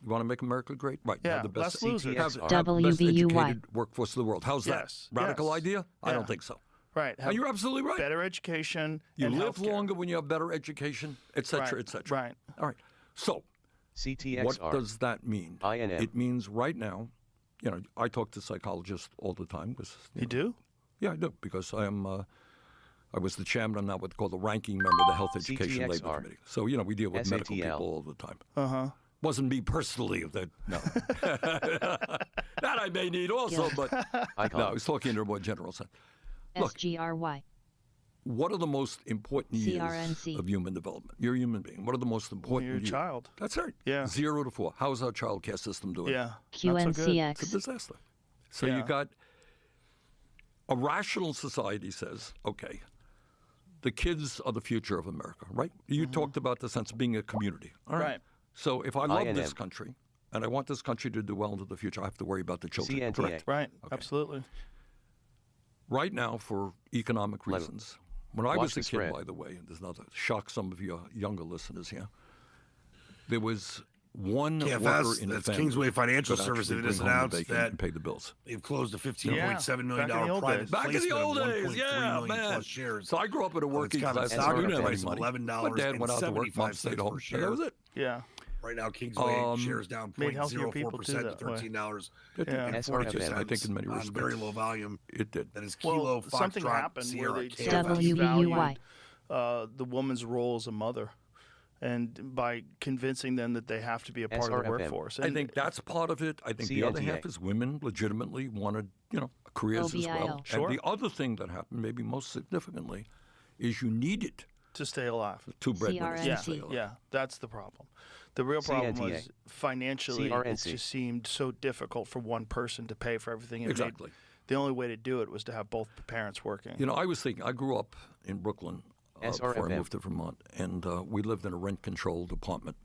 You want to make America great? Right. Yeah, have the best, less losers. have the best WVUY. educated workforce of the world. How's Yes, that? Radical yes. idea? I Yeah. don't think so. Right. No, you're absolutely right. Better education. You and live healthcare. longer when you have better education, et cetera, Right, et cetera. right. All right. So, CTXR. what does that mean? INM. It means right now, you know, I talk to psychologists all the time. You do? Yeah, I do, because I was the chairman. I'm now what's called the ranking member of the Health Education Labor CTXR. Committee. So, you know, we deal with medical SATL. people all the time. Uh-huh. Wasn't me personally. That no. That I may need also, but no, I was talking in a more general sense. Look, SGRY. what are the most important years CRNC. of human development? You're a human being. What are the most important You're a years? child. That's right. Yeah. 0 to 4. How's our child care system doing? Yeah. Not so good. QNCX. It's a disaster. So Yeah. you got a rational society says, okay, the kids are the future of America, right? You talked about the sense of being a community. All right. Right. So if I love INM. this country and I want this country to do well into the future, I have to worry about the children. CNTA. Correct. Right. Absolutely. Right now, for economic reasons, when I Watch was a this kid, spread. by the way, and there's not to shock some of your younger listeners here, there was one worker KFS, in the that's family Kingsway Financial could Services, actually that just bring home the announced bacon that and pay the bills. they've closed a $15.7 Yeah, million back in the old private days. Back in the placement old of days, 1.3 yeah, million man. plus shares. So I grew up in a working It's got a class. stock I didn't have price any of money. $11 My dad went out to work. Mom stayed home. per And that was it. Yeah. Right now, Kingsway shares down Made healthier people, too, 0.04% to that way. $13 It did. Yeah. and SRFM. 42 I think in many on respects. very low volume. It did. That is Kilo, Well, something Foxtrot, happened Sierra, where they KFS. WVUY. devalued the woman's role as a mother, and by convincing them that they have to be a part of the SRFM. workforce. I And think that's part of it. I think the other CNTA. half is women legitimately wanted, you know, careers as well. OBIL. Sure. And the other thing that happened, maybe most significantly, is you needed to stay alive. two breadwinners to Yeah, stay alive. yeah, that's the problem. The real problem CNTA. was financially, it CRNC. just seemed so difficult for one person to pay for everything. It made- Exactly. the only way to do it was to have both parents working. You know, I was thinking, I grew up in Brooklyn before I SRFM. moved to Vermont, and we lived in a rent-controlled apartment.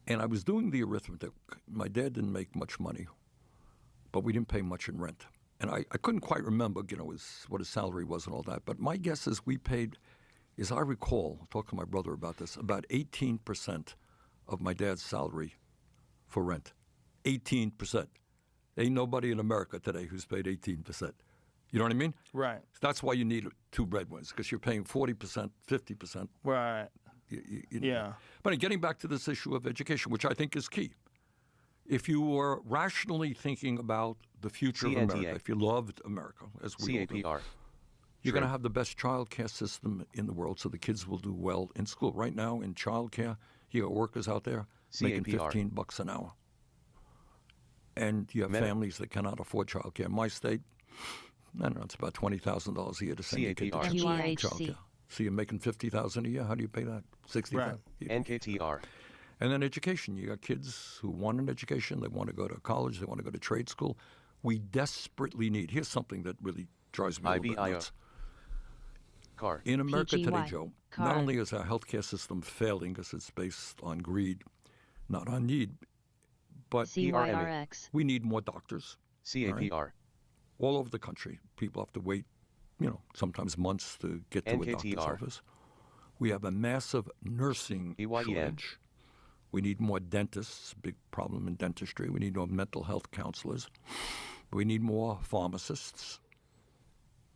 And I was doing the arithmetic. My dad didn't make much money, but we didn't pay much in rent. And I couldn't quite remember, you know, what his salary was and all that. But my guess is we paid, as I recall, I talked to my brother about this, about 18% of my dad's salary for rent. 18%. Ain't nobody in America today who's paid 18%. You know what I mean? Right. That's why you need two breadwinners, because you're paying 40%, 50%. Right. Yeah. But getting back to this issue of education, which I think is key, If you were rationally thinking about the future of America, if you loved America, as we all do, you're going to have the best child care system in the world so the kids will do well in school. Right now, in child care, you got workers out there making $15 an hour. And you have families that cannot afford child care. In my state, I don't know, it's about $20,000 a year to send your kid to child care. So you're making $50,000 a year. How do you pay that? $60,000. Right. NKTR. And then education. You got kids who want an education. They want to go to college. They want to go to trade school. We desperately need. Here's something that really drives me a little bit nuts. In America today, Joe, not only is our healthcare system failing because it's based on greed, not on need, but we need more doctors. CAPR. Right? All over the country, people have to wait, sometimes months to get to a doctor's office. We have a massive nursing shortage. We need more dentists, big problem in dentistry. We need more mental health counselors. We need more pharmacists.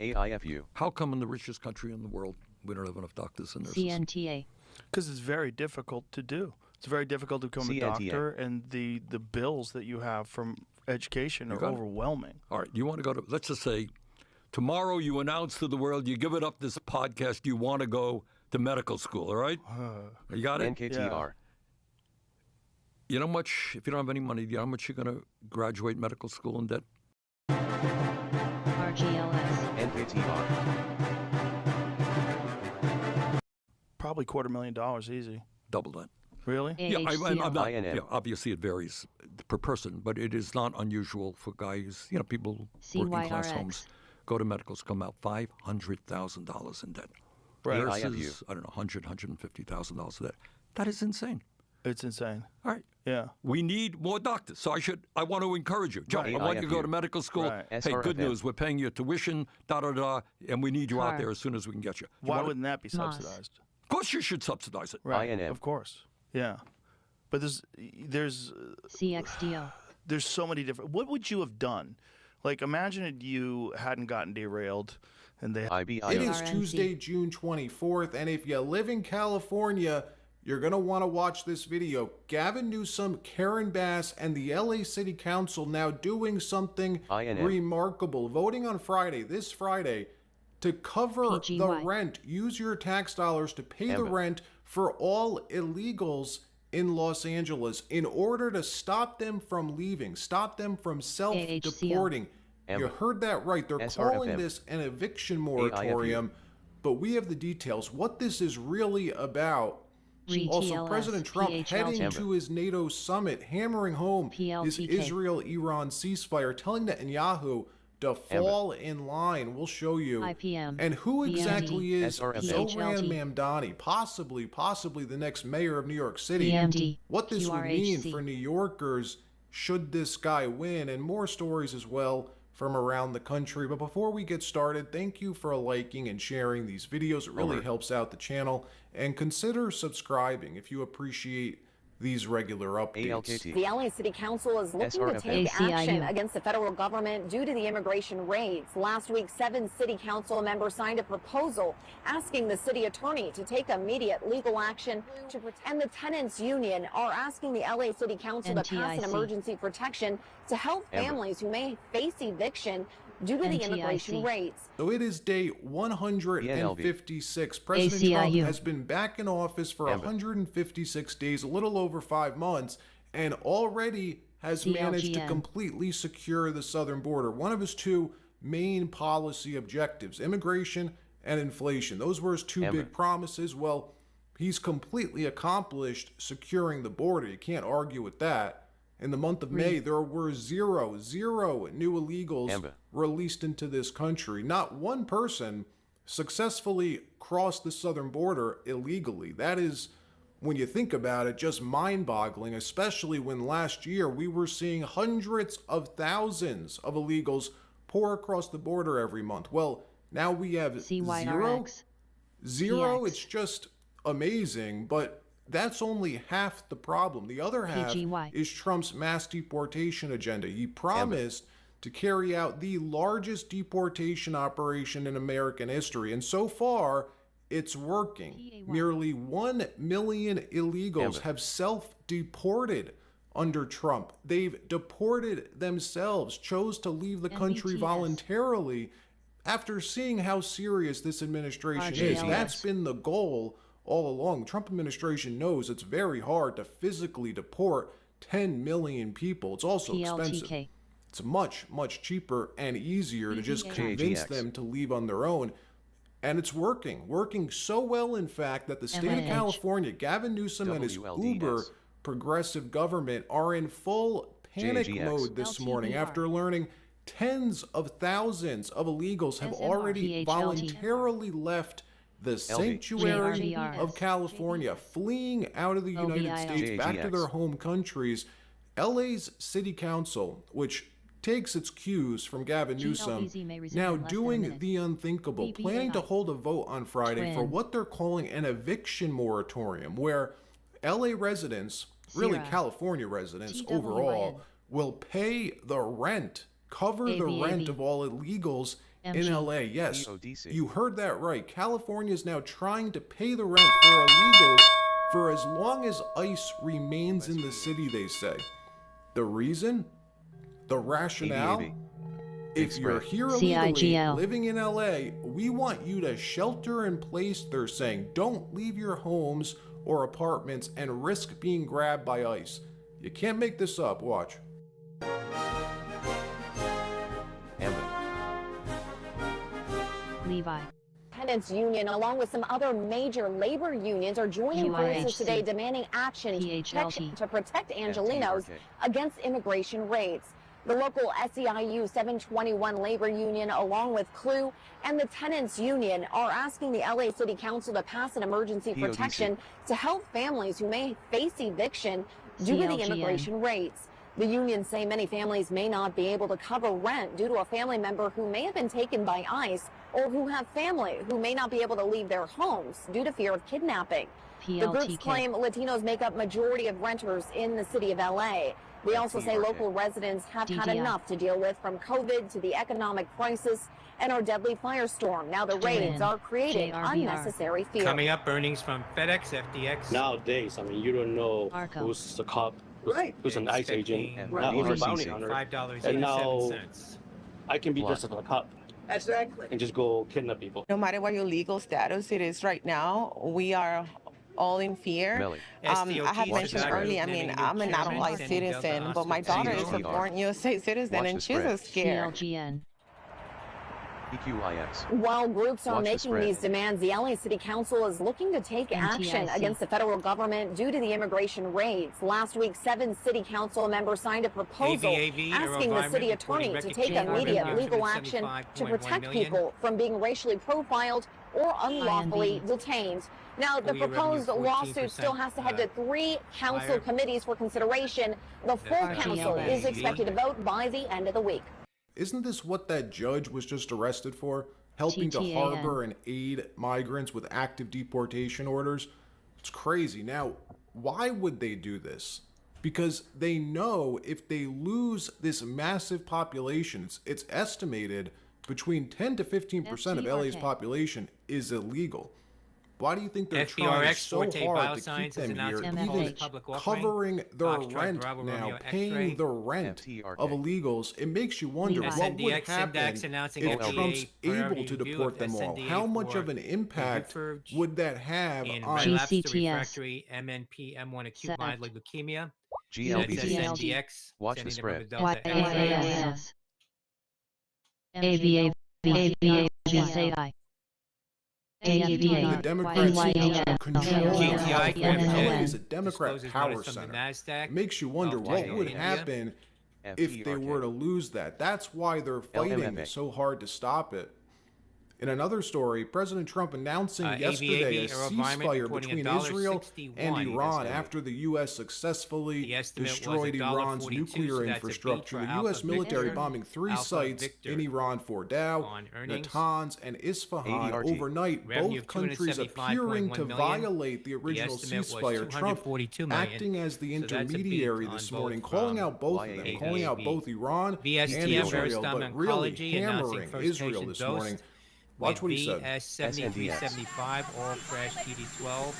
AIFU. How come in the richest country in the world we don't have enough doctors and nurses? CNTA. Because it's very difficult to do. It's very difficult to become a doctor, and the bills that you have from education are overwhelming. All right, you want to go to, let's just say, tomorrow you announce to the world, you give it up this podcast, you want to go to medical school, all right? You got it? NKTR. Yeah. You know how much, if you don't have any money, you know how much you're going to graduate medical school in debt? RGLS. NKTR. Probably $250,000 easy. Double that. Really? Yeah, I'm not, obviously it varies per person, but it is not unusual for guys, people working class homes, go to medical school, come out $500,000 in debt. Right. Versus, I don't know, $150,000 of debt. That is insane. It's insane. All right. Yeah. We need more doctors. So I want to encourage you. Joe, I want you to go to medical school. Right. Hey, good news. We're paying your tuition, and we need you out there as soon as we can get you. Why wouldn't that be subsidized? Of course you should subsidize it. Right. Of course. Yeah. But there's CXDO. There's so many different. What would you have done? Like, imagine if you hadn't gotten derailed and they. It is Tuesday, June 24th, and if you live in California, you're going to want to watch this video. Gavin Newsom, Karen Bass, and the LA City Council now doing something remarkable. Voting on Friday, this Friday, to cover the rent. Use your tax dollars to pay the rent for all illegals in Los Angeles in order to stop them from leaving, stop them from self-deporting. You heard that right. They're calling this an eviction moratorium, but we have the details. What this is really about. Also, President Trump heading to his NATO summit, hammering home his Israel-Iran ceasefire, telling Netanyahu to fall in line. We'll show you. And who exactly is Zohran Mamdani, possibly the next mayor of New York City. What this would mean for New Yorkers should this guy win, and more stories as well from around the country. But before we get started, thank you for liking and sharing these videos. It really helps out the channel. And consider subscribing if you appreciate these regular updates. The LA City Council is looking to take action against the federal government due to the immigration raids. Last week, 7 city council members signed a proposal asking the city attorney to take immediate legal action to and the tenants union are asking the LA City Council to pass an emergency protection to help families who may face eviction due to the immigration raids. So it is day 156. President Trump has been back in office for 156 days, a little over 5 months, and already has managed to completely secure the southern border. One of his 2 main policy objectives, immigration and inflation. Those were his 2 big promises. Well, he's completely accomplished securing the border. You can't argue with that. In the month of May, there were zero new illegals released into this country. Not one person successfully crossed the southern border illegally. That is, when you think about it, just mind-boggling, especially when last year we were seeing hundreds of thousands of illegals pour across the border every month. Well, now we have zero. It's just amazing, but that's only half the problem. The other half is Trump's mass deportation agenda. He promised to carry out the largest deportation operation in American history, and so far, it's working. Nearly 1 million illegals have self-deported under Trump. They've deported themselves, chose to leave the country voluntarily after seeing how serious this administration is. That's been the goal all along. The Trump administration knows it's very hard to physically deport 10 million people. It's also expensive. It's much, much cheaper and easier to just convince them to leave on their own. And it's working so well, in fact, that the state of California, Gavin Newsom and his uber progressive government are in full panic mode this morning after learning tens of thousands of illegals have already voluntarily left the sanctuary of California, fleeing out of the United States back to their home countries. LA's city council, which takes its cues from Gavin Newsom, now doing the unthinkable, planning to hold a vote on Friday for what they're calling an eviction moratorium, where LA residents, really California residents overall, will pay the rent, cover the rent of all illegals in LA. Yes, you heard that right. California is now trying to pay the rent for illegals for as long as ICE remains in the city, they say. The reason? The rationale? If you're here illegally, living in LA, we want you to shelter in place, they're saying. Don't leave your homes or apartments and risk being grabbed by ICE. You can't make this up. Watch. Levi. Tenants Union, along with some other major labor unions, are joining forces today demanding action to protect Angelenos against immigration raids. The local SEIU 721 labor union, along with CLU and the Tenants Union, are asking the LA City Council to pass an emergency protection to help families who may face eviction due to the immigration raids. The unions say many families may not be able to cover rent due to a family member who may have been taken by ICE, or who have family who may not be able to leave their homes due to fear of kidnapping. The groups claim Latinos make up majority of renters in the city of LA. They also say local residents have had enough to deal with, from COVID to the economic crisis and our deadly firestorm. Now the raids are creating unnecessary fear. Coming up, earnings from FedEx, FDX. Nowadays, I mean, you don't know who's the cop, who's an ICE agent, who's a bounty hunter. And now I can be dressed as a cop. Exactly. And just go kidnap people. No matter what your legal status it is right now, we are all in fear. I had mentioned earlier, I mean, I'm a naturalized citizen, but my daughter is a born USA citizen, and she's scared. EQIX. While groups are making these demands, the LA City Council is looking to take action against the federal government due to the immigration raids. Last week, 7 city council members signed a proposal asking the city attorney to take immediate legal action to protect people from being racially profiled or unlawfully detained. Now, the proposed lawsuit still has to head to 3 council committees for consideration. The full council is expected to vote by the end of the week. Isn't this what that judge was just arrested for? Helping to harbor and aid migrants with active deportation orders? It's crazy. Now, why would they do this? Because they know if they lose this massive population, it's estimated between 10 to 15% of LA's population is illegal. Why do you think they're trying so hard to keep them here, even covering their rent now, paying the rent of illegals? It makes you wonder what would happen if Trump's able to deport them all. How much of an impact would that have on GCTS, MNP, M1 acute myeloid leukemia, GLBT, watch the spread. The Democrats seem to control LA is a Democrat power center. It makes you wonder what would happen if they were to lose that. That's why they're fighting so hard to stop it. In another story, President Trump announcing yesterday a ceasefire between Israel and Iran after the U.S. successfully destroyed Iran's nuclear infrastructure. The U.S. military bombing 3 sites in Iran, Fordow, Natanz, and Isfahan overnight, both countries appearing to violate the original ceasefire. Trump acting as the intermediary this morning, calling out both of them, calling out both Iran and Israel, but really hammering Israel this morning. Watch what he said. VS 7375, all crash GD12,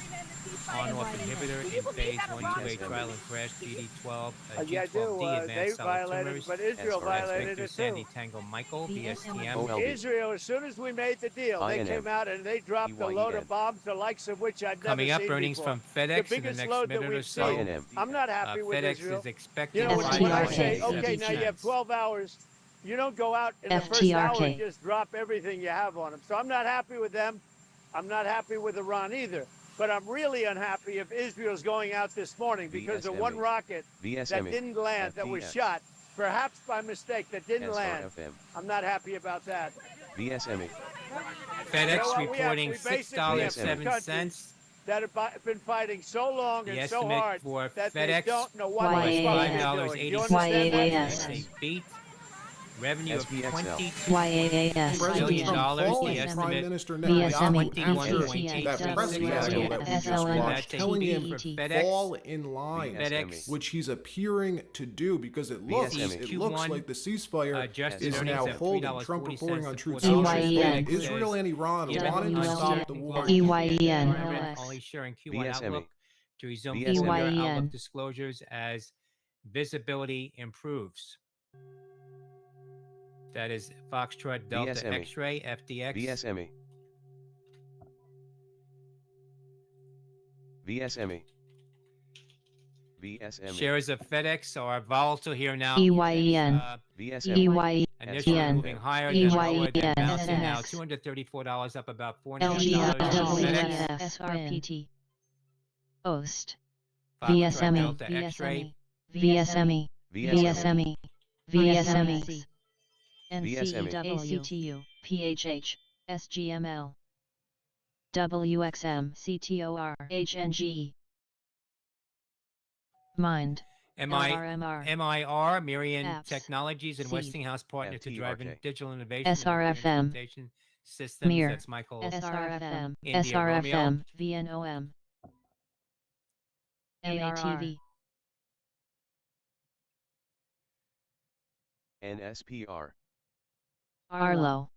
on-off inhibitor in phase 128 trial and crash GD12, G12D advanced solid tumors. But Israel violated Victor it Sandy too. Tango Michael, VSTM. Israel, as soon as we made the deal, they came out and they dropped a load of bombs, the likes of which I've never Coming up, seen earnings before. from FedEx the in the biggest next load that minute or we've so. seen. I'm not happy with FedEx Israel. is expecting You know, when I say, FTRK. okay, now you have 12 hours, you don't go out in the first hour and FTRK. just drop everything you have on them. So I'm not happy with them. I'm not happy with Iran either. But I'm really unhappy if Israel's going out this morning because of one rocket that didn't land, that was shot, perhaps by mistake, that didn't land. I'm not happy about that. FedEx You know what? reporting we basically have two $6.07. countries that have been fighting so long The and so estimate hard for that FedEx they don't know what was the fuck they're $5.80. doing. You understand that? YAAS. It's a beat. Revenue of YAAS. $22 billion. Calling The Prime estimate Minister VSME. Netanyahu after that press video that we just watched, telling him for to FedEx. fall in line, FedEx. which he's appearing to do because it looks Q1 like the ceasefire adjusted is earnings now of holding. Trump $3.40 reporting on to Truth $4 Social. EYEN. Israel and Iran Given wanted to stop the uncertain war. EYEN. only sharing Q1 outlook to resume VSME. full year EYEN. outlook disclosures as visibility improves. That is Foxtrot Delta X-ray FDX. Shares of FedEx are volatile here now. EYEN. EYEN. Initially moving higher, then lower, then bouncing now. SNX. $234 up about $49. LGWF. SRPT. OST. Foxtrot VSME. Delta X-ray. VSME. VSME. VSME. NCEW. ACTU. PHH. SGML. WXM. CTOR. HNG. Mind. MIR, Miriam Apps. Technologies, and Seed. Westinghouse partner to drive in digital innovation. SRFM. And implementation systems. MIR. That's Michael. SRFM. India Romeo. SRFM. VNOM. ARTV. Arlo.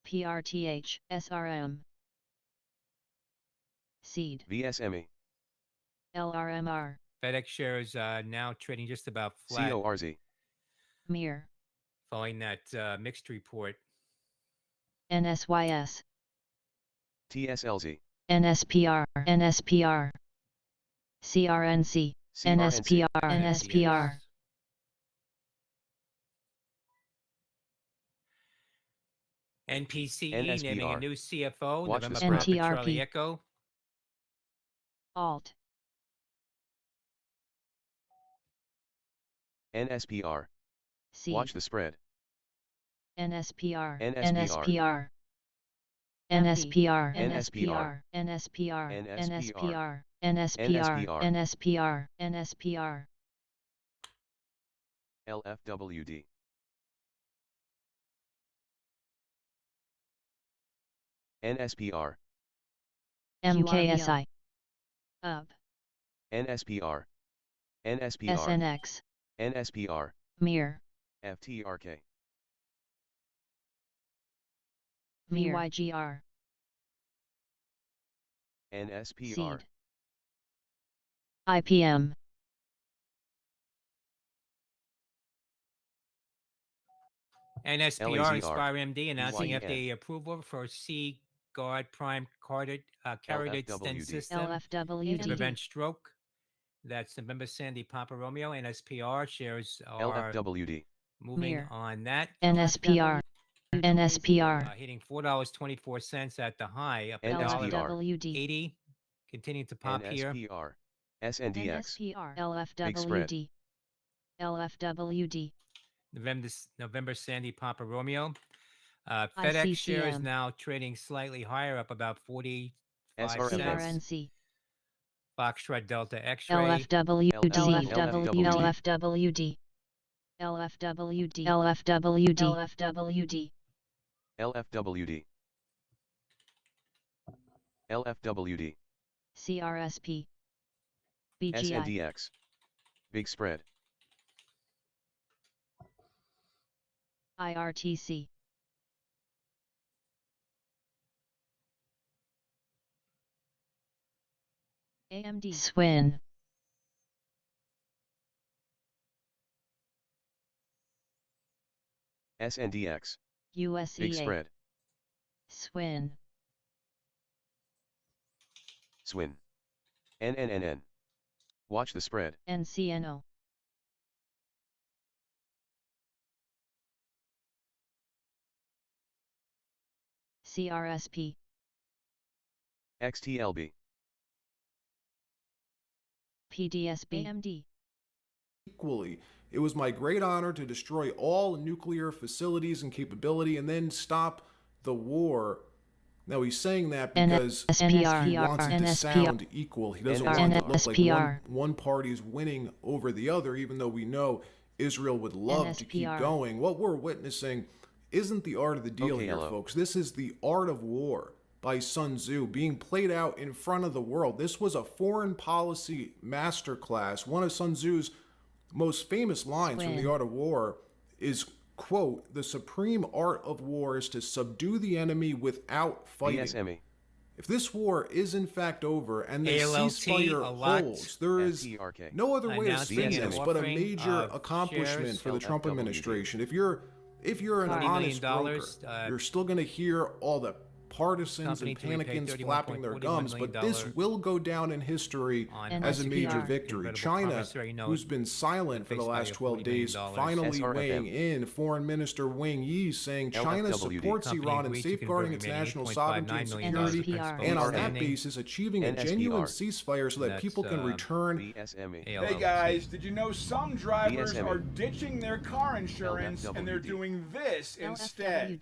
PRTH. SRM. Seed. LRMR. FedEx shares now trading just about flat. MIR. Following that mixed report. NSYS. NSPR. NSPR. CRNC. NSPR. NSPR. NPCE naming a new CFO. Watch November the Bravo spread. Charlie NTRP. Echo. Alt. Seed. Watch the spread. NSPR. NSPR. NSPR. NSPR. NSPR. NSPR. NSPR. NSPR. NSPR. NSPR. LFWD. NSPR. MKSI. UP. NSPR. NSPR. SNX. NSPR. MIR. FTRK. VYGR. NSPR. Seed. IPM. NSPR LAZR. Inspire MD announcing EYN. FDA approval for C-Guard Prime carotid stent LFWD. system to LFWD. prevent stroke. That's November Sandy Papa Romeo. NSPR shares are LFWD. moving MIR. on that. NSPR. NSPR. Hitting $4.24 at the high, up NSPR. $1.80. Continuing to pop here. NSPR. SNDX. NSPR. Big spread. LFWD. LFWD. November Sandy Papa Romeo. FedEx shares ICCM. now trading slightly higher, up about 45 SRFS. cents. CRNC. Foxtrot Delta X-ray. LFWD. LFWD. LFWD. LFWD. LFWD. LFWD. LFWD. CRSP. BGI. SNDX. Big spread. IRTC. AMD. Swin. SNDX. USEA. Big spread. Swin. Swin. NNNN. Watch the spread. NCNO. CRSP. XTLB. PDSB. AMD. Equally, it was my great honor to destroy all nuclear facilities and capability and then stop the war. Now he's saying that because he wants it to sound equal. He doesn't want it to look like one party is winning over the other, even though we know Israel would love to keep going. What we're witnessing isn't the art of the deal here, folks. This is the art of war by Sun Tzu being played out in front of the world. This was a foreign policy masterclass. One of Sun Tzu's most famous lines from The Art of War is, quote, "The supreme art of war is to subdue the enemy without fighting." BSME. If this war is in fact over and the ceasefire holds, there is no other way to spin this but a major accomplishment for the Trump administration. If you're an honest broker, you're still going to hear all the partisans and panicans flapping their gums, but this will go down in history as a major victory. China, who's been silent for the last 12 days, finally weighing in. Foreign Minister Wang Yi saying China supports Iran in safeguarding its national sovereignty and security, and on that basis achieving a genuine ceasefire so that people can return. Hey guys, did you know some drivers are ditching their car insurance and they're doing this instead?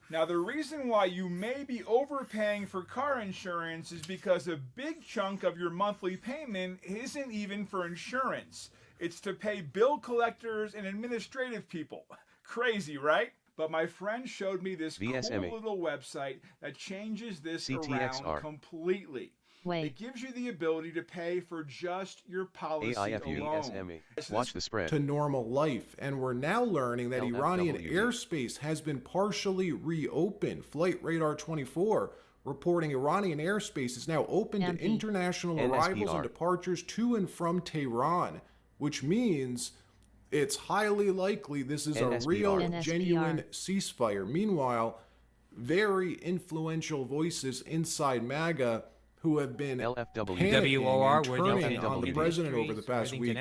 Now, the reason why you may be overpaying for car insurance is because a big chunk of your monthly payment isn't even for insurance. It's to pay bill collectors and administrative people. Crazy, right? But my friend showed me this cool little website that changes this around completely. It gives you the ability to pay for just your policy alone. Watch the spread. To normal life. And we're now learning that Iranian airspace has been partially reopened. Flight Radar 24 reporting Iranian airspace is now open to international arrivals and departures to and from Tehran, which means it's highly likely this is a real, genuine ceasefire. Meanwhile, very influential voices inside MAGA who have been panicking and turning on the president over the past week.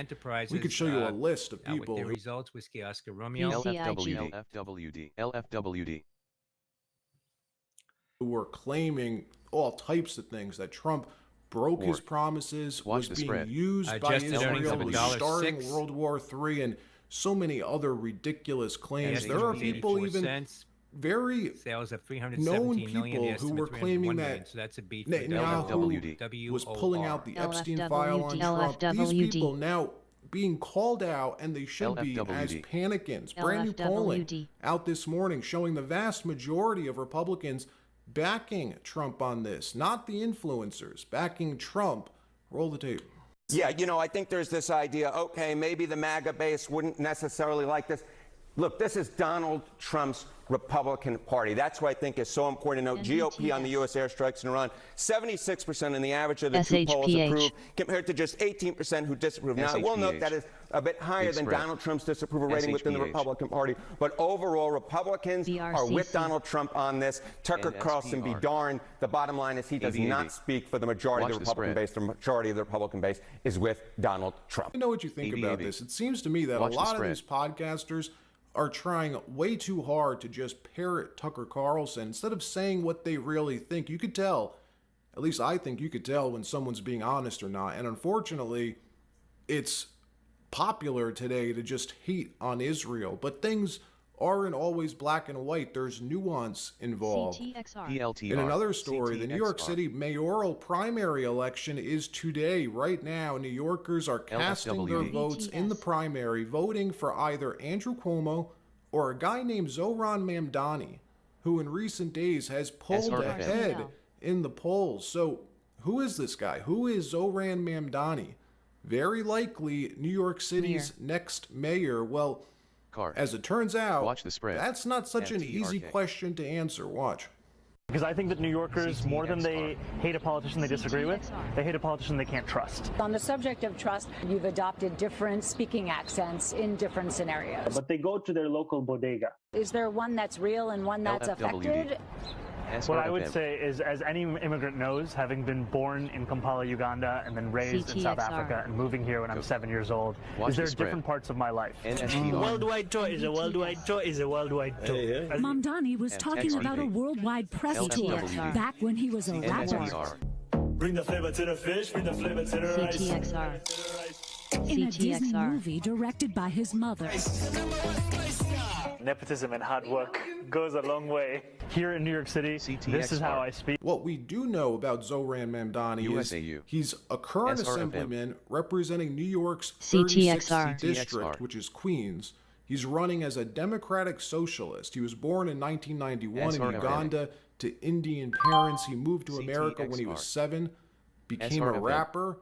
We could show you a list of people. With the results, Whiskey Oscar Romeo. LFWD. Who were claiming all types of things, that Trump broke his promises, was being used by Israel, was starting World War III, and so many other ridiculous claims. There are people even very sales of known people who were claiming that Netanyahu was pulling out the Epstein file on Trump. These people now being called out, and they should be, as panicans. Brand new polling out this morning showing the vast majority of Republicans backing Trump on this, not the influencers, backing Trump. Roll the tape. Yeah, you know, I think there's this idea, okay, maybe the MAGA base wouldn't necessarily like this. Look, this is Donald Trump's Republican Party. That's what I think is so important to note. GOP on the U.S. airstrikes in Iran, 76% in the average of the two polls approve, compared to just 18% who disapprove. Now, I will note that is a bit higher than Donald Trump's disapproval rating within the Republican Party. But overall, Republicans are with Donald Trump on this. Tucker Carlson be darned. The bottom line is he does not speak for the majority of the Republican base. The majority of the Republican base is with Donald Trump. I know what you think about this. It seems to me that a lot of these podcasters are trying way too hard to just parrot Tucker Carlson instead of saying what they really think. You could tell, at least I think you could tell when someone's being honest or not. And unfortunately, it's popular today to just hate on Israel, but things aren't always black and white. There's nuance involved. In another story, the New York City mayoral primary election is today. Right now, New Yorkers are casting their votes in the primary, voting for either Andrew Cuomo or a guy named Zohran Mamdani, who in recent days has pulled ahead in the polls. So who is this guy? Who is Zohran Mamdani? Very likely New York City's next mayor. Well, as it turns out, that's not such an easy question to answer. Watch. Because I think that New Yorkers, more than they hate a politician they disagree with, they hate a politician they can't trust. On the subject of trust, you've adopted different speaking accents in different scenarios. But they go to their local bodega. Is there one that's real and one that's affected? What I would say is, as any immigrant knows, having been born in Kampala, Uganda, and then raised in South Africa and moving here when I'm 7 years old, is there different parts of my life. Worldwide tour is a worldwide tour is a worldwide tour. Mamdani was talking about a worldwide press tour back when he was a rapper. Bring the flavor to the fish, bring the flavor to the rice. In a Disney movie directed by his mother. Nepotism and hard work goes a long way. Here in New York City, this is how I speak. What we do know about Zoran Mamdani is he's a current assemblyman representing New York's 36th district, which is Queens. He's running as a democratic socialist. He was born in 1991 in Uganda to Indian parents. He moved to America when he was 7, became a rapper,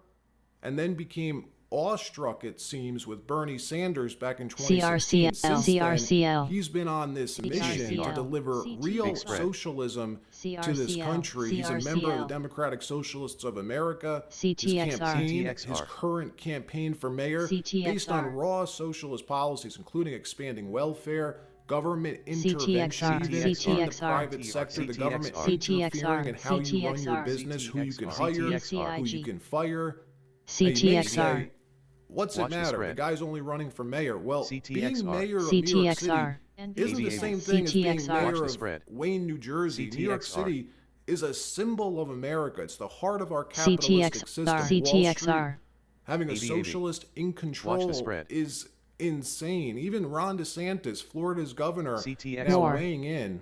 and then became awestruck, it seems, with Bernie Sanders back in 2016. Since then, he's been on this mission to deliver real socialism to this country. He's a member of the Democratic Socialists of America. His campaign, his current campaign for mayor, based on raw socialist policies, including expanding welfare, government intervention in the private sector, the government interfering in how you run your business, who you can hire, who you can fire. CTXR. What's it matter? The guy's only running for mayor. Well, being mayor of New York City isn't the same thing as being mayor of Wayne, New Jersey. New York City is a symbol of America. It's the heart of our capitalistic system. Wall Street, having a socialist in control is insane. Even Ron DeSantis, Florida's governor, now weighing in.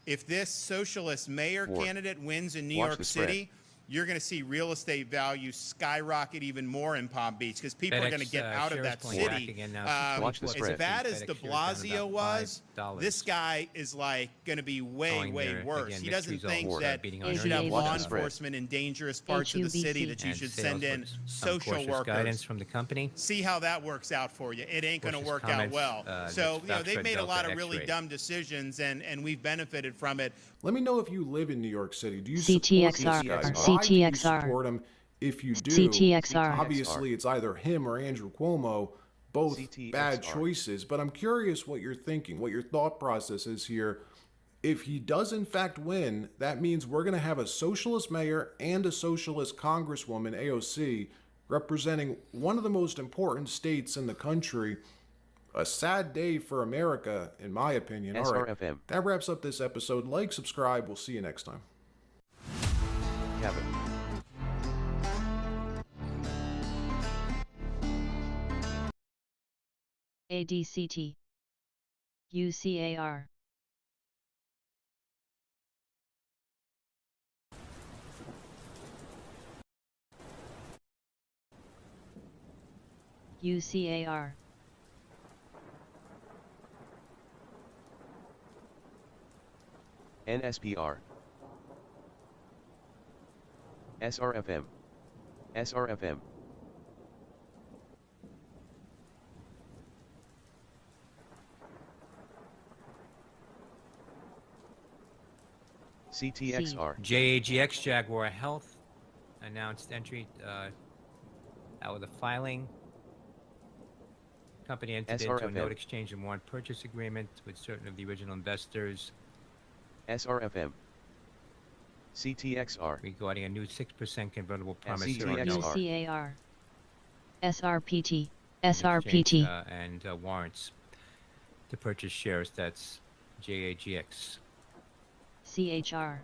If this socialist mayor candidate wins in New York City, you're going to see real estate values skyrocket even more in Palm Beach because people are going to get out of that city. As bad as de Blasio was, this guy is like going to be way worse. He doesn't think that you should have law enforcement in dangerous parts of the city, that you should send in social workers. Guidance from the company. See how that works out for you. It ain't going to work out well. So they've made a lot of really dumb decisions, and we've benefited from it. Let me know if you live in New York City. Do you support these guys? Why do you support them? If you do, obviously it's either him or Andrew Cuomo, both bad choices. But I'm curious what you're thinking, what your thought process is here. If he does in fact win, that means we're going to have a socialist mayor and a socialist congresswoman, AOC, representing one of the most important states in the country. A sad day for America, in my opinion. All right, that wraps up this episode. Like, subscribe. We'll see you next time. ADCT UCAR UCAR NSPR SRFM SRFM CTXR JAGX Jaguar Health announced entry out of the filing. Company entered into a note exchange and warrant purchase agreement with certain of the original investors. SRFM CTXR regarding a new 6% convertible promissory note. UCAR SRPT and warrants to purchase shares. That's JAGX. CHR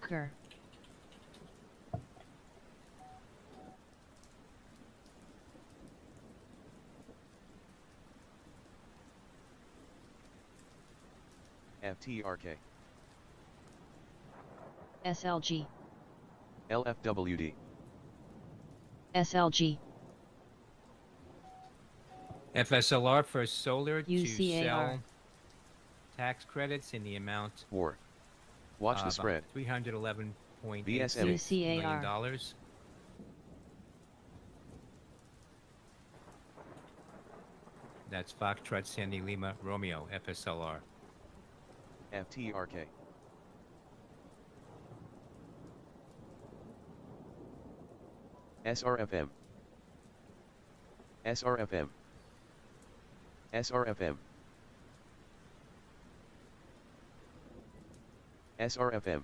Kerr FTRK SLG LFWD SLG FSLR for solar to UCAR. sell tax credits in the amount Watch the spread. $311.86 million. That's Foxtrot Sandy Lima Romeo FSLR. FTRK. SRFM. SRFM. SRFM. SRFM.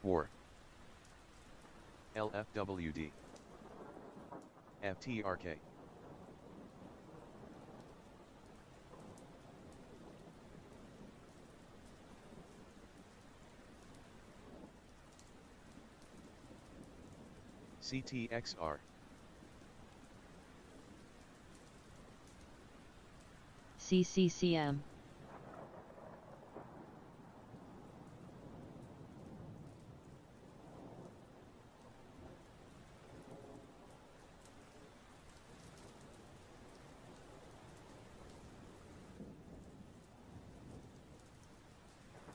War. LFWD. FTRK. CTXR. CCCM.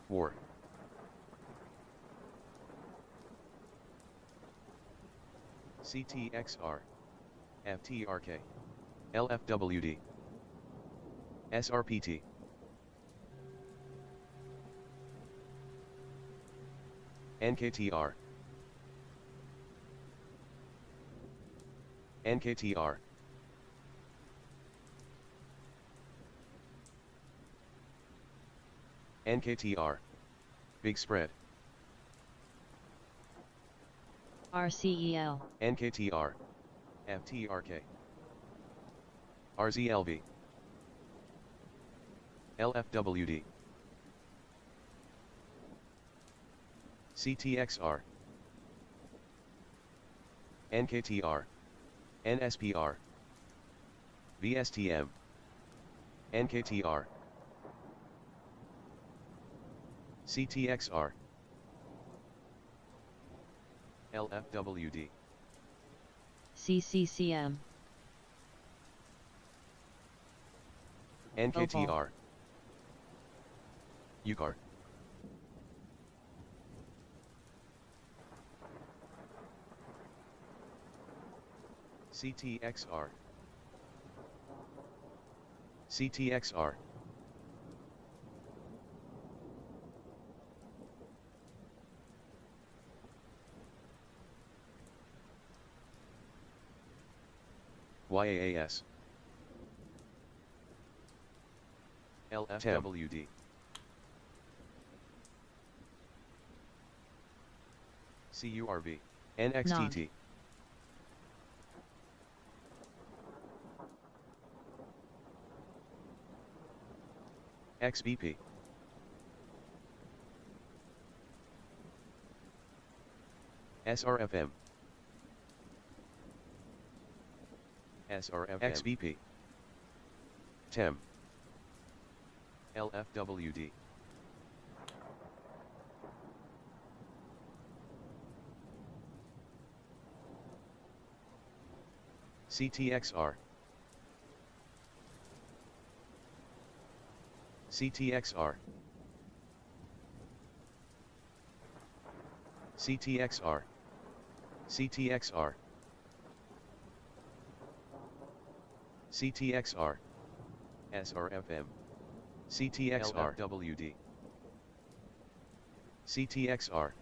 War. CTXR. FTRK. LFWD. SRPT. NKTR. NKTR. NKTR. Big spread. RCEL. NKTR. FTRK. RZLV. LFWD. CTXR. NKTR. NSPR. VSTM. NKTR. CTXR. LFWD. CCCM. NKTR. UCAR. CTXR. CTXR. YAAS. LFWD. CURV. NXTT. XBP. SRFM. SRFM. XBP. TEM. LFWD. CTXR. CTXR. CTXR. CTXR. CTXR. SRFM. CTXR. LFWD. CTXR.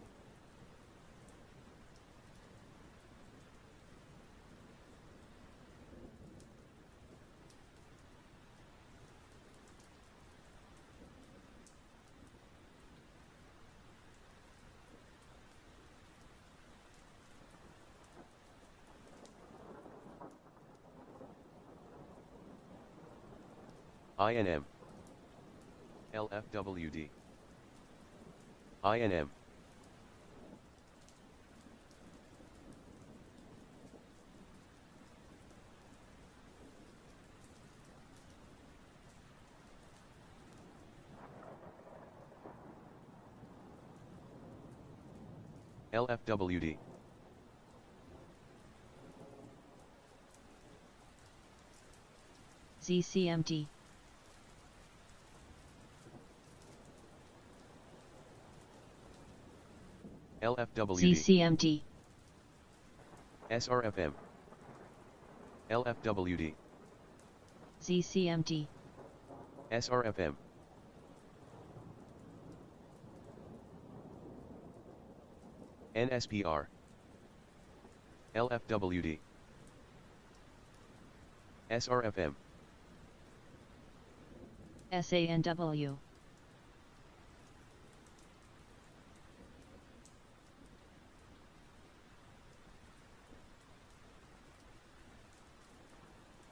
INM. LFWD. INM. LFWD. ZCMT. LFWD. CCMT. SRFM. LFWD. CCMT. SRFM. NSPR. LFWD. SRFM. SANW.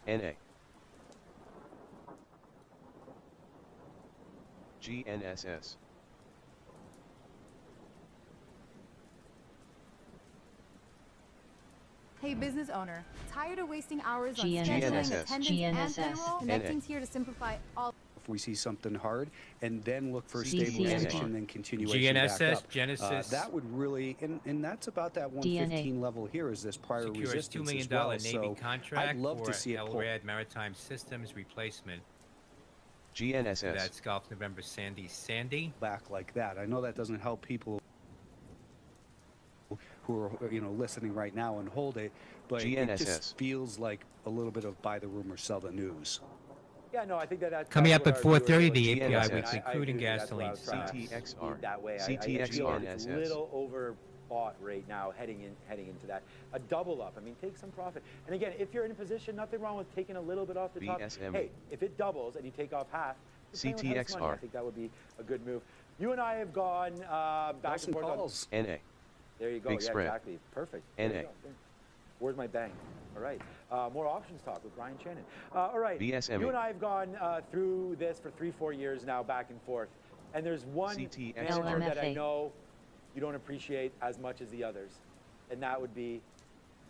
NA. GNSS. Hey, business owner, tired of wasting hours on GNSS. scheduling, attendance, GNSS. and payroll? Connecting's here to simplify all. If we see something hard, and then look for CCMT. stabilization and continuation back GNSS, up. Genesis. That would really, and that's about that 115 level here is this prior Secures resistance $2 as well. million Navy So contract I'd love for to see it pull. LRAD Maritime Systems replacement. GNSS. That's Gulf November Sandy. Back like that. I know that doesn't help people who are listening right now and hold it, but it GNSS. just feels like a little bit of buy the rumor, sell the news. Yeah, no, I think that's Coming up at 4:30, the GNSS. API weekly crude and gasoline stocks. CTXR. That way, I feel it's a CTXR. little overbought right now, heading into that. A double up. I mean, take some profit. And again, if you're in a position, nothing wrong with taking a little bit off the top. VSM. Hey, if it doubles and you take off half, you're playing with house money. I CTXR. think that would be a good move. You and I have gone back and forth. Calls. NA. There you go. Big yeah, spread. exactly. Perfect. NA. There you go. Where's my bang? All right. More options talk with Brian Shannon. All right. VSME. You and I have gone through this for 3-4 years now, back and forth. And there's one manager that I know you don't appreciate as much as the others. And that would be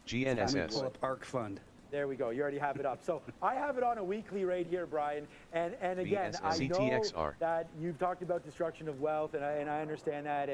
GNSS. Pull up ARC Fund. There we go. You already have it up. So I have it on a weekly right here, Brian. And again, I know CTXR. that you've talked about destruction of wealth, and I understand that.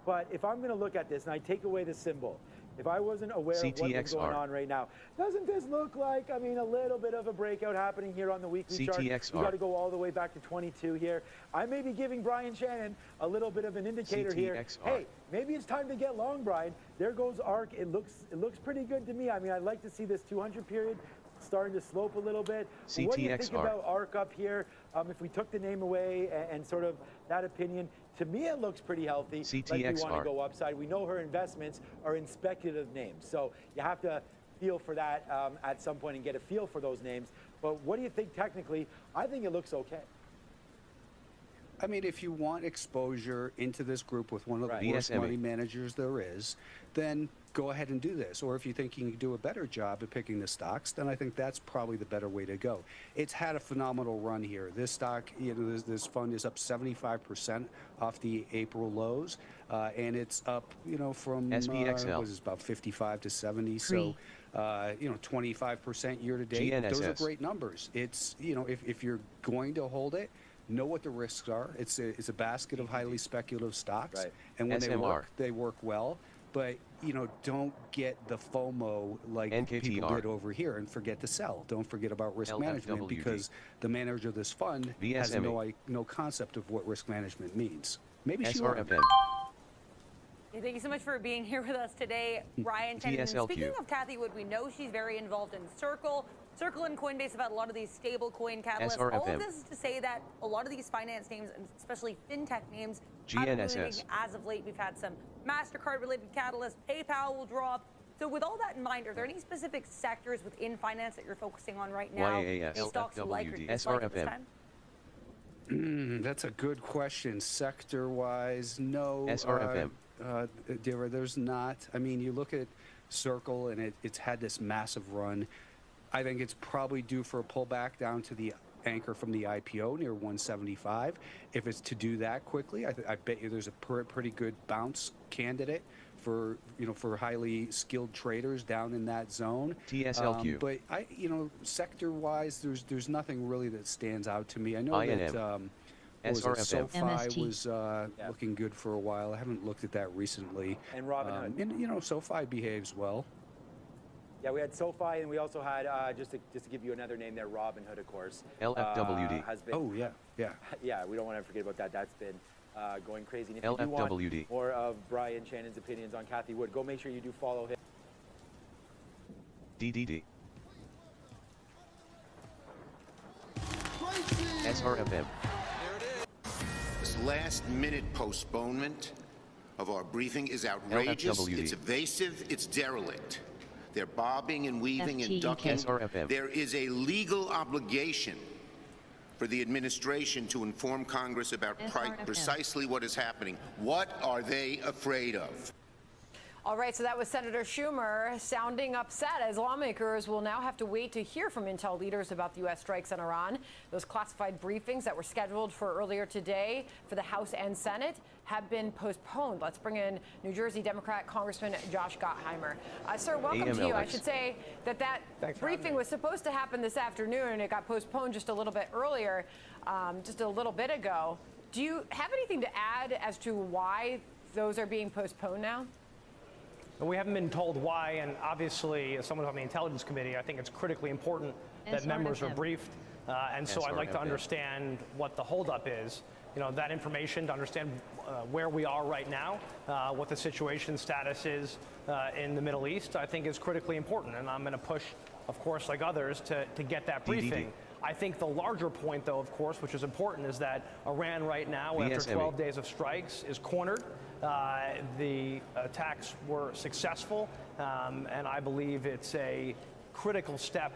But if I'm going to look at this and I take away the symbol, if I wasn't aware of what's going on right now, doesn't this look like, I mean, a little bit of a breakout happening here on the weekly chart? We got to go all the way back to 22 here. I may be giving Brian Shannon a little bit of an indicator here. Hey, maybe it's time to get long, Brian. There goes ARC. It looks pretty good to me. I mean, I'd like to see this 200 period starting to slope a little bit. What do you think about ARC up here? If we took the name away and sort of that opinion, to me it looks pretty healthy. Like we want to go upside. We know her investments are in speculative names, so you have to feel for that at some point and get a feel for those names. But what do you think technically? I think it looks okay. I mean, if you want exposure into this group with one of the worst money managers there is, then go ahead and do this. Or if you think you can do a better job at picking the stocks, then I think that's probably the better way to go. It's had a phenomenal run here. This stock, this fund is up 75% off the April lows, and it's up, from SPXL. what is it, about 55 to 70. So, 25% year to date. GNSS. Those are great numbers. It's, if you're going to hold it, know what the risks are. It's a basket of highly speculative stocks, and when they work well. But don't get the FOMO like people did over here and forget to sell. Don't forget about risk management, because the manager of this fund has no concept of what risk management means. Maybe she learned. Thank you so much for being here with us today, Ryan. Speaking of Kathy Wood, we know she's very involved in Circle and Coinbase have had a lot of these stable coin catalysts. All of this is to say that a lot of these finance names, and especially fintech names, have been moving as of late. We've had some MasterCard-related catalysts. PayPal will drop. So with all that in mind, are there any specific sectors within finance that you're focusing on right now? Any stocks you like or dislike at this time? That's a good question. Sector-wise, no. SRFM. There's not. I mean, you look at Circle, and it's had this massive run. I think it's probably due for a pullback down to the anchor from the IPO near 175. If it's to do that quickly, I bet you there's a pretty good bounce candidate for highly skilled traders down in that zone. TSLQ. But sector-wise, there's nothing really that stands out to me. I know that SoFi was looking good for a while. I haven't looked at that recently. And Robinhood. And SoFi behaves well. Yeah, we had SoFi, and we also had, just to give you another name there, Robinhood, of course. LFWD. Has been, yeah. Yeah, we don't want to forget about that. That's been going crazy. And if you do want more of Brian Shannon's opinions on Kathy Wood, go make sure you do follow him. DDD. SRFM. This last-minute postponement of our briefing is outrageous. LFWD. It's evasive. It's derelict. They're bobbing and weaving and ducking. SRFM. There is a legal obligation for the administration to inform Congress about precisely what is happening. What are they afraid of? All right, so that was Senator Schumer sounding upset as lawmakers will now have to wait to hear from intel leaders about the U.S. strikes on Iran. Those classified briefings that were scheduled for earlier today for the House and Senate have been postponed. Let's bring in New Jersey Democrat Congressman Josh Gottheimer. Sir, welcome to you. I should say that briefing was supposed to happen this afternoon, and it got postponed just a little bit earlier, just a little bit ago. Do you have anything to add as to why those are being postponed now? We haven't been told why, and obviously, as someone on the Intelligence Committee, I think it's critically important that members are briefed, and so I'd like to understand what the holdup is. You know, that information to understand where we are right now, what the situation status is in the Middle East, I think is critically important, and I'm going to push, of course, like others, to get that briefing. I think the larger point, though, of course, which is important, is that Iran right now, after 12 days of strikes, is cornered. The attacks were successful, and I believe it's a critical step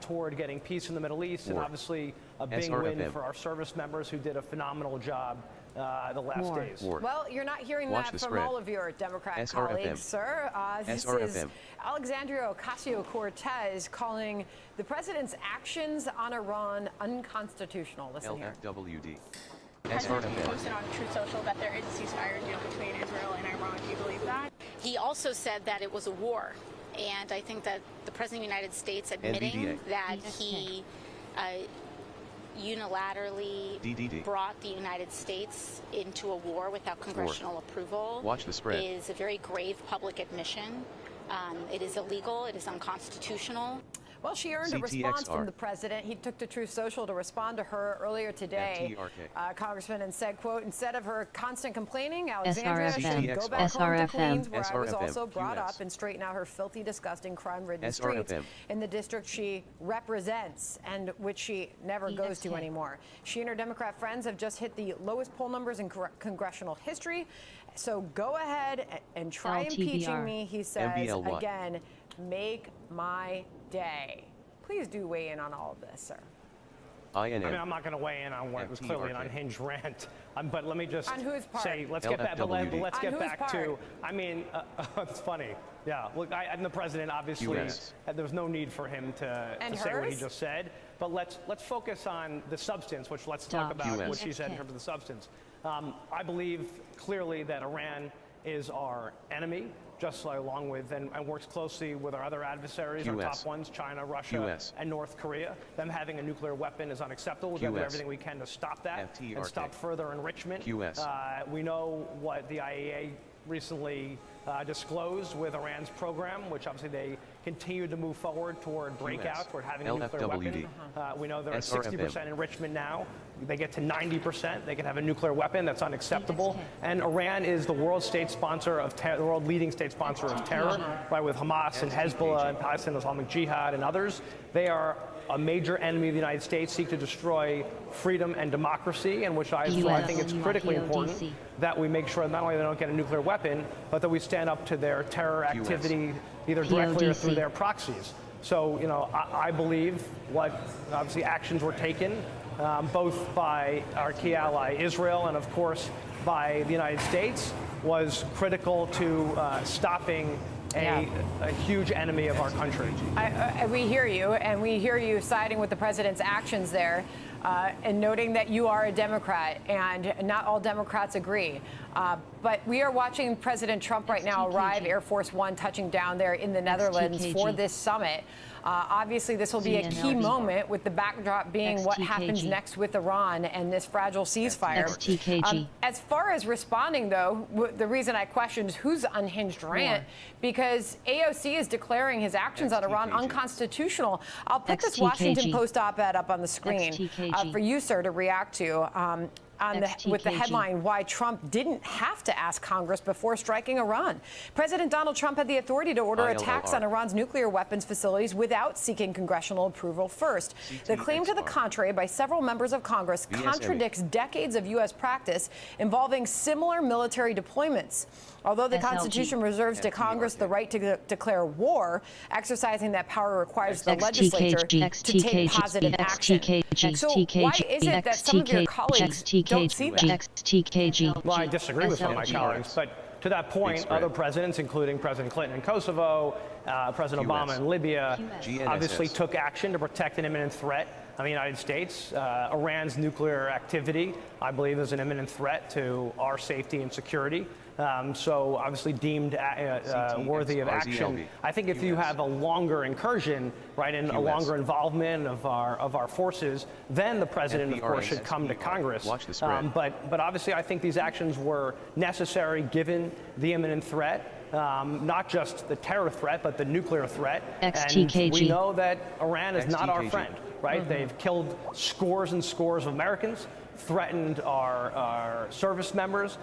toward getting peace in the Middle East, and obviously a big win for our service members who did a phenomenal job the last days. Well, you're not hearing that from all of your Democrat colleagues, sir. This is Alexandria Ocasio-Cortez calling the president's actions on Iran unconstitutional. Listen here. LFWD. The president posted on Truth Social that there is a ceasefire deal between Israel and Iran. Do you believe that? He also said that it was a war. And I think that the President of the United States admitting that he unilaterally brought the United States into a war without congressional approval is a very grave public admission. It is illegal. It is unconstitutional. Well, she earned a response from the president. He took to Truth Social to respond to her earlier today, Congressman, and said, quote, instead of her constant complaining, Alexandria should go back home to Queens, where I was also brought up, and straighten out her filthy, disgusting, crime-ridden streets in the district she represents and which she never goes to anymore. She and her Democrat friends have just hit the lowest poll numbers in congressional history. So go ahead and try impeaching me, he says. Again, make my day. Please do weigh in on all of this, sir. I mean, I'm not going to weigh in on what was clearly an unhinged rant, but let me just say, let's get back. Let's get back to. I mean, it's funny. Yeah, look, I'm the president. Obviously, there's no need for him to say what he just said. But let's focus on the substance. Let's talk about what she said in terms of the substance. I believe clearly that Iran is our enemy, just along with and works closely with our other adversaries, our top ones, China, Russia, and North Korea. Them having a nuclear weapon is unacceptable. We're going to do everything we can to stop that and stop further enrichment. We know what the IAEA recently disclosed with Iran's program, which obviously they continue to move forward toward breakout, toward having a nuclear weapon. We know they're at 60% enrichment now. They get to 90%. They can have a nuclear weapon. That's unacceptable. And Iran is the world state sponsor of the world leading state sponsor of terror, right? With Hamas and Hezbollah and Palestine Islamic Jihad and others. They are a major enemy of the United States, seek to destroy freedom and democracy, and which I think it's critically important that we make sure not only they don't get a nuclear weapon, but that we stand up to their terror activity, either directly or through their proxies. So, you know, I believe what obviously actions were taken, both by our key ally Israel and, of course, by the United States, was critical to stopping a huge enemy of our country. We hear you, and we hear you siding with the president's actions there, and noting that you are a Democrat, and not all Democrats agree. But we are watching President Trump right now arrive, Air Force One touching down there in the Netherlands for this summit. Obviously, this will be a key moment, with the backdrop being what happens next with Iran and this fragile ceasefire. As far as responding, though, the reason I questioned whose unhinged rant, because AOC is declaring his actions on Iran unconstitutional. I'll put this Washington Post op-ed up on the screen for you, sir, to react to. with the headline, "Why Trump Didn't Have to Ask Congress Before Striking Iran." President Donald Trump had the authority to order attacks on Iran's nuclear weapons facilities without seeking congressional approval first. The claim to the contrary by several members of Congress contradicts decades of U.S. practice involving similar military deployments. Although the Constitution reserves to Congress the right to declare war, exercising that power requires the legislature to take positive action. So why is it that some of your colleagues don't see that? Well, I disagree with some of my colleagues, but to that point, other presidents, including President Clinton in Kosovo, President Obama in Libya, obviously took action to protect an imminent threat on the United States. Iran's nuclear activity, I believe, is an imminent threat to our safety and security. So obviously deemed worthy of action. I think if you have a longer incursion, right, and a longer involvement of our forces, then the president, of course, should come to Congress. But obviously, I think these actions were necessary given the imminent threat. Not just the terror threat, but the nuclear threat. And we know that Iran is not our friend, right? They've killed scores and scores of Americans, threatened our service members,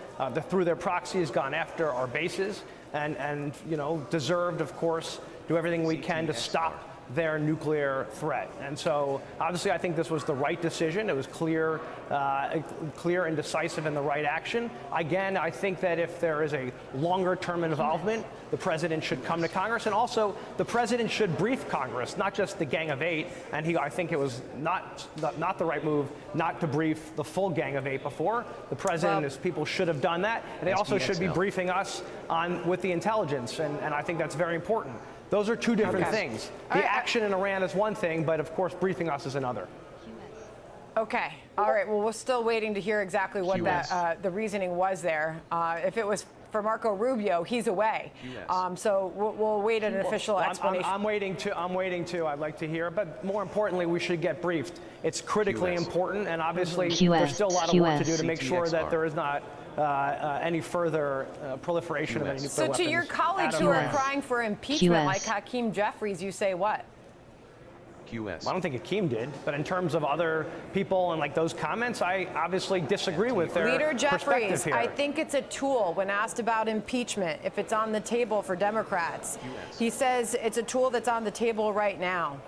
through their proxies, gone after our bases, and deserved, of course, do everything we can to stop their nuclear threat. And so obviously I think this was the right decision. It was clear and decisive in the right action. Again, I think that if there is a longer term involvement, the president should come to Congress, and also the president should brief Congress, not just the Gang of Eight. And I think it was not the right move not to brief the full Gang of Eight before. The president and his people should have done that, and they also should be briefing us with the intelligence, and I think that's very important. Those are two different things. The action in Iran is one thing, but of course briefing us is another. Okay. All right. Well, we're still waiting to hear exactly what the reasoning was there. If it was for Marco Rubio, he's away. So we'll wait an official explanation. I'm waiting to. I'd like to hear, but more importantly, we should get briefed. It's critically important, and obviously there's still a lot of work to do to make sure that there is not any further proliferation of any nuclear weapons. So to your colleagues who are crying for impeachment, like Hakeem Jeffries, you say what? Well, I don't think Hakeem did, but in terms of other people and like those comments, I obviously disagree with their Leader Jeffries, here. I think it's a tool. When asked about impeachment, if it's on the table for Democrats, he says it's a tool that's on the table right now.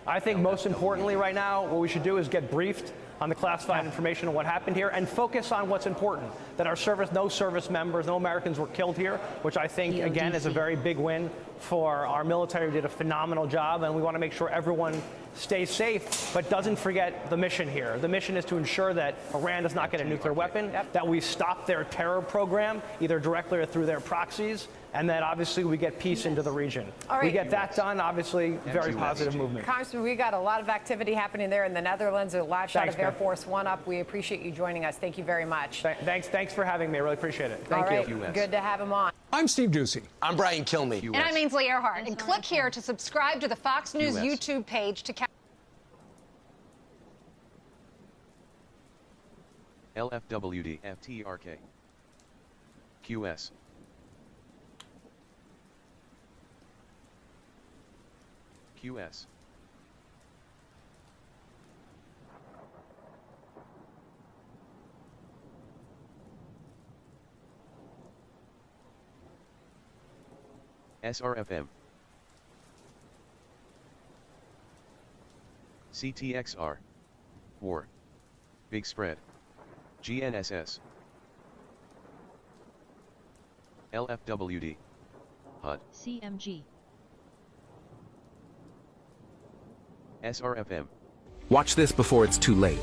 I think most importantly right now, what we should do is get briefed on the classified information on what happened here and focus on what's important, that no service members, no Americans were killed here, which I think, again, is a very big win for our military. We did a phenomenal job, and we want to make sure everyone stays safe, but doesn't forget the mission here. The mission is to ensure that Iran does not get a nuclear weapon, that we stop their terror program, either directly or through their proxies, and that obviously we get peace into the region. All right. We get that done, obviously, very positive movement. Congressman, we got a lot of activity happening there in the Netherlands. A live shot of Air Force One up. We appreciate you joining us. Thank you very much. Thanks for having me. I really appreciate it. Thank you. Good to have him on. I'm Steve Doocy. I'm Brian Kilmeade. And I'm Ainsley Earhart. And click here to subscribe to the Fox News YouTube page to catch LFWD FTRK QS QS SRFM CTXR War Big Spread GNSS LFWD HUD CMG SRFM. Watch this before it's too late.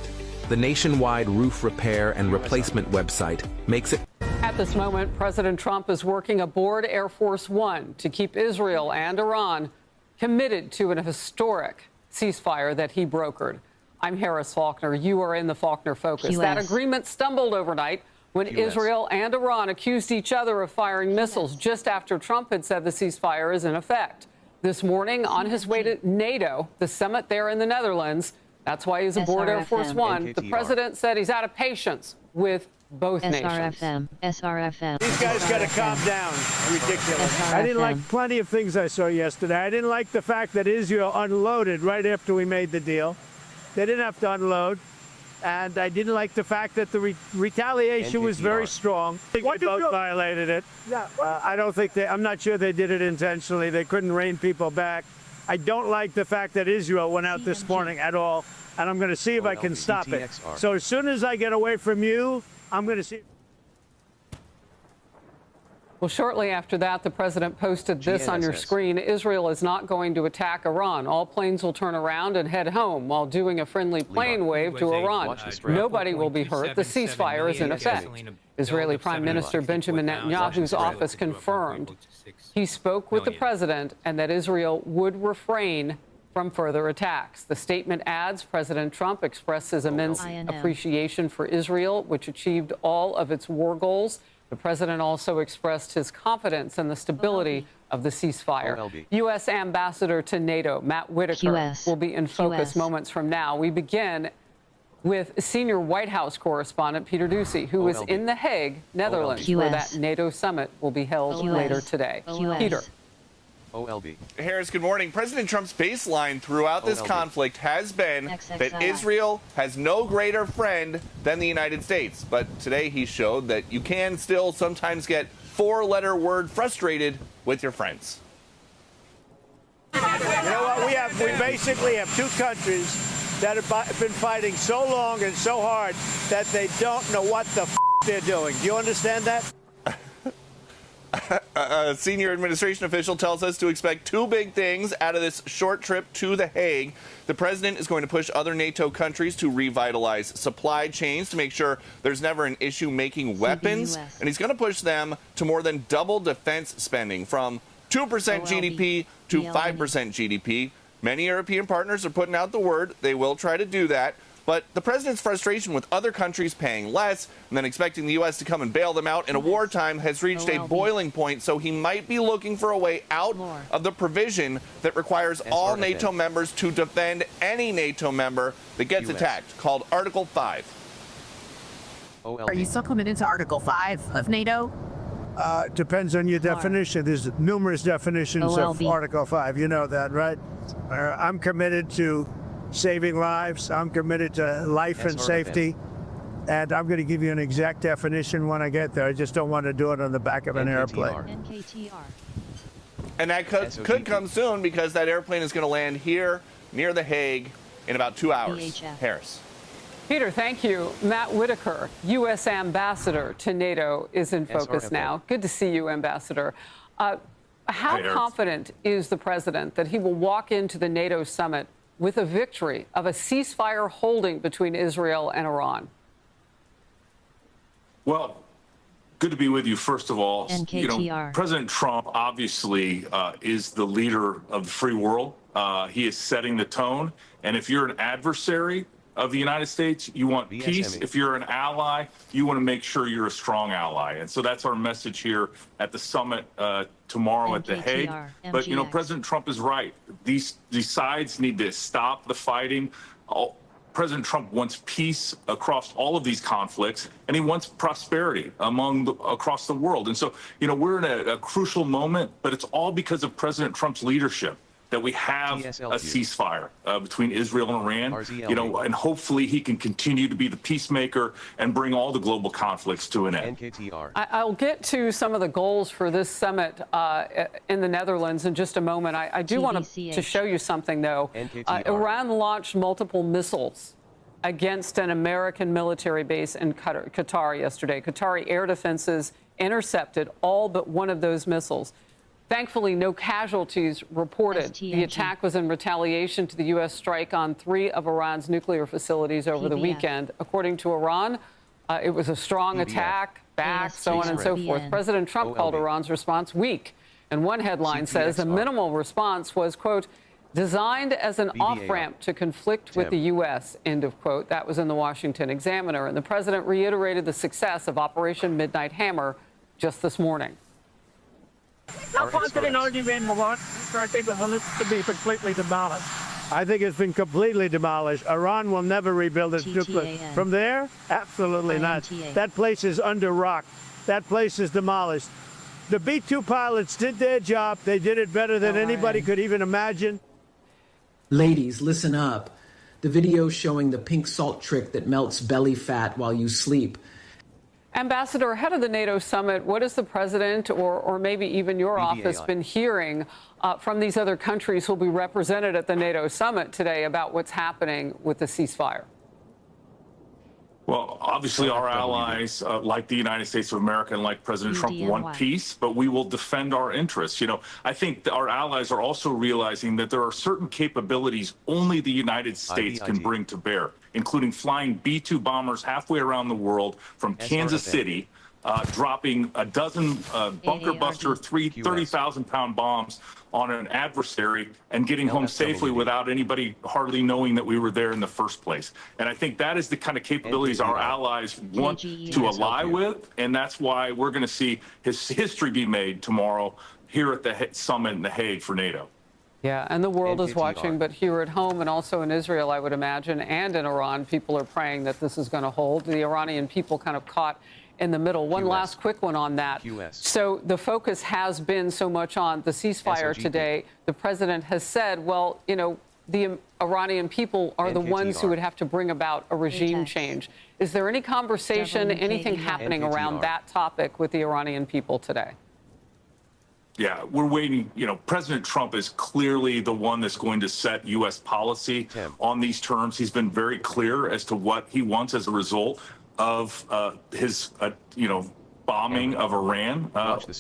The nationwide roof repair and replacement website makes it. At this moment, President Trump is working aboard Air Force One to keep Israel and Iran committed to an historic ceasefire that he brokered. I'm Harris Faulkner. You are in the Faulkner Focus. That agreement stumbled overnight when Israel and Iran accused each other of firing missiles just after Trump had said the ceasefire is in effect. This morning, on his way to NATO, the summit there in the Netherlands, that's why he's aboard Air Force One. The president said he's out of patience with both nations. SRFM. These guys got to calm down. Ridiculous. I didn't like plenty of things I saw yesterday. I didn't like the fact that Israel unloaded right after we made the deal. They didn't have to unload. And I didn't like the fact that the retaliation was very strong. I think they both violated it. Yeah. I don't think I'm not sure they did it intentionally. They couldn't rein people back. I don't like the fact that Israel went out this morning at all, and I'm going to see if I can stop it. So as soon as I get away from you, I'm going to see. Well, shortly after that, the president posted this on your screen. Israel is not going to attack Iran. All planes will turn around and head home while doing a friendly plane wave to Iran. Nobody will be hurt. The ceasefire is in effect. Israeli Prime Minister Benjamin Netanyahu's office confirmed he spoke with the president and that Israel would refrain from further attacks. The statement adds President Trump expressed his immense appreciation for Israel, which achieved all of its war goals. The president also expressed his confidence in the stability of the ceasefire. U.S. Ambassador to NATO, Matt Whitaker, will be in focus moments from now. We begin with senior White House correspondent Peter Doocy, who is in The Hague, Netherlands, where that NATO summit will be held later today. Peter. OLB. Harris, good morning. President Trump's baseline throughout this conflict has been that Israel has no greater friend than the United States. But today he showed that you can still sometimes get four-letter word frustrated with your friends. You know what? We basically have two countries that have been fighting so long and so hard that they don't know what the they're doing. Do you understand that? A senior administration official tells us to expect two big things out of this short trip to The Hague. The president is going to push other NATO countries to revitalize supply chains to make sure there's never an issue making weapons. And he's going to push them to more than double defense spending from 2% GDP to 5% GDP. Many European partners are putting out the word they will try to do that. But the president's frustration with other countries paying less and then expecting the U.S. to come and bail them out in a wartime has reached a boiling point, so he might be looking for a way out of the provision that requires all NATO members to defend any NATO member that gets attacked, called Article 5. Are you still committed to Article 5 of NATO? Depends on your definition. There's numerous definitions of Article 5. You know that, right? I'm committed to saving lives. I'm committed to life and safety. And I'm going to give you an exact definition when I get there. I just don't want to do it on the back of an airplane. And that could come soon because that airplane is going to land here near The Hague in about 2 hours. Harris. Peter, thank you. Matt Whitaker, U.S. Ambassador to NATO, is in focus now. Good to see you, Ambassador. How confident is the president that he will walk into the NATO summit with a victory of a ceasefire holding between Israel and Iran? Well, good to be with you, first of all. You know, President Trump obviously is the leader of the free world. He is setting the tone. And if you're an adversary of the United States, you want peace. If you're an ally, you want to make sure you're a strong ally. And so that's our message here at the summit tomorrow at The Hague. But, you know, President Trump is right. These sides need to stop the fighting. President Trump wants peace across all of these conflicts, and he wants prosperity across the world. And so, you know, we're in a crucial moment, but it's all because of President Trump's leadership that we have a ceasefire between Israel and Iran, you know, and hopefully he can continue to be the peacemaker and bring all the global conflicts to an end. I'll get to some of the goals for this summit in the Netherlands in just a moment. I do want to show you something, though. Iran launched multiple missiles against an American military base in Qatar yesterday. Qatari air defenses intercepted all but one of those missiles. Thankfully, no casualties reported. The attack was in retaliation to the U.S. strike on 3 of Iran's nuclear facilities over the weekend. According to Iran, it was a strong attack, back, so on and so forth. President Trump called Iran's response weak. And one headline says the minimal response was, quote, designed as an off-ramp to conflict with the U.S., end of quote. That was in the Washington Examiner. And the president reiterated the success of Operation Midnight Hammer just this morning. How confident are you in Iran to be completely demolished? I think it's been completely demolished. Iran will never rebuild its nuclear. From there? Absolutely not. That place is under rock. That place is demolished. The B-2 pilots did their job. They did it better than anybody could even imagine. Ladies, listen up. the video showing the pink salt trick that melts belly fat while you sleep. Ambassador, ahead of the NATO summit, what has the president or maybe even your office been hearing from these other countries who will be represented at the NATO summit today about what's happening with the ceasefire? Well, obviously, our allies, like the United States of America and like President Trump, want peace, but we will defend our interests. You know, I think our allies are also realizing that there are certain capabilities only the United States can bring to bear, including flying B-2 bombers halfway around the world from Kansas City, dropping a dozen bunker buster 30,000-pound bombs on an adversary and getting home safely without anybody hardly knowing that we were there in the first place. And I think that is the kind of capabilities our allies want to ally with, and that's why we're going to see history be made tomorrow here at the summit in The Hague for NATO. Yeah, and the world is watching, but here at home and also in Israel, I would imagine, and in Iran, people are praying that this is going to hold. The Iranian people kind of caught in the middle. One last quick one on that. So the focus has been so much on the ceasefire today. The president has said, well, you know, the Iranian people are the ones who would have to bring about a regime change. Is there any conversation, anything happening around that topic with the Iranian people today? Yeah, we're waiting. You know, President Trump is clearly the one that's going to set U.S. policy on these terms. He's been very clear as to what he wants as a result of his, bombing of Iran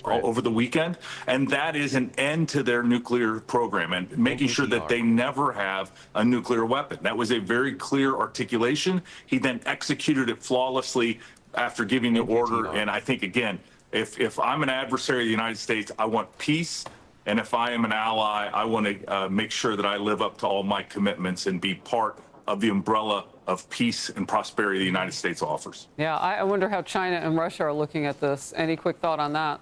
over the weekend. And that is an end to their nuclear program and making sure that they never have a nuclear weapon. That was a very clear articulation. He then executed it flawlessly after giving the order. And I think, again, if I'm an adversary of the United States, I want peace. And if I am an ally, I want to make sure that I live up to all my commitments and be part of the umbrella of peace and prosperity the United States offers. Yeah, I wonder how China and Russia are looking at this. Any quick thought on that?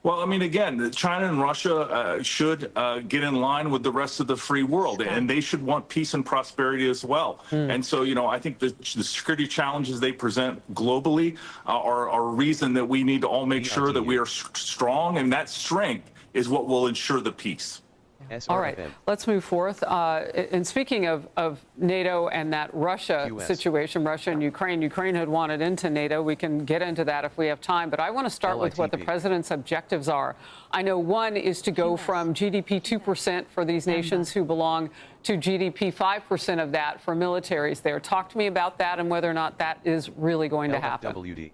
Well, I mean, again, China and Russia should get in line with the rest of the free world, and they should want peace and prosperity as well. And so, I think the security challenges they present globally are a reason that we need to all make sure that we are strong, and that strength is what will ensure the peace. All right, let's move forth. And speaking of NATO and that Russia situation, Russia and Ukraine had wanted into NATO. We can get into that if we have time. But I want to start with what the president's objectives are. I know one is to go from GDP 2% for these nations who belong to GDP 5% of that for militaries there. Talk to me about that and whether or not that is really going to happen.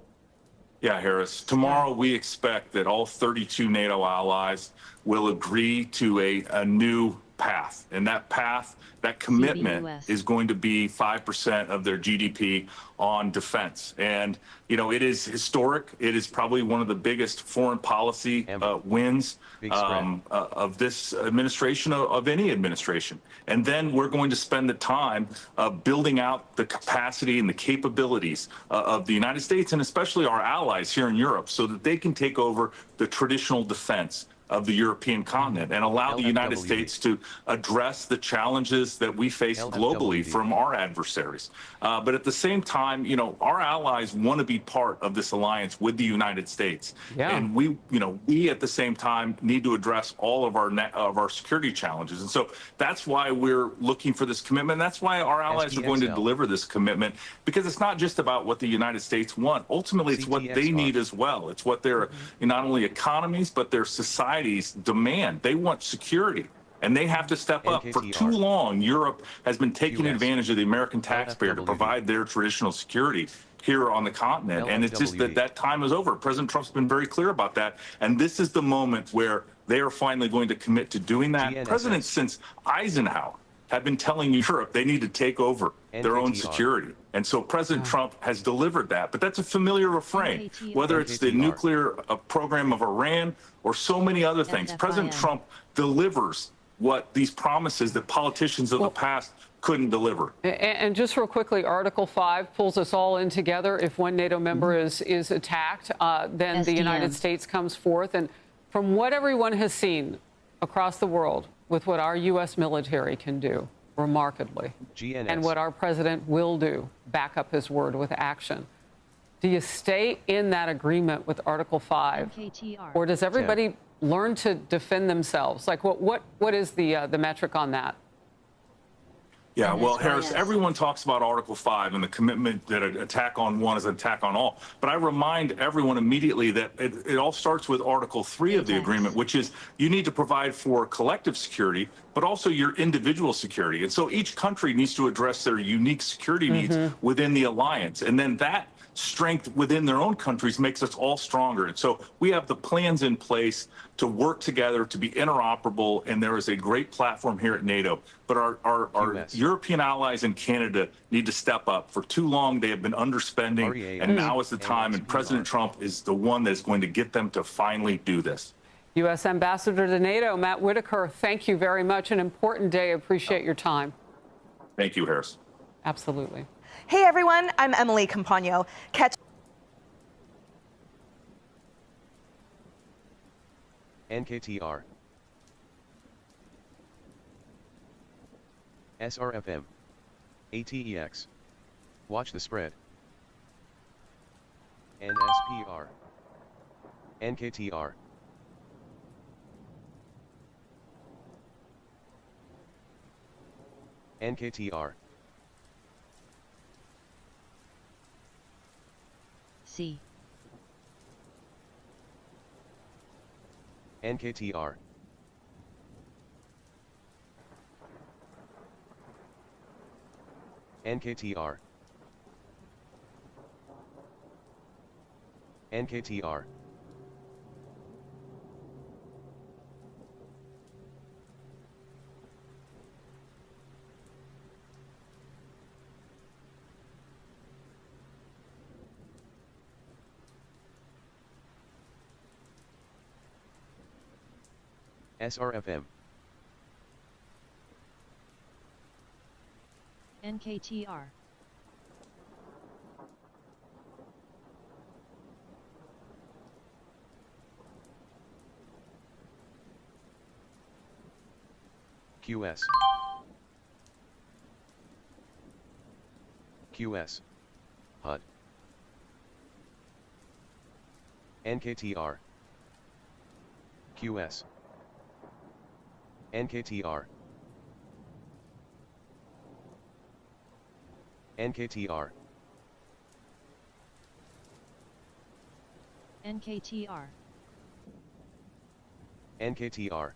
Yeah, Harris. Tomorrow we expect that all 32 NATO allies will agree to a new path. And that path, that commitment is going to be 5% of their GDP on defense. And, it is historic. It is probably one of the biggest foreign policy wins of this administration, of any administration. And then we're going to spend the time building out the capacity and the capabilities of the United States and especially our allies here in Europe so that they can take over the traditional defense of the European continent and allow the United States to address the challenges that we face globally from our adversaries. But at the same time, our allies want to be part of this alliance with the United States. And we at the same time need to address all of our security challenges. And so that's why we're looking for this commitment. That's why our allies are going to deliver this commitment, because it's not just about what the United States want. Ultimately, it's what they need as well. It's what their not only economies, but their societies demand. They want security, and they have to step up. For too long, Europe has been taking advantage of the American taxpayer to provide their traditional security here on the continent, and it's just that time is over. President Trump's been very clear about that, and this is the moment where they are finally going to commit to doing that. Presidents since Eisenhower have been telling Europe they need to take over their own security. And so President Trump has delivered that. But that's a familiar refrain, whether it's the nuclear program of Iran or so many other things. President Trump delivers what these promises that politicians of the past couldn't deliver. And just real quickly, Article 5 pulls us all in together. If one NATO member is attacked, then the United States comes forth. And from what everyone has seen across the world with what our U.S. military can do, remarkably, and what our president will do, back up his word with action. Do you stay in that agreement with Article 5, or does everybody learn to defend themselves? Like, what is the metric on that? Yeah, well, Harris, everyone talks about Article 5 and the commitment that an attack on one is an attack on all. But I remind everyone immediately that it all starts with Article 3 of the agreement, which is you need to provide for collective security, but also your individual security. And so each country needs to address their unique security needs within the alliance. And then that strength within their own countries makes us all stronger. And so we have the plans in place to work together, to be interoperable, and there is a great platform here at NATO. But our European allies and Canada need to step up. For too long, they have been underspending, and now is the time, and President Trump is the one that's going to get them to finally do this. U.S. Ambassador to NATO, Matt Whitaker, thank you very much. An important day. Appreciate your time. Thank you, Harris. Absolutely. Hey, everyone. I'm Emily Campagno. Catch NKTR. SRFM. ATEX. Watch the spread. NSPR. NKTR. NKTR. C. NKTR. NKTR. NKTR. SRFM. NKTR. QS. QS. HUD. NKTR. QS. NKTR. NKTR. NKTR. NKTR.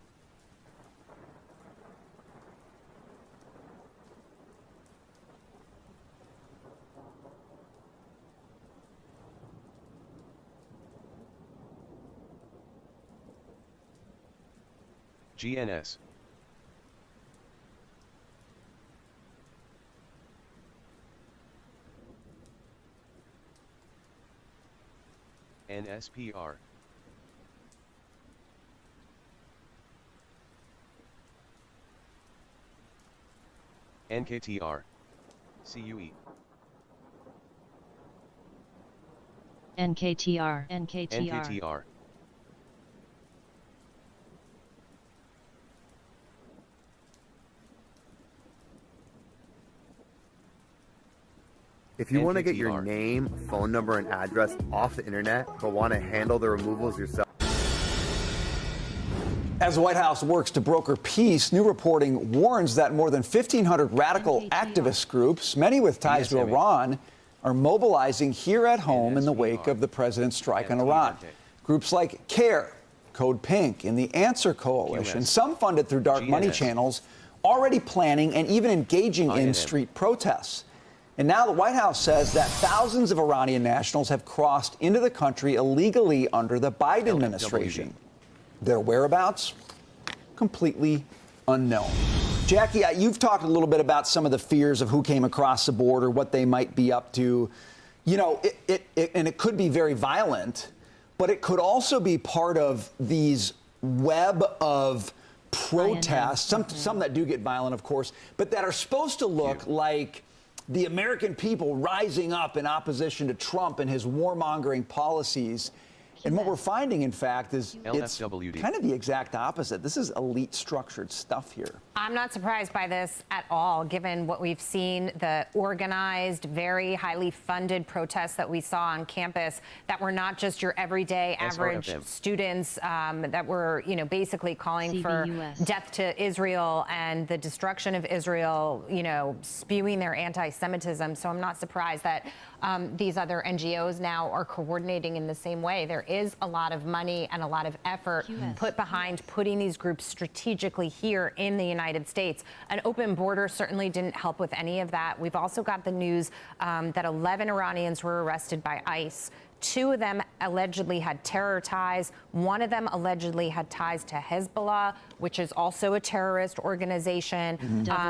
GNS. NSPR. NKTR. CUE. NKTR. NKTR. NKTR. If you want to get your name, phone number, and address off the internet, but want to handle the removals yourself. As the White House works to broker peace, new reporting warns that more than 1,500 radical activist groups, many with ties to Iran, are mobilizing here at home in the wake of the president's strike on Iran. Groups like CARE, Code Pink, and the Answer Coalition, some funded through dark money channels, already planning and even engaging in street protests. And now the White House says that thousands of Iranian nationals have crossed into the country illegally under the Biden administration. Their whereabouts? Completely unknown. Jackie, you've talked a little bit about some of the fears of who came across the border, what they might be up to. You know, and it could be very violent, but it could also be part of these web of protests, some that do get violent, of course, but that are supposed to look like the American people rising up in opposition to Trump and his warmongering policies. And what we're finding, in fact, is it's LFWD. kind of the exact opposite. This is elite structured stuff here. I'm not surprised by this at all, given what we've seen, the organized, very highly funded protests that we saw on campus that were not just your everyday average students that were, you know, basically calling for death to Israel and the destruction of Israel, you know, spewing their anti-Semitism. So I'm not surprised that these other NGOs now are coordinating in the same way. There is a lot of money and a lot of effort put behind putting these groups strategically here in the United States. An open border certainly didn't help with any of that. We've also got the news that 11 Iranians were arrested by ICE. 2 of them allegedly had terror ties. 1 of them allegedly had ties to Hezbollah, which is also a terrorist organization.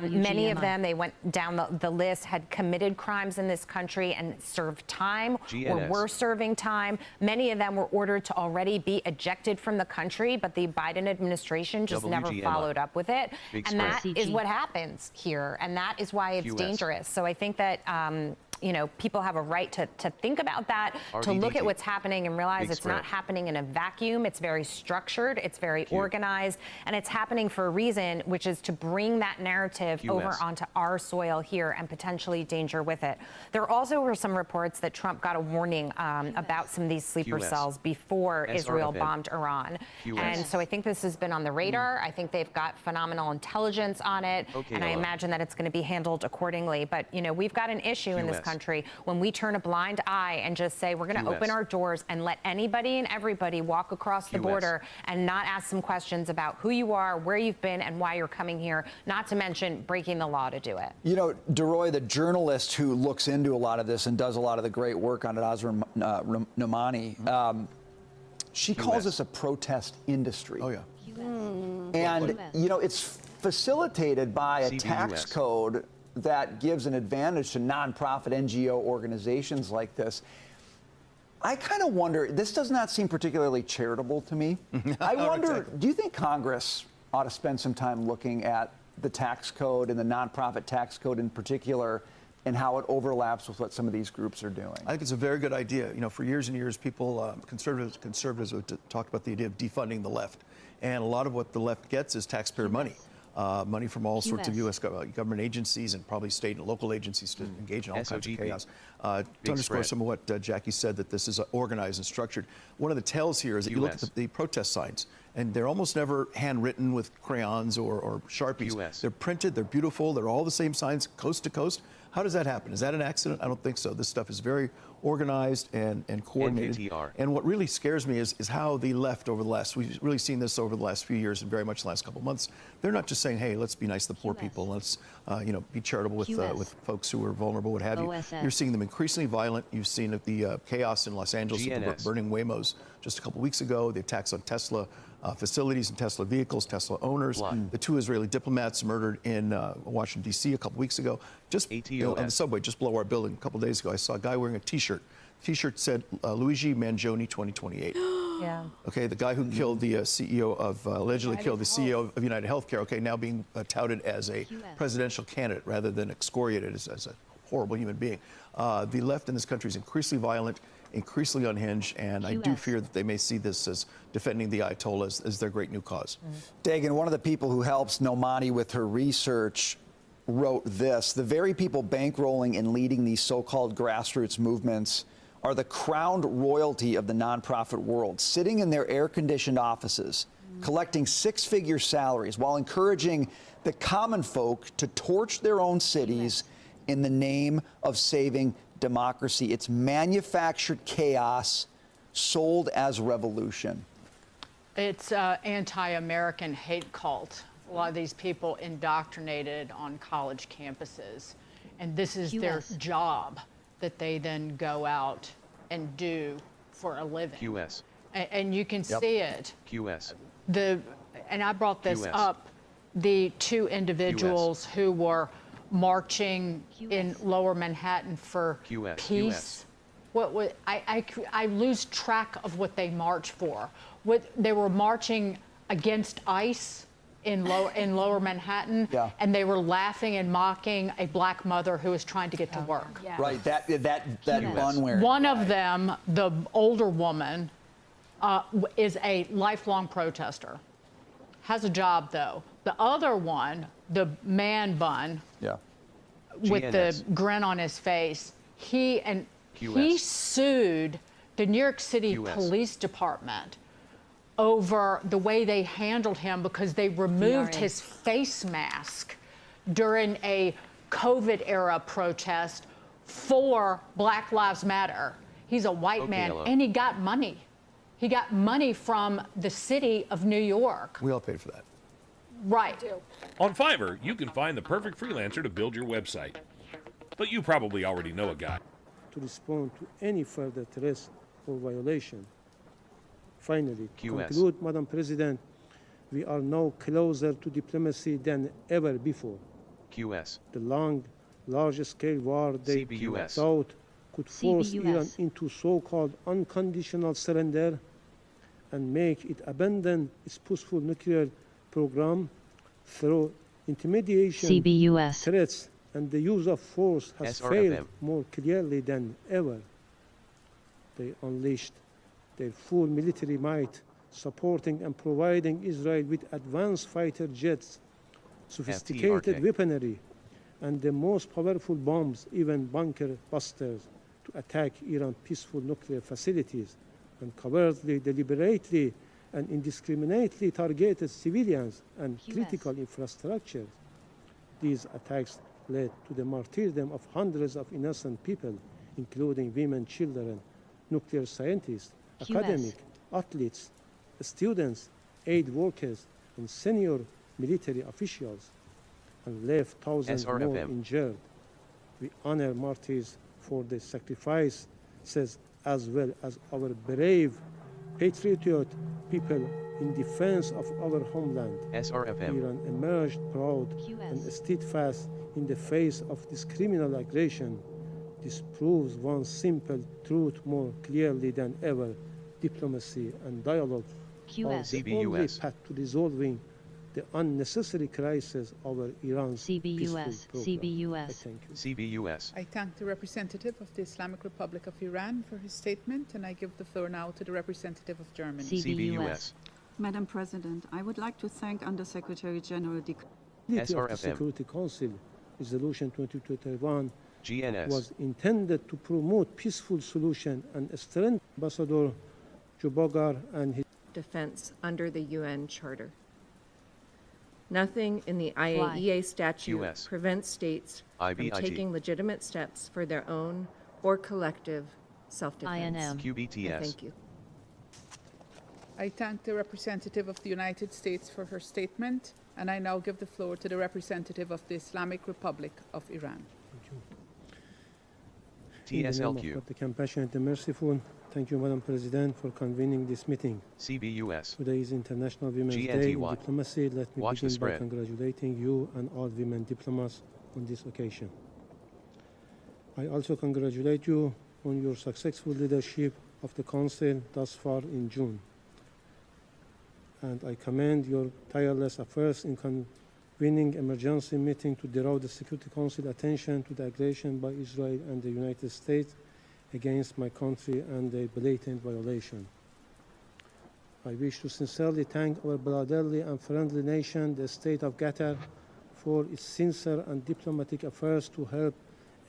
Many of them, they went down the list, had committed crimes in this country and served time or were serving time. Many of them were ordered to already be ejected from the country, but the Biden administration just never followed up with it. And that is what happens here, and that is why it's dangerous. So I think that you know, people have a right to think about that, to look at what's happening and realize it's not happening in a vacuum. It's very structured, it's very organized, and it's happening for a reason, which is to bring that narrative over onto our soil here and potentially danger with it. There also were some reports that Trump got a warning about some of these sleeper cells before Israel bombed Iran. And so I think this has been on the radar. I think they've got phenomenal intelligence on it, and I imagine that it's going to be handled accordingly. But, you know, we've got an issue in this country when we turn a blind eye and just say we're going to open our doors and let anybody and everybody walk across the border and not ask some questions about who you are, where you've been, and why you're coming here, not to mention breaking the law to do it. You know, DeRoy, the journalist who looks into a lot of this and does a lot of the great work on it, Azra Nomani, she calls this a protest industry. Oh, yeah. And, you know, it's facilitated by a tax code that gives an advantage to nonprofit NGO organizations like this. I kind of wonder, this does not seem particularly charitable to me. I wonder, do you think Congress ought to spend some time looking at the tax code and the nonprofit tax code in particular and how it overlaps with what some of these groups are doing? I think it's a very good idea. You know, for years and years, people, conservatives have talked about the idea of defunding the left. And a lot of what the left gets is taxpayer money. Money from all sorts of U.S. government agencies and probably state and local agencies to engage in all kinds of chaos. To underscore some of what Jackie said, that this is organized and structured, one of the tells here is that you look at the protest signs, and they're almost never handwritten with crayons or Sharpies. They're printed, they're beautiful, they're all the same signs, coast to coast. How does that happen? Is that an accident? I don't think so. This stuff is very organized and coordinated. And what really scares me is how the left we've really seen this over the last few years and very much the last couple of months. They're not just saying, hey, let's be nice to the poor people. Let's, you know, be charitable with folks who are vulnerable, what have you. You're seeing them increasingly violent. You've seen the chaos in Los Angeles with the burning Waymos just a couple weeks ago, the attacks on Tesla facilities and Tesla vehicles, Tesla owners. The 2 Israeli diplomats murdered in Washington, D.C. a couple weeks ago. Just on the subway, just below our building a couple days ago, I saw a guy wearing a T-shirt. T-shirt said Luigi Mangione 2028. Yeah. Okay, the guy who killed the CEO of, allegedly killed the CEO of United Healthcare, okay, now being touted as a presidential candidate rather than excoriated as a horrible human being. The left in this country is increasingly violent, increasingly unhinged, and I do fear that they may see this as defending the Ayatollah as their great new cause. Dagan, one of the people who helps Nomani with her research wrote this: the very people bankrolling and leading these so-called grassroots movements are the crowned royalty of the nonprofit world, sitting in their air-conditioned offices, collecting 6-figure salaries while encouraging the common folk to torch their own cities in the name of saving democracy. It's manufactured chaos sold as revolution. It's an anti-American hate cult. A lot of these people indoctrinated on college campuses, and this is their job that they then go out and do for a living. And you can see it. And I brought this up, the 2 individuals who were marching in Lower Manhattan for peace. I lose track of what they marched for. They were marching against ICE in Lower Manhattan, and they were laughing and mocking a black mother who was trying to get to work. Right, that bun wearing. One of them, the older woman, is a lifelong protester. Has a job, though. The other one, the man bun, with the grin on his face, he sued the New York City Police Department over the way they handled him because they removed his face mask during a COVID-era protest for Black Lives Matter. He's a white man, and he got money. He got money from the city of New York. We all paid for that. Right. On Fiverr, you can find the perfect freelancer to build your website. But you probably already know a guy. To respond to any further threats or violation. Finally, to conclude, Madam President, we are now closer to diplomacy than ever before. The large-scale war they thought could force Iran into so-called unconditional surrender and make it abandon its peaceful nuclear program through intimidation, threats, and the use of force has failed more clearly than ever. They unleashed their full military might, supporting and providing Israel with advanced fighter jets, sophisticated weaponry, and the most powerful bombs, even bunker busters, to attack Iran's peaceful nuclear facilities, and covertly, deliberately, and indiscriminately targeted civilians and critical infrastructure. These attacks led to the martyrdom of hundreds of innocent people, including women, children, nuclear scientists, academics, athletes, students, aid workers, and senior military officials, and left thousands more injured. We honor martyrs for their sacrifices as well as our brave, patriotic people in defense of our homeland. Iran emerged proud and steadfast in the face of this criminal aggression. This proves one simple truth more clearly than ever: diplomacy and dialogue are the only path to resolving the unnecessary crisis over Iran's peaceful program. CBUS. I thank the representative of the Islamic Republic of Iran for his statement, and I give the floor now to the representative of Germany. CBUS. Madam President, I would like to thank Undersecretary General of the Security Council Resolution 2231 was intended to promote peaceful solution and strengthen Ambassador Jubogar and his defense under the UN Charter. Nothing in the IAEA statute prevents states from taking legitimate steps for their own or collective self-defense. Thank you. I thank the representative of the United States for her statement, and I now give the floor to the representative of the Islamic Republic of Iran. TSLQ. The compassionate and merciful. Thank you, Madam President, for convening this meeting. CBUS. Today is International Women's Day in Diplomacy. Let me begin by congratulating you and all women diplomats on this occasion. I also congratulate you on your successful leadership of the Council thus far in June. And I commend your tireless efforts in convening emergency meeting to draw the Security Council attention to the aggression by Israel and the United States against my country and their blatant violation. I wish to sincerely thank our brotherly and friendly nation, the State of Qatar, for its sincere and diplomatic efforts to help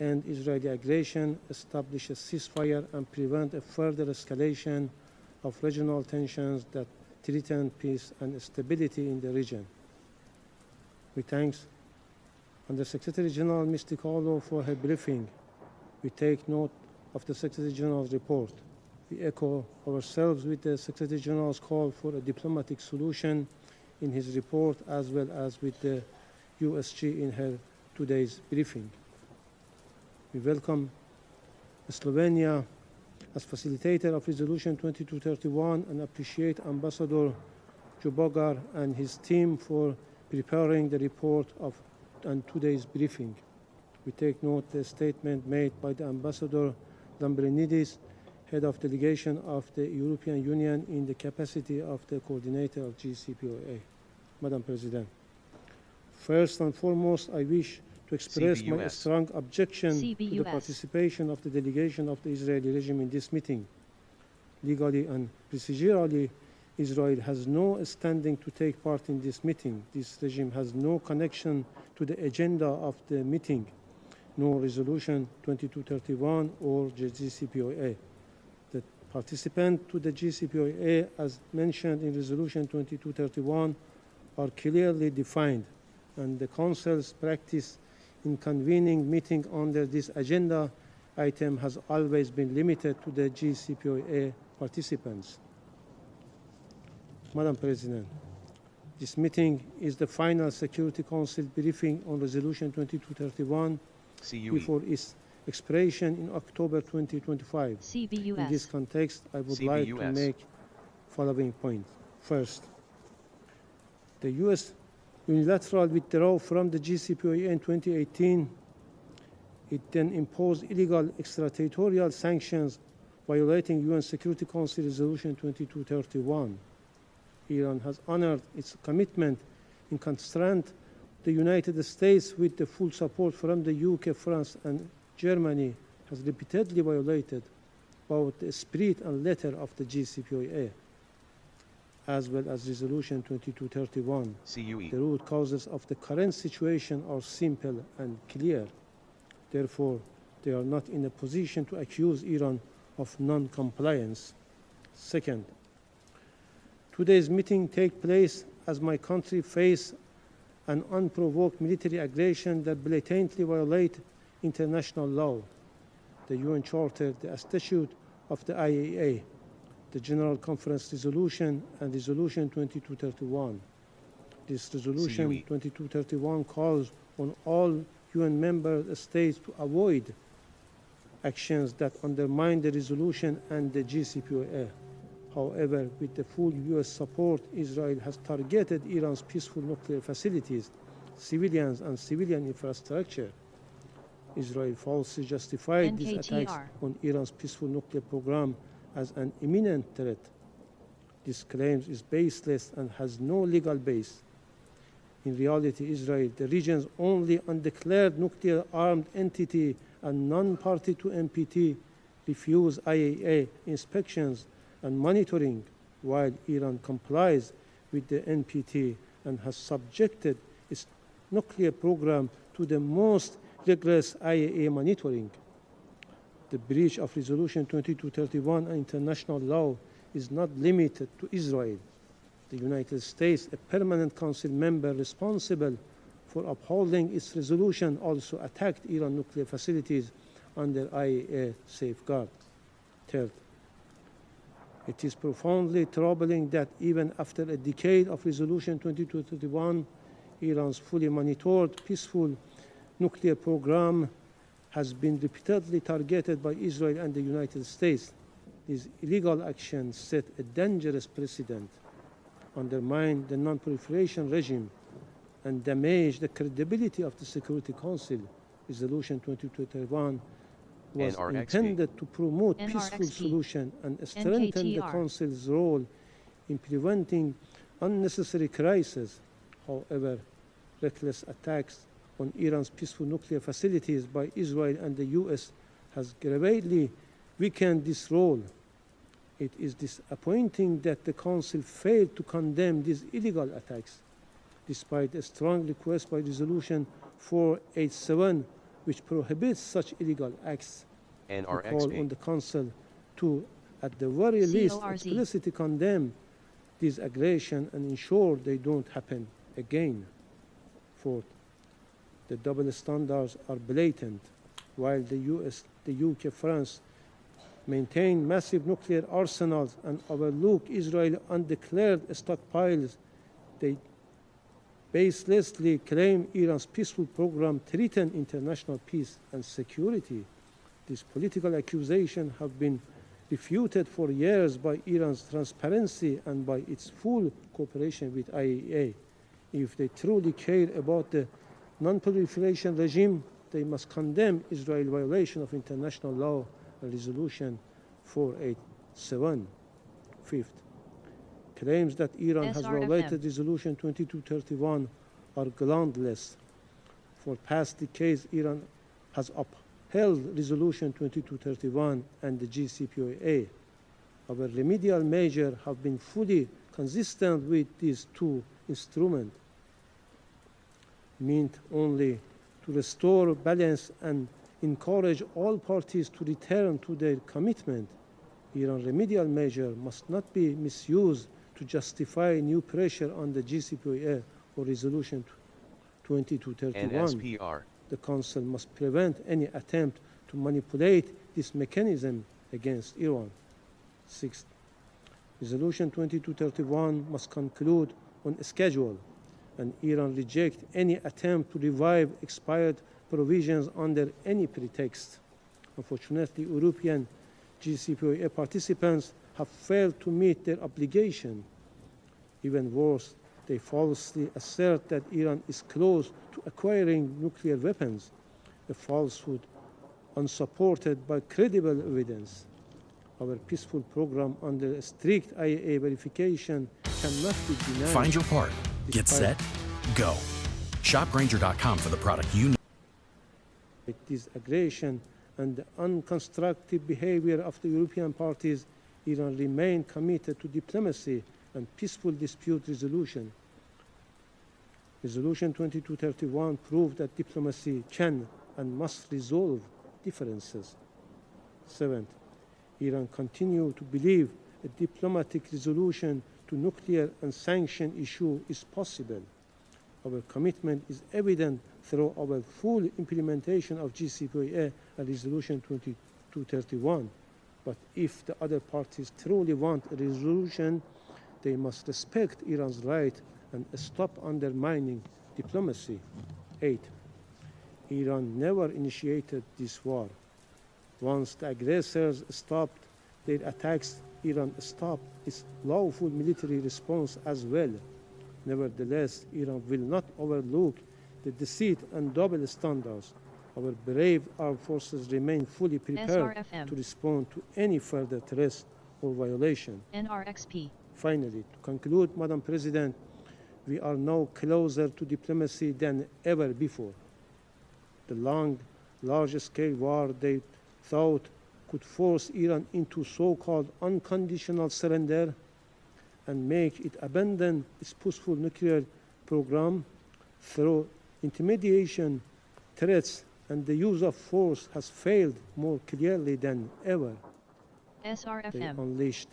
end Israeli aggression, establish a ceasefire, and prevent a further escalation of regional tensions that threaten peace and stability in the region. We thank Under-Secretary General Ms. DiCarlo for her briefing. We take note of the Secretary General's report. We echo ourselves with the Secretary General's call for a diplomatic solution in his report, as well as with the USG in her today's briefing. We welcome Slovenia as facilitator of Resolution 2231 and appreciate Ambassador Jubogar and his team for preparing the report and today's briefing. We take note of the statement made by the Ambassador Lambrinidis, head of delegation of the European Union in the capacity of the coordinator of GCPOA. Madam President, first and foremost, I wish to express my strong objection to the participation of the delegation of the Israeli regime in this meeting. Legally and procedurally, Israel has no standing to take part in this meeting. This regime has no connection to the agenda of the meeting, no resolution 2231 or the JCPOA. The participants to the JCPOA, as mentioned in resolution 2231, are clearly defined, and the Council's practice in convening meeting under this agenda item has always been limited to the JCPOA participants. Madam President, this meeting is the final Security Council briefing on Resolution 2231 before its expiration in October 2025. CBUS. In this context, I would like to make following points. First, the U.S. unilateral withdrawal from the JCPOA in 2018, it then imposed illegal extraterritorial sanctions violating UN Security Council Resolution 2231. Iran has honored its commitment in confront the United States with the full support from the UK, France, and Germany has repeatedly violated both the spirit and letter of the JCPOA, as well as Resolution 2231. CUE. The root causes of the current situation are simple and clear. Therefore, they are not in a position to accuse Iran of non-compliance. Second, today's meeting takes place as my country faces an unprovoked military aggression that blatantly violates international law, the UN Charter, the Statute of the IAEA, the General Conference Resolution, and Resolution 2231. This Resolution 2231 calls on all UN member states to avoid actions that undermine the resolution and the JCPOA. However, with the full US support, Israel has targeted Iran's peaceful nuclear facilities, civilians, and civilian infrastructure. Israel falsely justified these attacks on Iran's peaceful nuclear program as an imminent threat. This claim is baseless and has no legal base. In reality, Israel, the region's only undeclared nuclear armed entity and non-party to NPT, refused IAEA inspections and monitoring, while Iran complies with the NPT and has subjected its nuclear program to the most rigorous IAEA monitoring. The breach of Resolution 2231 and international law is not limited to Israel. The United States, a permanent council member responsible for upholding its resolution, also attacked Iran nuclear facilities under IAEA safeguard. Third, it is profoundly troubling that even after a decade of Resolution 2231, Iran's fully monitored peaceful nuclear program has been repeatedly targeted by Israel and the United States. These illegal actions set a dangerous precedent, undermine the non-proliferation regime, and damage the credibility of the Security Council. Resolution 2231 was intended to promote peaceful solution and strengthen the Council's role in preventing unnecessary crises. However, reckless attacks on Iran's peaceful nuclear facilities by Israel and the US has gravely weakened this role. It is disappointing that the Council failed to condemn these illegal attacks, despite a strong request by Resolution 487, which prohibits such illegal acts. We call on the Council to, at the very least, explicitly condemn these aggressions and ensure they don't happen again. Fourth, the double standards are blatant. While the US, the UK, France maintain massive nuclear arsenals and overlook Israeli undeclared stockpiles, they baselessly claim Iran's peaceful program threatens international peace and security. These political accusations have been refuted for years by Iran's transparency and by its full cooperation with IAEA. If they truly care about the non-proliferation regime, they must condemn Israel's violation of international law and Resolution 487. Fifth, claims that Iran has violated Resolution 2231 are groundless. For past decades, Iran has upheld Resolution 2231 and the JCPOA. Our remedial measures have been fully consistent with these two instruments, meant only to restore balance and encourage all parties to return to their commitment. Iran remedial measure must not be misused to justify new pressure on the JCPOA or Resolution 2231. NSPR. The Council must prevent any attempt to manipulate this mechanism against Iran. Sixth, Resolution 2231 must conclude on a schedule, and Iran reject any attempt to revive expired provisions under any pretext. Unfortunately, European JCPOA participants have failed to meet their obligation. Even worse, they falsely assert that Iran is close to acquiring nuclear weapons, a falsehood unsupported by credible evidence. Our peaceful program under strict IAEA verification cannot be denied. Find your part. Get set. Go. ShopGranger.com for the product you need. This aggression and the unconstructive behavior of the European parties, Iran remain committed to diplomacy and peaceful dispute resolution. Resolution 2231 proved that diplomacy can and must resolve differences. Seventh, Iran continues to believe a diplomatic resolution to nuclear and sanction issue is possible. Our commitment is evident through our full implementation of JCPOA and Resolution 2231. But if the other parties truly want a resolution, they must respect Iran's right and stop undermining diplomacy. 8. Iran never initiated this war. Once the aggressors stopped their attacks, Iran stopped its lawful military response as well. Nevertheless, Iran will not overlook the deceit and double standards. Our brave armed forces remain fully prepared SRFM. to respond to any further threats or violation. NRXP. Finally, to conclude, Madam President, we are now closer to diplomacy than ever before. The long, large-scale war they thought could force Iran into so-called unconditional surrender and make it abandon its peaceful nuclear program through intimidation, threats, and the use of force has failed more clearly than ever. SRFM. They unleashed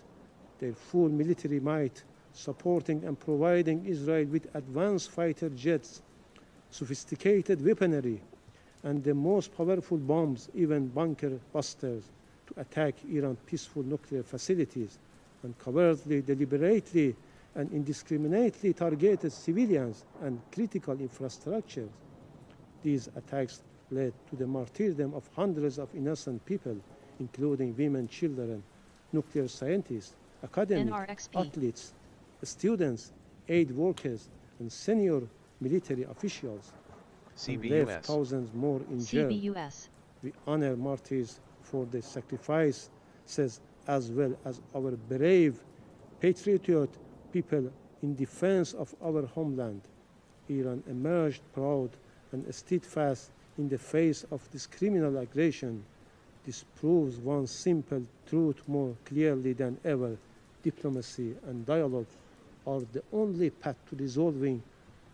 their full military might, supporting and providing Israel with advanced fighter jets, sophisticated weaponry, and the most powerful bombs, even bunker busters, to attack Iran's peaceful nuclear facilities, and covertly, deliberately, and indiscriminately targeted civilians and critical infrastructures. These attacks led to the martyrdom of hundreds of innocent people, including women, children, nuclear scientists, academics, NRXP. athletes, students, aid workers, and senior military officials. And left thousands more in jail. CBUS. We honor martyrs for their sacrifices as well as our brave, patriotic people in defense of our homeland. Iran emerged proud and steadfast in the face of this criminal aggression. This proves one simple truth more clearly than ever. Diplomacy and dialogue are the only path to resolving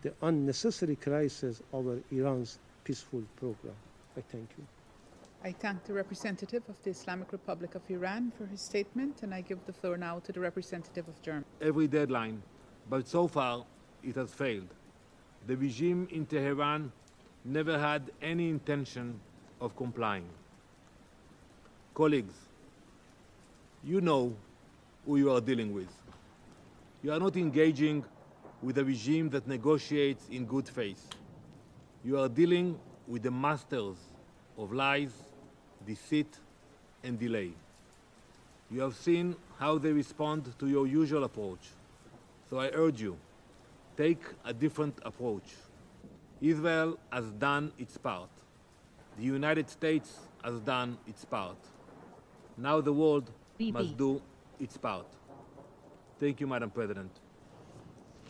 the unnecessary crisis over Iran's peaceful program. I thank you. I thank the representative of the Islamic Republic of Iran for his statement, and I give the floor now to the representative of Germany. Every deadline, but so far it has failed. The regime in Tehran never had any intention of complying. Colleagues, you know who you are dealing with. You are not engaging with a regime that negotiates in good faith. You are dealing with the masters of lies, deceit, and delay. You have seen how they respond to your usual approach. So I urge you, take a different approach. Israel has done its part. The United States has done its part. Now the world must do its part. Thank you, Madam President.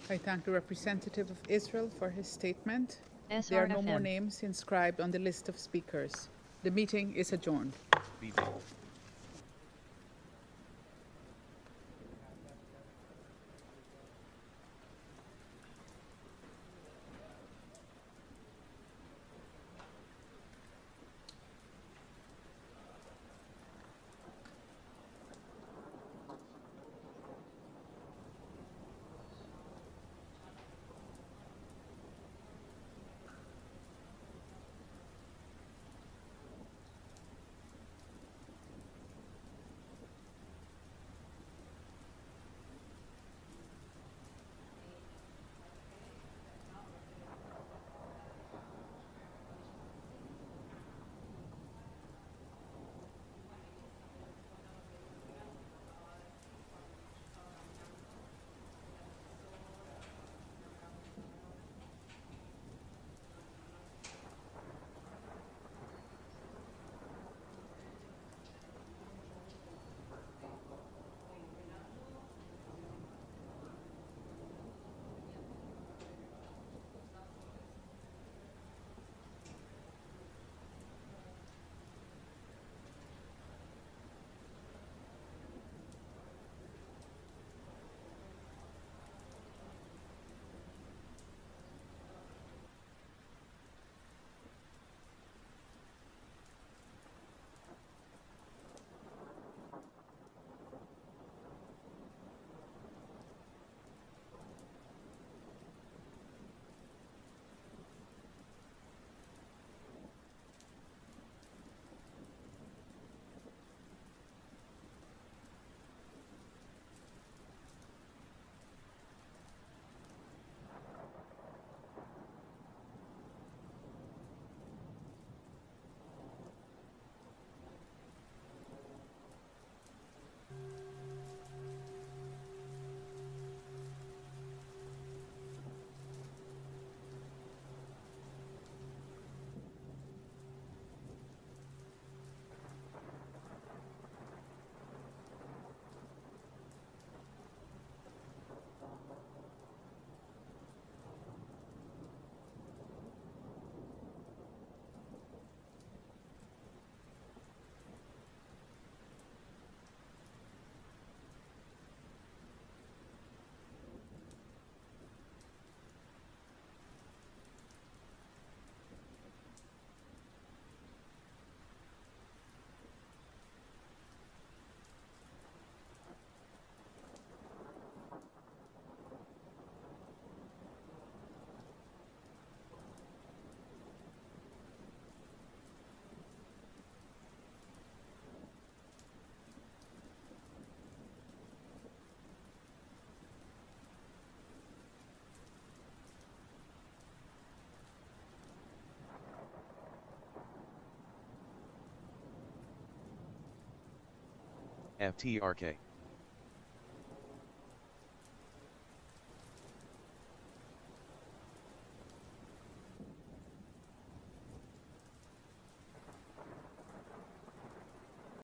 I thank the representative of Israel for his statement. SRFM. There are no more names inscribed on the list of speakers. The meeting is adjourned. FTRK.